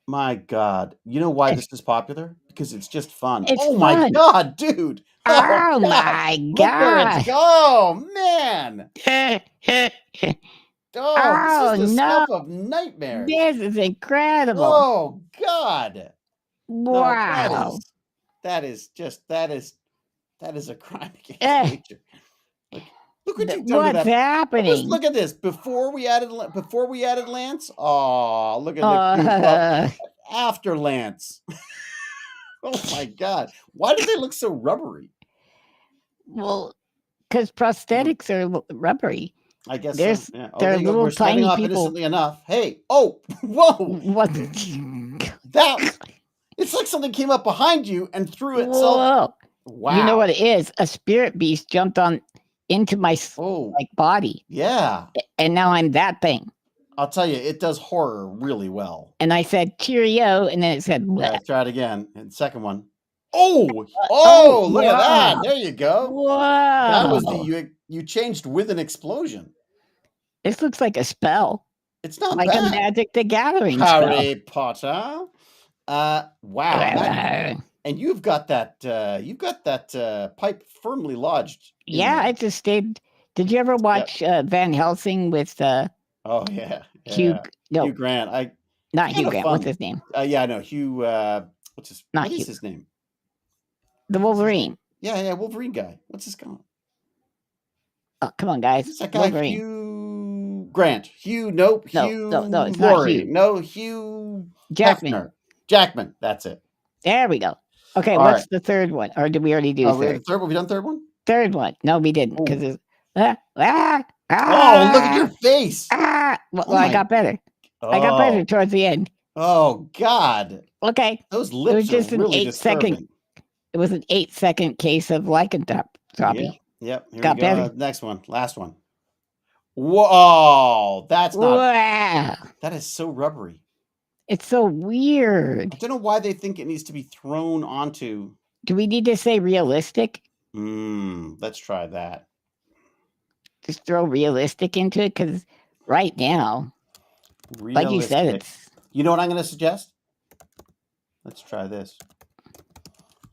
My God. You know why this is popular? Because it's just fun. It's Oh my fun. God, dude. Oh my Look where it's gosh. go, man. Oh, this Oh is the no. stuff of nightmares. This is incredible. Oh God. No, Wow. that is a crime against nature. Look what you've done to What's that. happening? Just look at this. Before we added Lance. Oh, look at the goof up after Lance. Oh my God. Why do they look so rubbery? Well, because prosthetics are rubbery. I guess there's so. Yeah. Oh, there are little we're tiny off people. innocently enough. Hey, oh, whoa! What? It's like something came up behind you and threw itself. Whoa. Wow! You know what it is? A spirit beast jumped into my body. Yeah. And now I'm that thing. I'll tell you, it does horror really well. And I said cheerio, and then it said. Yeah, try it again. And second one. Oh, look at that. There you go. Wow. That was you changed with an explosion. This looks like a spell. It's not like bad. a Magic the Gathering Harry spell. Potter. Wow. And you've got that pipe firmly lodged. Yeah, I just stayed. Did you ever watch Van Helsing with oh yeah. Hugh Grant. Not Hugh Grant. What's his name? Yeah, no, Hugh what is his name? The Wolverine. Yeah, Wolverine guy. What's his guy? Oh, come on, guys. Who's that guy? Wolverine. Hugh Grant. No, it's not Hugh. No, Hugh Jackman. Hefner. Jackman. That's it. There we go. Okay, what's the third one? Or did we already do third? Have we done third one? Third one. No, we didn't because it's. Oh, look at your face. Well, I got better. I got better towards the end. Oh God. Okay. Those lips it was just are really an 8-second. It was an 8-second case of lycanthropy. Yep. Here got we go. better. Next one. Last one. Whoa, that's not. Wow. That is so rubbery. It's so weird. I don't know why they think it needs to be thrown onto. Do we need to say realistic? Let's try that. Just throw realistic into it because right now, like you said, it's. You know what I'm going to suggest? Let's try this.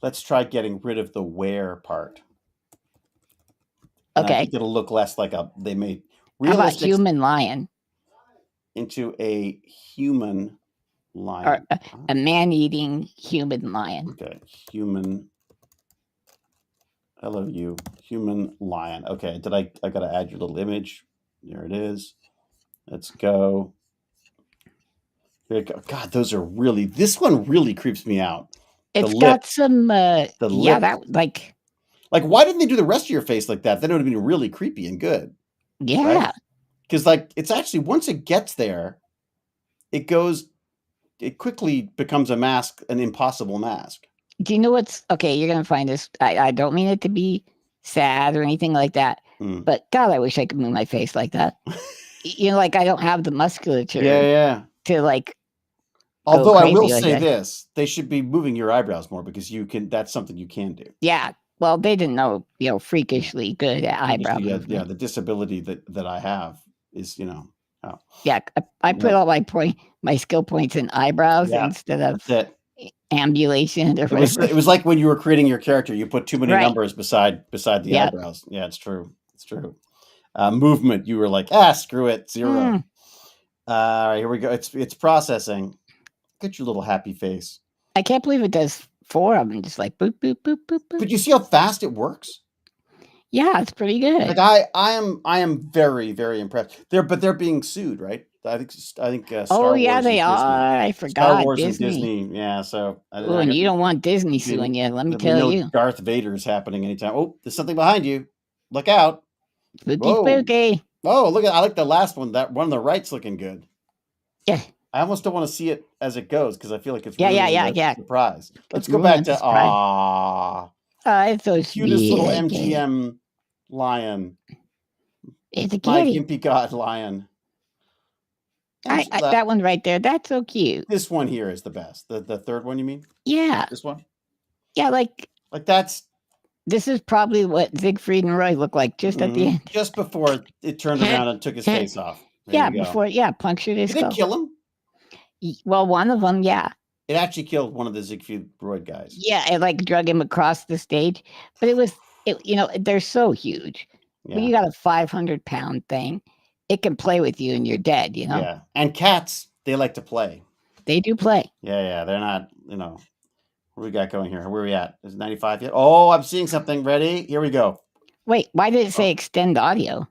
Let's try getting rid of the wear part. Okay. I think it'll look less like they made realistic. How about human lion? Into a human lion. Or a man-eating human lion. Okay. Human. Hello, you. Human lion. Okay. I got to add your little image. There it is. Let's go. Here we go. God, this one really creeps me out. It's got some, that like, why didn't they do the rest of your face like that? Then it would have been really creepy and good. Yeah. Because, it's actually, once it gets there, it quickly becomes a mask, an impossible mask. Do you know what's, okay, you're going to find this. I don't mean it to be sad or anything like that, but God, I wish I could move my face like that. I don't have the musculature. Yeah. To, although I will say this, they should be moving your eyebrows more because that's something you can do. Yeah. Well, they didn't know, freakishly good at eyebrow movement. Yeah, the disability that I have is, Yeah, I put all my skill points in eyebrows instead of ambulation or whatever. It was like when you were creating your character, you put too many numbers beside the eyebrows. Yeah, it's true. It's true. Movement, you were like, screw it, 0. All right, here we go. It's processing. Get your little happy face. I can't believe it does 4 of them, just like boop, boop, boop, boop, boop. But you see how fast it works? Yeah, it's pretty good. I am very, very impressed. They're being sued, right? I think Star Wars they are. I forgot. Star Wars Disney. And Disney. Yeah, so and you don't want Disney suing you. Let me tell you. Darth Vader is happening anytime. Oh, there's something behind you. Look out. Spooky. Oh, look at I like the last one. That one on the right's looking good. Yeah. I almost don't want to see it as it goes because I feel like it's yeah. surprise. Let's go back to it's so cutest sweet. little MGM lion. It's a My kitty. Gimpy God lion. That one right there. That's so cute. This one here is the best. The third one, you mean? Yeah. This one? Yeah, like that's. This is probably what Siegfried and Roy look like just at the end. Just before it turned around and took his face off. Before punctured his skull. Did it kill him? Well, one of them, yeah. It actually killed one of the Siegfried Freud guys. Yeah, it like drug him across the stage. But they're so huge. Yeah. When you got a 500-pound thing, it can play with you and you're dead, Yeah. And cats, they like to play. They do play. Yeah. They're not, what we got going here? Where are we at? Is it 95 yet? Oh, I'm seeing something. Ready? Here we go. Wait, why did it say extend audio?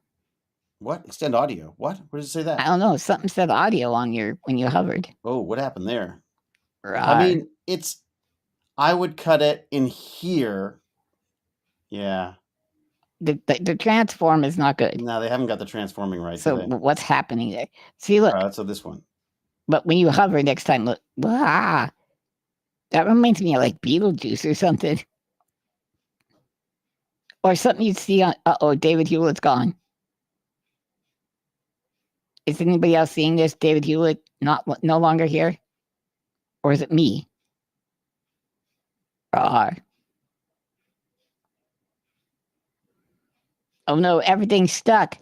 What? Extend audio? What? Where does it say that? I don't know. Something said audio on when you hovered. Oh, what happened there? Rawr. I mean, I would cut it in here. Yeah. The transform is not good. No, they haven't got the transforming right. So what's happening there? See, look. So this one. But when you hover next time, look. That reminds me of like Beetlejuice or something. Or something you'd see on, David Hewlett's gone. Is anybody else seeing this? David Hewlett no longer here? Or is it me? Oh no, everything's stuck.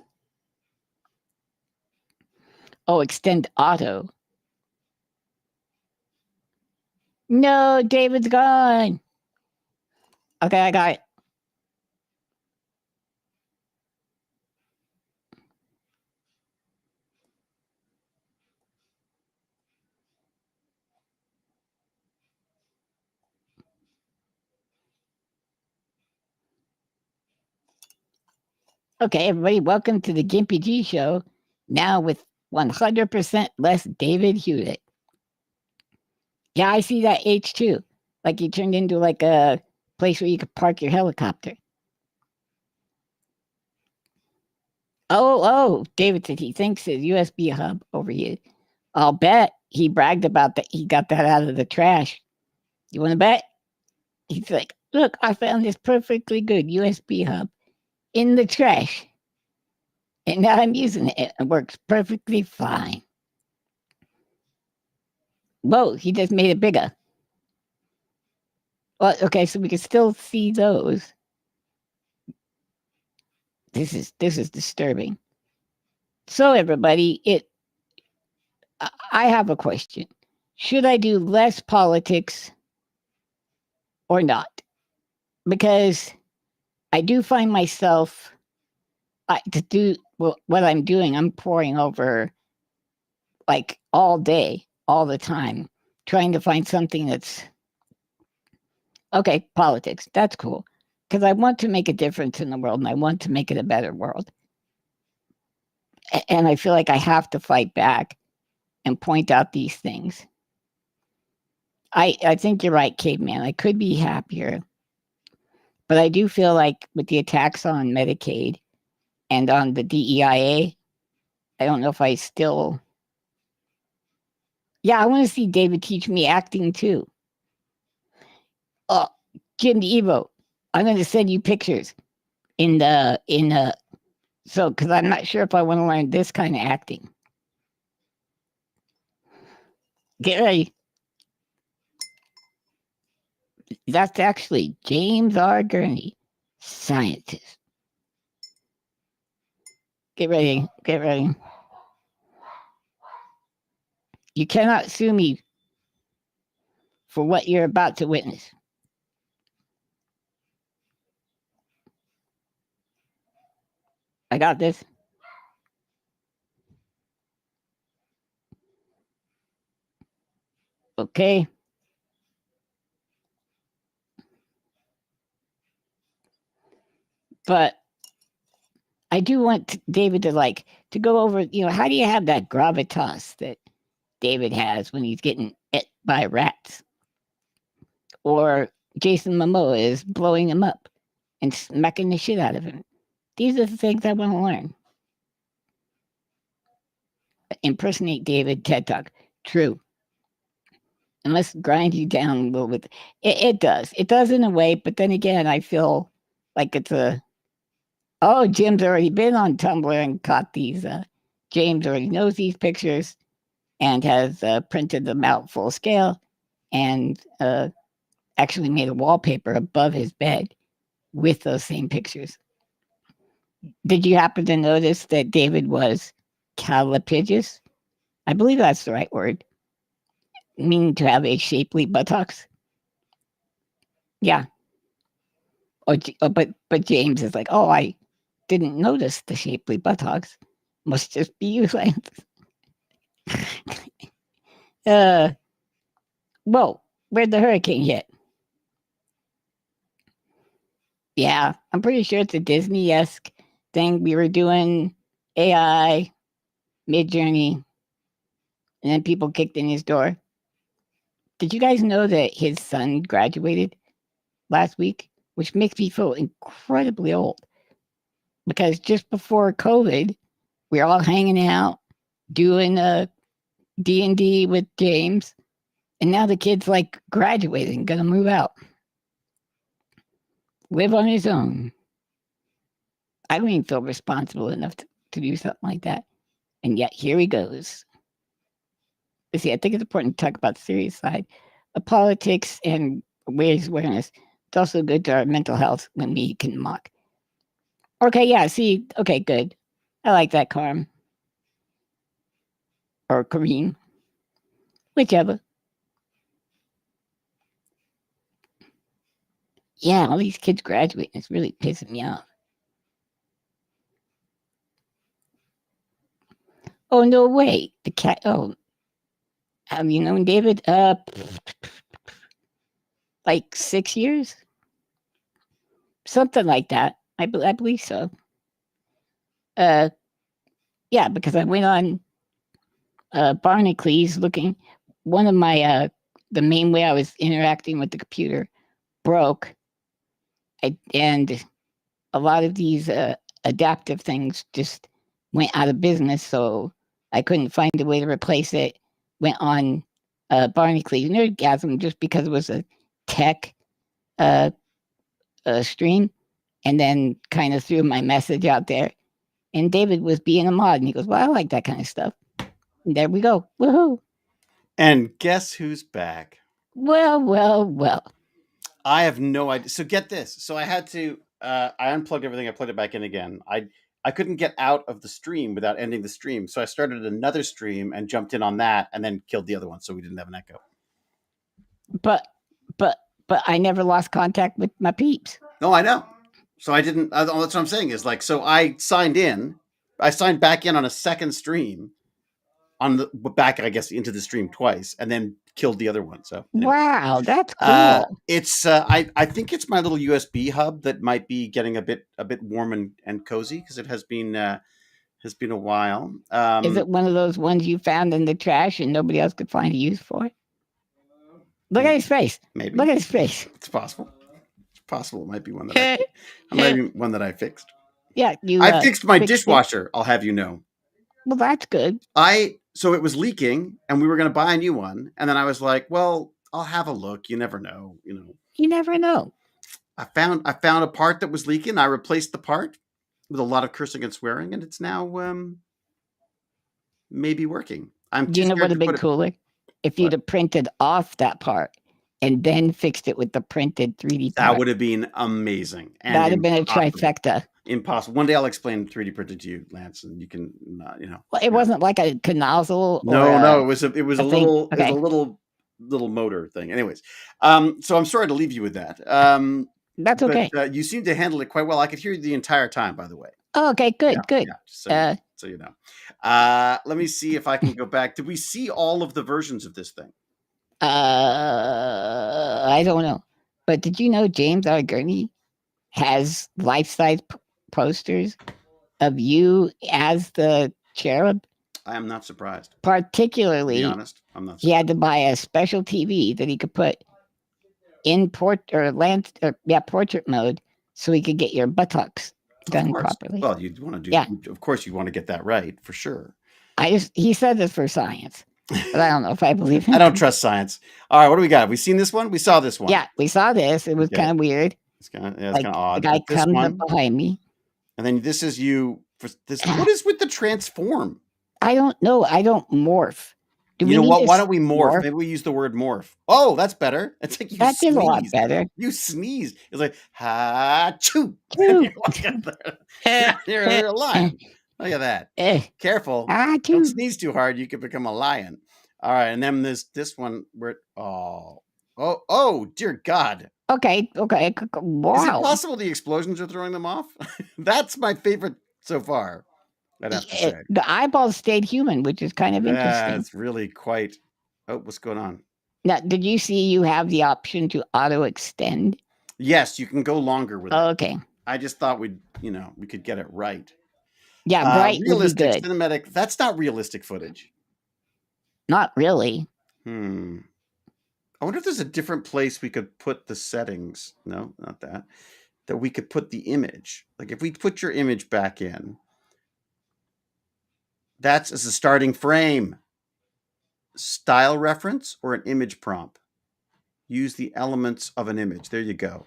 Oh, extend auto. No, David's gone. Okay, I got it. Okay, everybody, welcome to the GimpyG show. Now with 100% less David Hewlett. Yeah, I see that H too. Like you turned into like a place where you could park your helicopter. Oh, David said he thinks his USB hub over you. I'll bet he bragged about that. He got that out of the trash. You want to bet? He's like, look, I found this perfectly good USB hub in the trash. And now I'm using it. It works perfectly fine. Whoa, he just made it bigger. Well, okay, so we can still see those. This is disturbing. So everybody, I have a question. Should I do less politics or not? Because I do find myself to do what I'm doing. I'm poring over like all day, all the time, trying to find something that's okay. Politics, that's cool, because I want to make a difference in the world and I want to make it a better world. And I feel like I have to fight back and point out these things. I think you're right, Caveman. I could be happier. But I do feel like with the attacks on Medicaid and on the DEIA, I don't know if I still... Yeah, I want to see David teach me acting too. Oh, Jim Evo, I'm going to send you pictures because I'm not sure if I want to learn this kind of acting. Get ready. That's actually James R. Gurney, scientist. Get ready. Get ready. You cannot sue me for what you're about to witness. I got this. Okay. But I do want David to go over, how do you have that gravitas that David has when he's getting ate by rats? Or Jason Momoa is blowing him up and smacking the shit out of him. These are the things I want to learn. Impersonate David, TED Talk. True. And let's grind you down a little bit. It does. It does in a way, but then again, I feel like it's Jim's already been on Tumblr and caught these. James already knows these pictures and has printed them out full scale and actually made a wallpaper above his bed with those same pictures. Did you happen to notice that David was calipigious? I believe that's the right word. meaning to have a shapely buttocks. Yeah. But James is like, oh, I didn't notice the shapely buttocks. Must just be you, Lance. Well, where'd the hurricane hit? Yeah, I'm pretty sure it's a Disney-esque thing. We were doing AI, Mid-Journey, and then people kicked in his door. Did you guys know that his son graduated last week? Which makes me feel incredibly old. Because just before COVID, we were all hanging out, doing D&D with James, and now the kid's like graduating, gonna move out. Live on his own. I don't even feel responsible enough to do something like that. And yet here he goes. You see, I think it's important to talk about the serious side of politics and raise awareness. It's also good to our mental health when we can mock. Okay, yeah, see, okay, good. I like that, Carm. Or Kareem. Whichever. Yeah, all these kids graduating. It's really pissing me off. Oh, no way. The cat. Oh, have you known David? Like 6 years? Something like that. I believe so. Yeah, because I went on Barnacles looking. One of my, the main way I was interacting with the computer broke. And a lot of these adaptive things just went out of business, so I couldn't find a way to replace it. Went on Barnacles Nerdgasm just because it was a tech stream, and then kind of threw my message out there. And David was being a mod, and he goes, well, I like that kind of stuff. And there we go. Woohoo. And guess who's back? Well. I have no idea. So get this. So I had to, I unplugged everything. I plugged it back in again. I couldn't get out of the stream without ending the stream. So I started another stream and jumped in on that and then killed the other one. So we didn't have an echo. But I never lost contact with my peeps. No, I know. So I didn't, that's what I'm saying is like, so I signed back in on a second stream on the back, I guess, into the stream twice and then killed the other one. So anyway. Wow, that's cool. It's I think it's my little USB hub that might be getting a bit warm and cozy because it has been a while. Is it one of those ones you found in the trash and nobody else could find a use for? Look at his face. Maybe. Look at his face. It's possible. It might be one that I fixed. Yeah, I fixed my dishwasher. I'll have you know. Well, that's good. So it was leaking, and we were going to buy a new one, and then I was like, "Well, I'll have a look. You never know, You never know." I found a part that was leaking. I replaced the part with a lot of cursing and swearing, and it's now maybe working. Do you know what would have been cooler? If you'd have printed off that part and then fixed it with the printed 3D part. That would have been amazing. That would have been a trifecta. Impossible. One day I'll explain 3D printed to you, Lance, and you can, Well, it wasn't like a nozzle. No, it was a little motor thing. Anyways, so I'm sorry to leave you with that. That's okay. But, you seem to handle it quite well. I could hear you the entire time, by the way. Oh, okay, good. Yeah, so you know. Let me see if I can go back. Did we see all of the versions of this thing? I don't know. But did you know James R. Gurney has life-size posters of you as the cherub? I am not surprised. Particularly, to be honest, I'm not surprised. He had to buy a special TV that he could put in portrait mode so he could get your buttocks done properly. Well, you'd want to do. Yeah. Of course, you want to get that right for sure. He said this for science, but I don't know if I believe him. I don't trust science. All right, what do we got? Have we seen this one? We saw this one. Yeah, we saw this. It was kind of weird. It's kind of odd. The guy comes up behind me, and then this is you. For this, what is with the transform? I don't know. I don't morph. You know what? Why don't we morph? Maybe we use the word morph. Oh, that's better. It's like you that sneeze. Is a lot better. You sneeze. It's like ha choo. You're a lion. Look at that. Careful. Don't sneeze too hard. You could become a lion. All right, and then this one where oh dear God. Okay. Wow. Is it possible the explosions are throwing them off? That's my favorite so far. I'd have to say the eyeballs stayed human, which is kind of interesting. It's really quite. Oh, what's going on? Now, did you see you have the option to auto extend? Yes, you can go longer with it. Okay. I just thought we could get it right. Yeah, right. Realistic, would be good. cinematic. That's not realistic footage. Not really. I wonder if there's a different place we could put the settings. No, not that. That we could put the image. Like if we put your image back in, that's as a starting frame. Style reference or an image prompt. Use the elements of an image. There you go.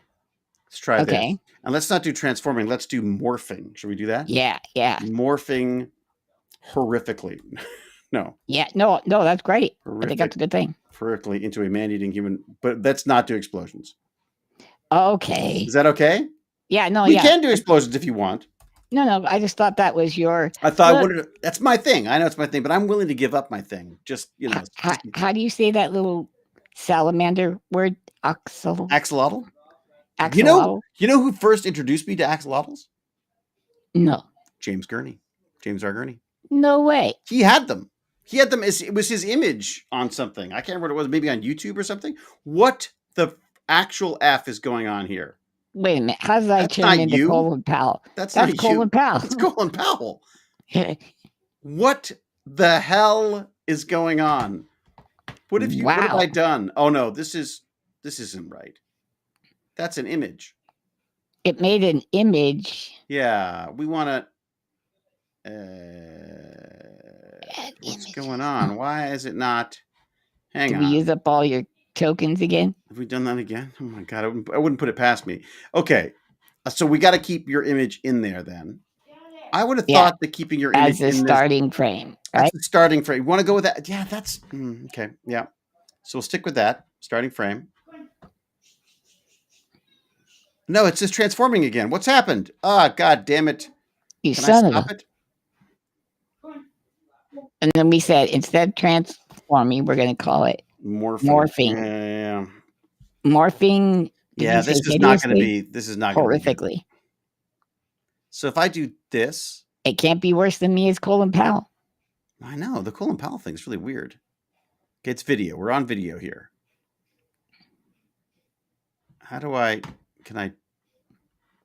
Let's try this. And let's not do transforming. Let's do morphing. Should we do that? Yeah. Morphing horrifically. No. Yeah. No, that's great. I think that's a good thing. Horrifically into a man-eating human. But let's not do explosions. Okay. Is that okay? Yeah. No. We can do explosions if you want. No. I just thought that was your. I thought I wanted to, that's my thing. I know it's my thing, but I'm willing to give up my thing. Just How do you say that little salamander word? Axolotl. Axolotl. You know who first introduced me to axolotls? No. James R. Gurney. No way. He had them. It was his image on something. I can't remember what it was. Maybe on YouTube or something. What the actual F is going on here? Wait a minute. How did I turn into Colin Powell? That's Colin Powell. That's Colin Powell. What the hell is going on? What have I done? Oh no, this isn't right. That's an image. It made an image. Yeah, we want to. What's going on? Why is it not? Hang on. Did we use up all your tokens again? Have we done that again? Oh my God, I wouldn't put it past me. Okay, so we got to keep your image in there then. I would have thought that keeping your image as a starting frame, right? That's the starting frame. You want to go with that? Yeah, that's okay. Yeah, so we'll stick with that starting frame. No, it's just transforming again. What's happened? Ah, God damn it! Can I stop it? And then we said instead of transforming, we're going to call it morphing. Yeah. Morphing. Yeah, this is not going to be. This is not horrifically. So if I do this, it can't be worse than me as Colin Powell. I know the Colin Powell thing is really weird. Okay, it's video. We're on video here. How do I? Can I?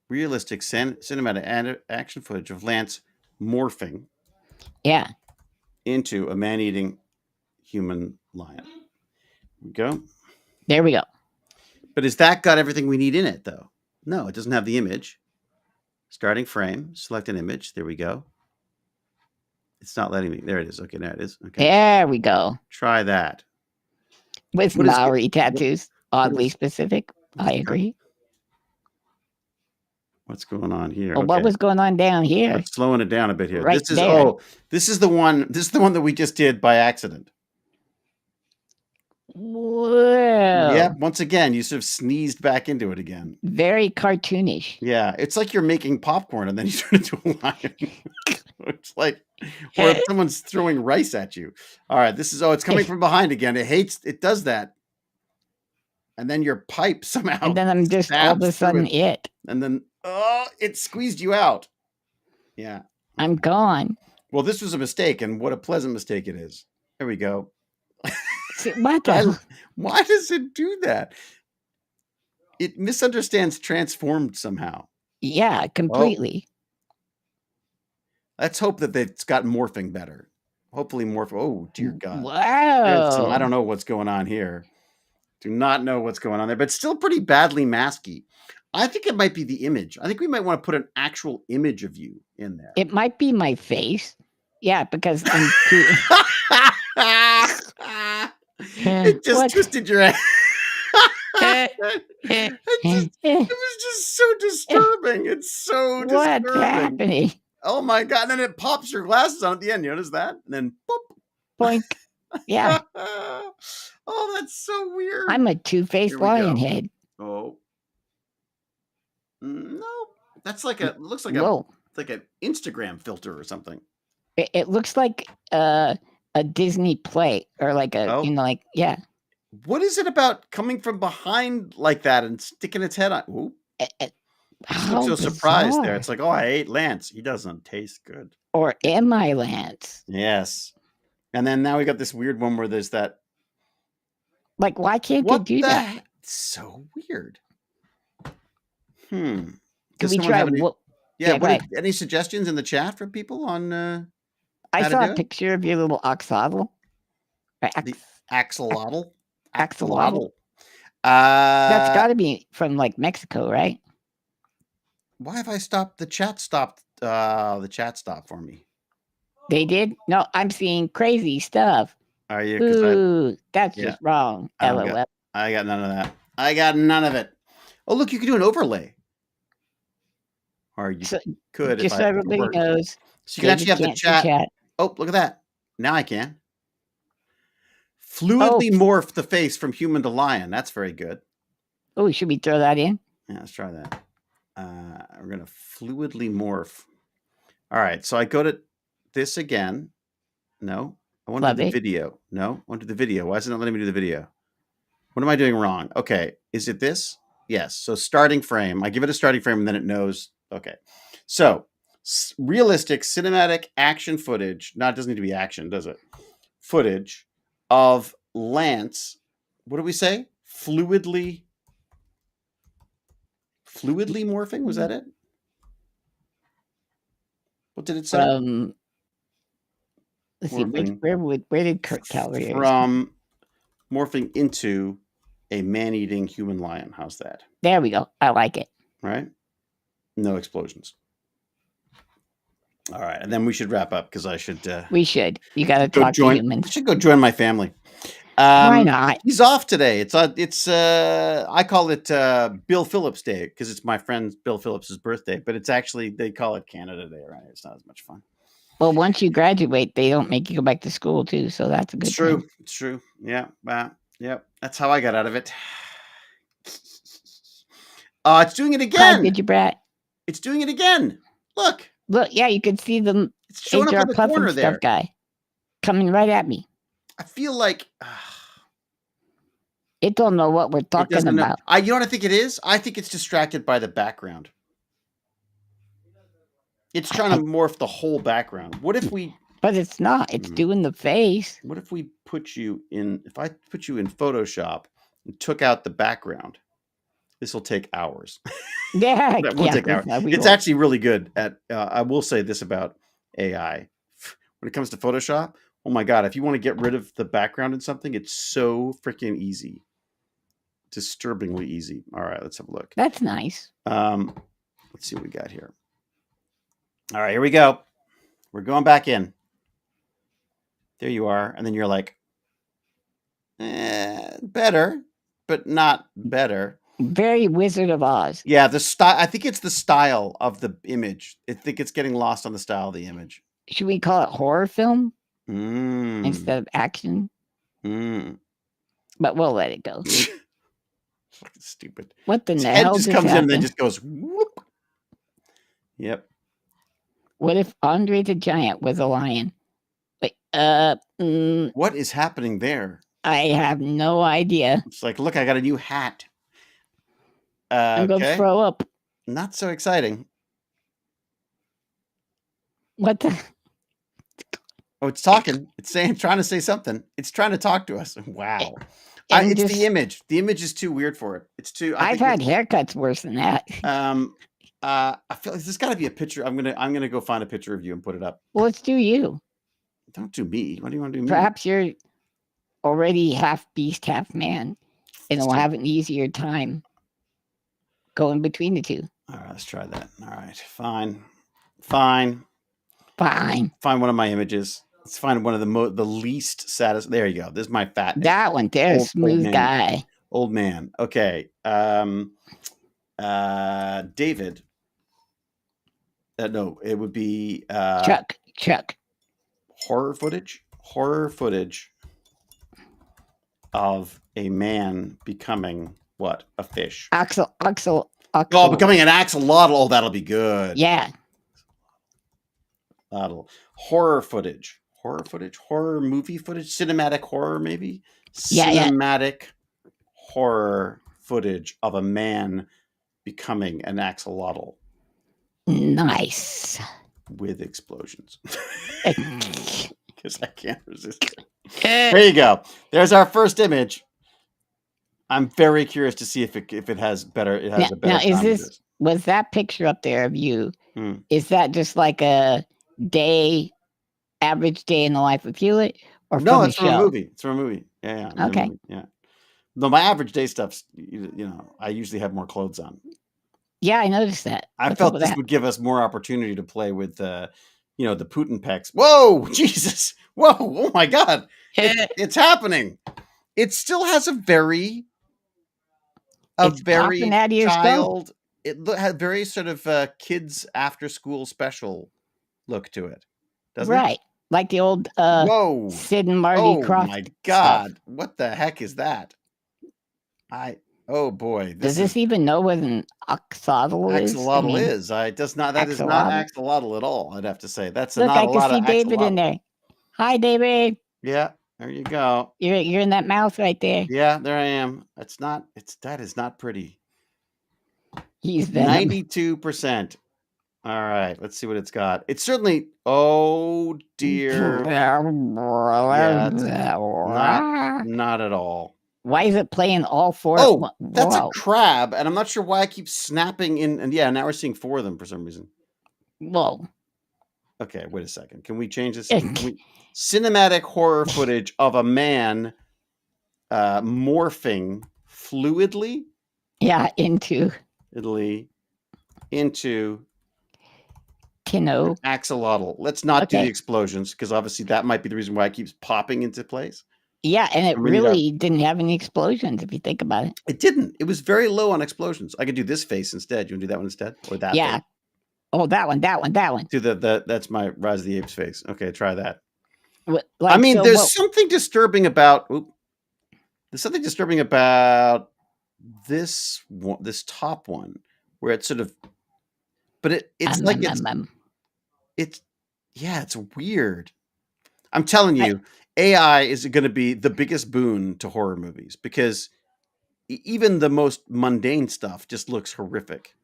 Realistic cinematic action footage of Lance morphing. Yeah. Into a man-eating human lion. There we go. But has that got everything we need in it, though? No, it doesn't have the image. Starting frame, select an image. There we go. It's not letting me. There it is. Okay, there it is. Okay. There we go. Try that. With Maori tattoos. Oddly specific. I agree. What's going on here? Well, what was going on down here? I'm slowing it down a bit here. Right this is there. This is the one that we just did by accident. Whoa. Yeah, once again, you sort of sneezed back into it again. Very cartoonish. Yeah, it's like you're making popcorn and then you turn into a lion. It's like, or if someone's throwing rice at you. All right, it's coming from behind again. It does that. And then your pipe somehow. And then I'm just all of a sudden it. And then, it squeezed you out. Yeah. I'm gone. Well, this was a mistake, and what a pleasant mistake it is. There we go. What why does it do that? It misunderstands transformed somehow. Yeah, completely. Let's hope that it's got morphing better. Hopefully oh, dear God. Wow. I don't know what's going on here. Do not know what's going on there, but still pretty badly masky. I think it might be the image. I think we might want to put an actual image of you in there. It might be my face. Yeah, because it just twisted your head. It was just so disturbing. It's so disturbing. What's happening? Oh my God. And then it pops your glasses on at the end. You notice that? And then boop. Boink. Yeah. Oh, that's so weird. I'm a two-faced lion head. Oh. No. That's like looks like Whoa. like an Instagram filter or something. It looks like a a Disney play or like a yeah. What is it about coming from behind like that and sticking its head on? Ooh. You look so surprised there. It's like, oh, I ate Lance. He doesn't taste good. Or am I Lance? Yes. And then now we got this weird one where there's that. Like, why can't they do that? It's so weird. Can we try? Any suggestions in the chat from people on? I saw a picture of your little axolotl. Axolotl. Axolotl. That's got to be from like Mexico, right? Why have I stopped? The chat stopped. The chat stopped for me. They did? No, I'm seeing crazy stuff. Are you? Ooh, that's just wrong. LOL. I got none of that. I got none of it. Oh, look, you can do an overlay. Or you could. Just so everybody knows. So you can actually have the chat. Oh, look at that. Now I can. Fluidly morph the face from human to lion. That's very good. Oh, should we throw that in? Yeah, let's try that. We're going to fluidly morph. All right. So I go to this again. No. I want to do the video. No. I want to do the video. Why isn't it letting me do the video? What am I doing wrong? Okay. Is it this? Yes. So starting frame. I give it a starting frame and then it knows. Okay. So realistic cinematic action footage. No, it doesn't need to be action, does it? Footage of Lance. What do we say? Fluidly morphing? Was that it? What did it say? Let's see. Where did Kurt Calvary from morphing into a man-eating human lion? How's that? There we go. I like it. Right? No explosions. All right, and then we should wrap up because I should. We should. You got to talk to humans. I should go join my family. Why not? He's off today. It's I call it Bill Phillips Day because it's my friend Bill Phillips' birthday, but it's actually they call it Canada Day, right? It's not as much fun. Well, once you graduate, they don't make you go back to school too, so that's a good. It's true. Thing. It's true. Yeah. Yep. That's how I got out of it. It's doing it again. Hi, did you, Brat? It's doing it again. Look. Yeah, you can see the HR Puffin stuff guy coming right at me. I feel like it don't know what we're talking about. You know what I think it is? I think it's distracted by the background. It's trying to morph the whole background. What if we? But it's not. It's doing the face. What if we put you in? If I put you in Photoshop and took out the background, this will take hours. Yeah, that will take hours. It's actually really good at. I will say this about AI: when it comes to Photoshop, oh my god! If you want to get rid of the background in something, it's so freaking easy. Disturbingly easy. All right, let's have a look. That's nice. Let's see what we got here. All right, here we go. We're going back in. There you are. And then you're like, better, but not better. Very Wizard of Oz. Yeah, the style. I think it's the style of the image. I think it's getting lost on the style of the image. Should we call it horror film instead of action? But we'll let it go. Fucking stupid. What the hell just comes in and then just goes whoop. Yep. What if Andre the Giant was a lion? Wait, what is happening there? I have no idea. It's like, look, I got a new hat. I'm gonna throw up. Not so exciting. What the? Oh, it's talking. It's trying to say something. It's trying to talk to us. Wow. It's the image. The image is too weird for it. It's too. I've had haircuts worse than that. I feel like there's got to be a picture. I'm gonna go find a picture of you and put it up. Well, let's do you. Don't do me. What do you want to do? Me? Perhaps you're already half beast, half man, and we'll have an easier time going between the two. All right, let's try that. All right, fine. Find one of my images. Let's find one of the least satisfying. There you go. This is my fat. That one. There's smooth guy. Old man. Okay. David. No, it would be Chuck. Horror footage of a man becoming what? A fish. Axel. Oh, becoming an axolotl. Oh, that'll be good. Yeah. Horror footage horror movie footage, cinematic horror, maybe Yeah. cinematic horror footage of a man becoming an axolotl. Nice. With explosions. Because I can't resist it. There you go. There's our first image. I'm very curious to see if it has better. It has a better. Now, was that picture up there of you? Is that just like a average day in the life of Hewlett, or no? From It's from a movie. It's from a movie. Yeah. Okay. Yeah. No, my average day stuff's. I usually have more clothes on. Yeah, I noticed that. I felt this would give us more opportunity to play with, the Putin pecs. Whoa, Jesus! Whoa! Oh my God! It's happening. It still has a very child. It had very sort of kids after school special look to it, doesn't it? Right, like the old Whoa Sid and Marty Krofft. Oh my God! Stuff. What the heck is that? Oh boy! Does this even know what an axolotl is? Axolotl is. That is not axolotl at all. I'd have to say that's Look, not I a lot can see of David in there. Hi, David. Yeah, there you go. You're in that mouth right there. Yeah, there I am. That is not pretty. He's 92%. All right, let's see what it's got. It's certainly. Oh dear. Yeah, not at all. Why is it playing all four? Oh, that's a crab, and I'm not sure why I keep snapping in. And yeah, now we're seeing 4 of them for some reason. Whoa. Okay, wait a second. Can we change this? Cinematic horror footage of a man morphing fluidly. Yeah, into Tino axolotl. Let's not do the explosions, because obviously that might be the reason why it keeps popping into place. Yeah, and it really didn't have any explosions if you think about it. It didn't. It was very low on explosions. I could do this face instead. You want to do that one instead? Or that? Yeah. Thing? Oh, that one. Do that's my Rise of the Apes face. Okay, try that. Like, there's something disturbing about. There's something disturbing about this top one, where it's sort of. But it's like it's weird. I'm telling you. AI is going to be the biggest boon to horror movies, because even the most mundane stuff just looks horrific.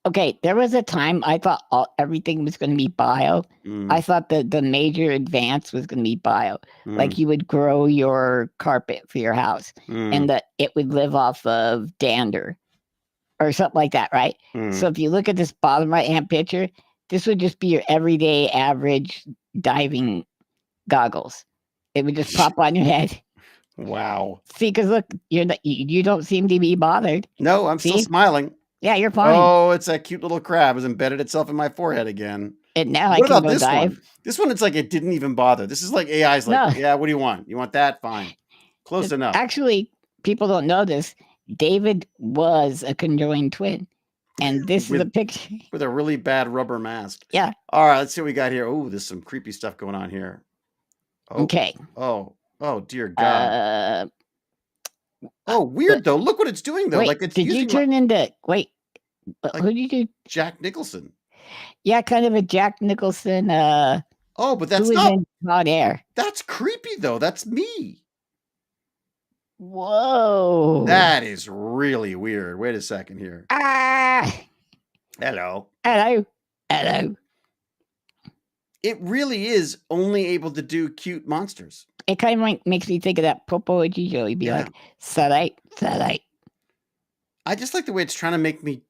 Okay, there was a time I thought everything was going to be bio. I thought the major advance was going to be bio. Like you would grow your carpet for your house and that it would live off of dander or something like that, right? So if you look at this bottom right-hand picture, this would just be your everyday average diving goggles. It would just pop on your head. Wow. See, because look, you don't seem to be bothered. No, I'm still smiling. Yeah, you're fine. Oh, it's that cute little crab has embedded itself in my forehead again. And now what I can about go this dive. one? This one, it's like it didn't even bother. This is like AI's like, yeah, what do you want? You want that? Fine. Close enough. Actually, people don't know this. David was a conjoined twin. And this is a picture. With a really bad rubber mask. Yeah. All right, let's see what we got here. Oh, there's some creepy stuff going on here. Oh, okay. Oh, dear God. Weird though. Look what it's doing though. Wait, like it's did you turn into like who did you do? Jack Nicholson. Yeah, kind of a Jack Nicholson. But that's not hot air. That's creepy though. That's me. Whoa. That is really weird. Wait a second here. Hello. It really is only able to do cute monsters. It kind of makes me think of that Popo Ejijo. You'd be like, Sarai. I just like the way it's trying to make me.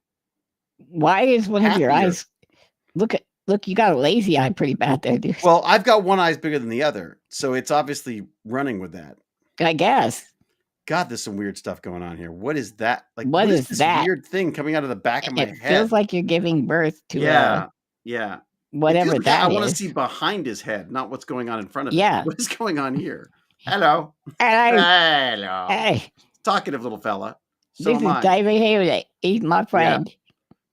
Why is one of your eyes? Look, you got a lazy eye pretty bad there, dude. Well, I've got one eye's bigger than the other, so it's obviously running with that. I guess. God, there's some weird stuff going on here. What is that? Like, what is this that weird thing coming out of the back of my head? It feels like you're giving birth to yeah. Whatever that I is. want to see behind his head, not what's going on in front of him. Yeah. What is going on here? Hello. Hello. Hey. Talkative little fella. So this is David Hewlett. He's my friend.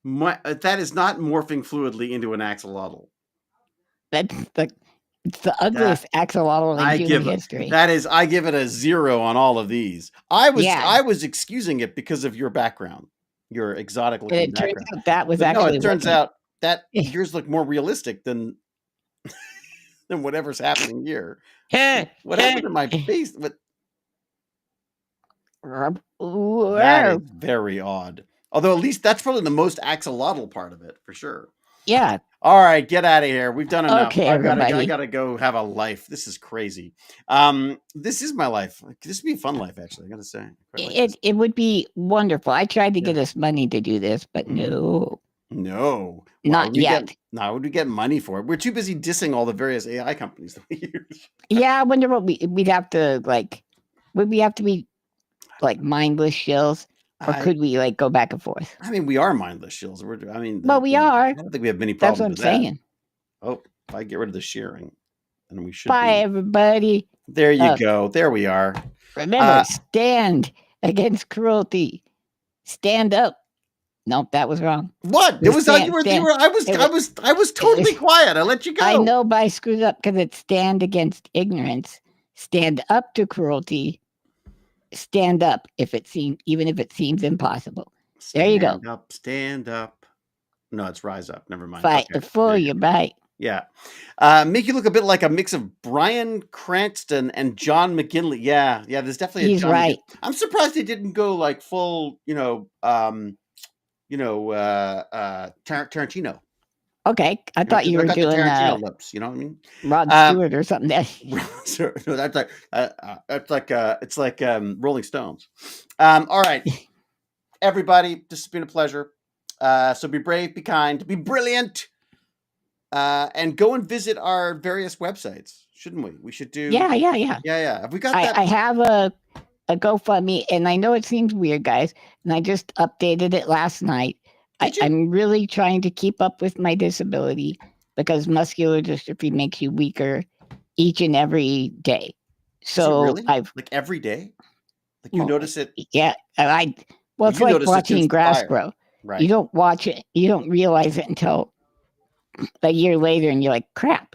Yeah. That is not morphing fluidly into an axolotl. It's the ugliest axolotl in human history. I give it a 0 on all of these. I was excusing it because of your background, your exotic looking background. Turns out that was actually. No, it turns out that yours look more realistic than than whatever's happening here. What happened to my face? What? That is very odd. Although at least that's probably the most axolotl part of it for sure. Yeah. All right, get out of here. We've done enough. Okay, I everybody. gotta go have a life. This is crazy. This is my life. This would be a fun life, actually. I gotta say. It would be wonderful. I tried to get us money to do this, but no. No. Not yet. How would we get money for it? We're too busy dissing all the various AI companies that we use. Yeah, I wonder what we'd have to like. Would we have to be like mindless shills, or could we like go back and forth? I mean, we are mindless shills. Well, we are. I don't think we have many problems. That's what I'm saying. Oh, if I get rid of the shearing, then we should. Bye, everybody. There you go. There we are. Remember, stand against cruelty. Stand up. Nope, that was wrong. What? It was I was totally quiet. I let you go. I know, but I screwed up because it's stand against ignorance. Stand up to cruelty. Stand up even if it seems impossible. There you go. Stand up. No, it's rise up. Never mind. Fight before you bite. Yeah. Make you look a bit like a mix of Bryan Cranston and John McGinley. Yeah. There's definitely He's right. I'm surprised they didn't go like full, Tarantino. Okay, I thought you were doing lips. You know what I mean? Rod Stewart or something. No, that's like Rolling Stones. All right, everybody, this has been a pleasure. So be brave, be kind, be brilliant, and go and visit our various websites. Shouldn't we? We should do. Yeah. Have we got that? I have a GoFundMe, and I know it seems weird, guys, and I just updated it last night. I'm really trying to keep up with my disability because muscular dystrophy makes you weaker each and every day. So really? Like every day? Like you notice it? Yeah. It's like watching grass grow. Right. You don't watch it. You don't realize it until a year later, and you're like, crap.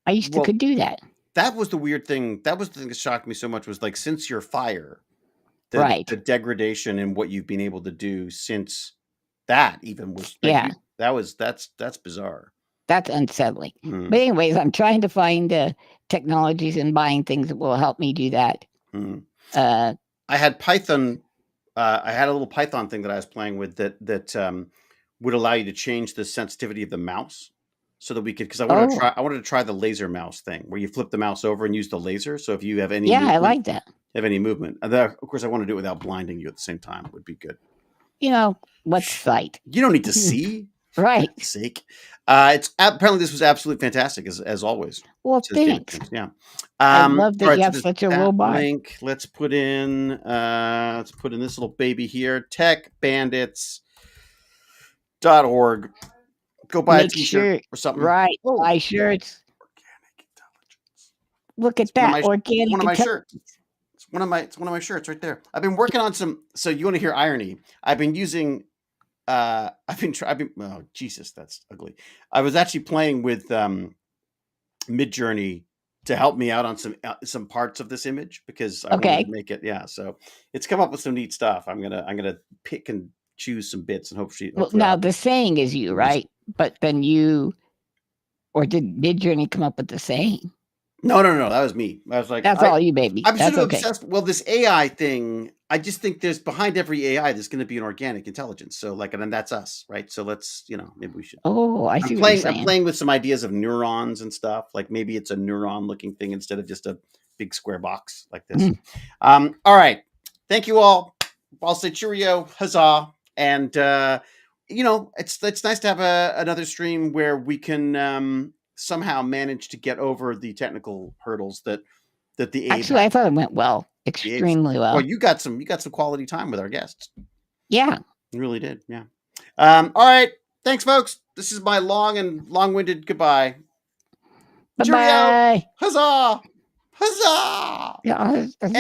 I used to could do that. That was the weird thing. That was the thing that shocked me so much was like since your fire, the degradation in what you've been able to do since that even was that's bizarre. That's unsettling. But anyways, I'm trying to find technologies and buying things that will help me do that. I had Python. I had a little Python thing that I was playing with that would allow you to change the sensitivity of the mouse so that we could, because I wanted to try the laser mouse thing where you flip the mouse over and use the laser. So if you have any movement, I like that. Have any movement. And then, of course, I want to do it without blinding you at the same time. It would be good. What's sight? You don't need to see. Right. For sake. It's apparently this was absolutely fantastic as always. Well, thanks. Yeah. I love that you have such a low bar. Link. Let's put in this little baby here. techbandits.org. Go buy a t-shirt or something. Right. Buy shirts. Organic intelligence. Look at that. Organic one of my shirts. It's one of my shirts right there. I've been working on some. So you want to hear irony? I've been using. Oh Jesus, that's ugly. I was actually playing with Midjourney to help me out on some parts of this image because I wanted to make it. Yeah, so it's come up with some neat stuff. I'm gonna pick and choose some bits and hopefully. Well, now the saying is you, right? But then did Midjourney come up with the saying? No. That was me. I was like, that's all you, baby. I'm sort of obsessed. Well, this AI thing, I just think there's behind every AI, there's going to be an organic intelligence. So and then that's us, right? So let's, maybe we should. Oh, I see. I'm playing with some ideas of neurons and stuff. Like maybe it's a neuron looking thing instead of just a big square box like this. All right. Thank you all. I'll say cheerio, huzzah. And, it's nice to have another stream where we can, somehow managed to get over the technical hurdles that the Abe actually I thought it went well, extremely well. Well, you got some quality time with our guests. Yeah, you really did. Yeah. All right, thanks, folks. This is my long-winded goodbye. Bye. Huzzah! Huzzah! Yeah.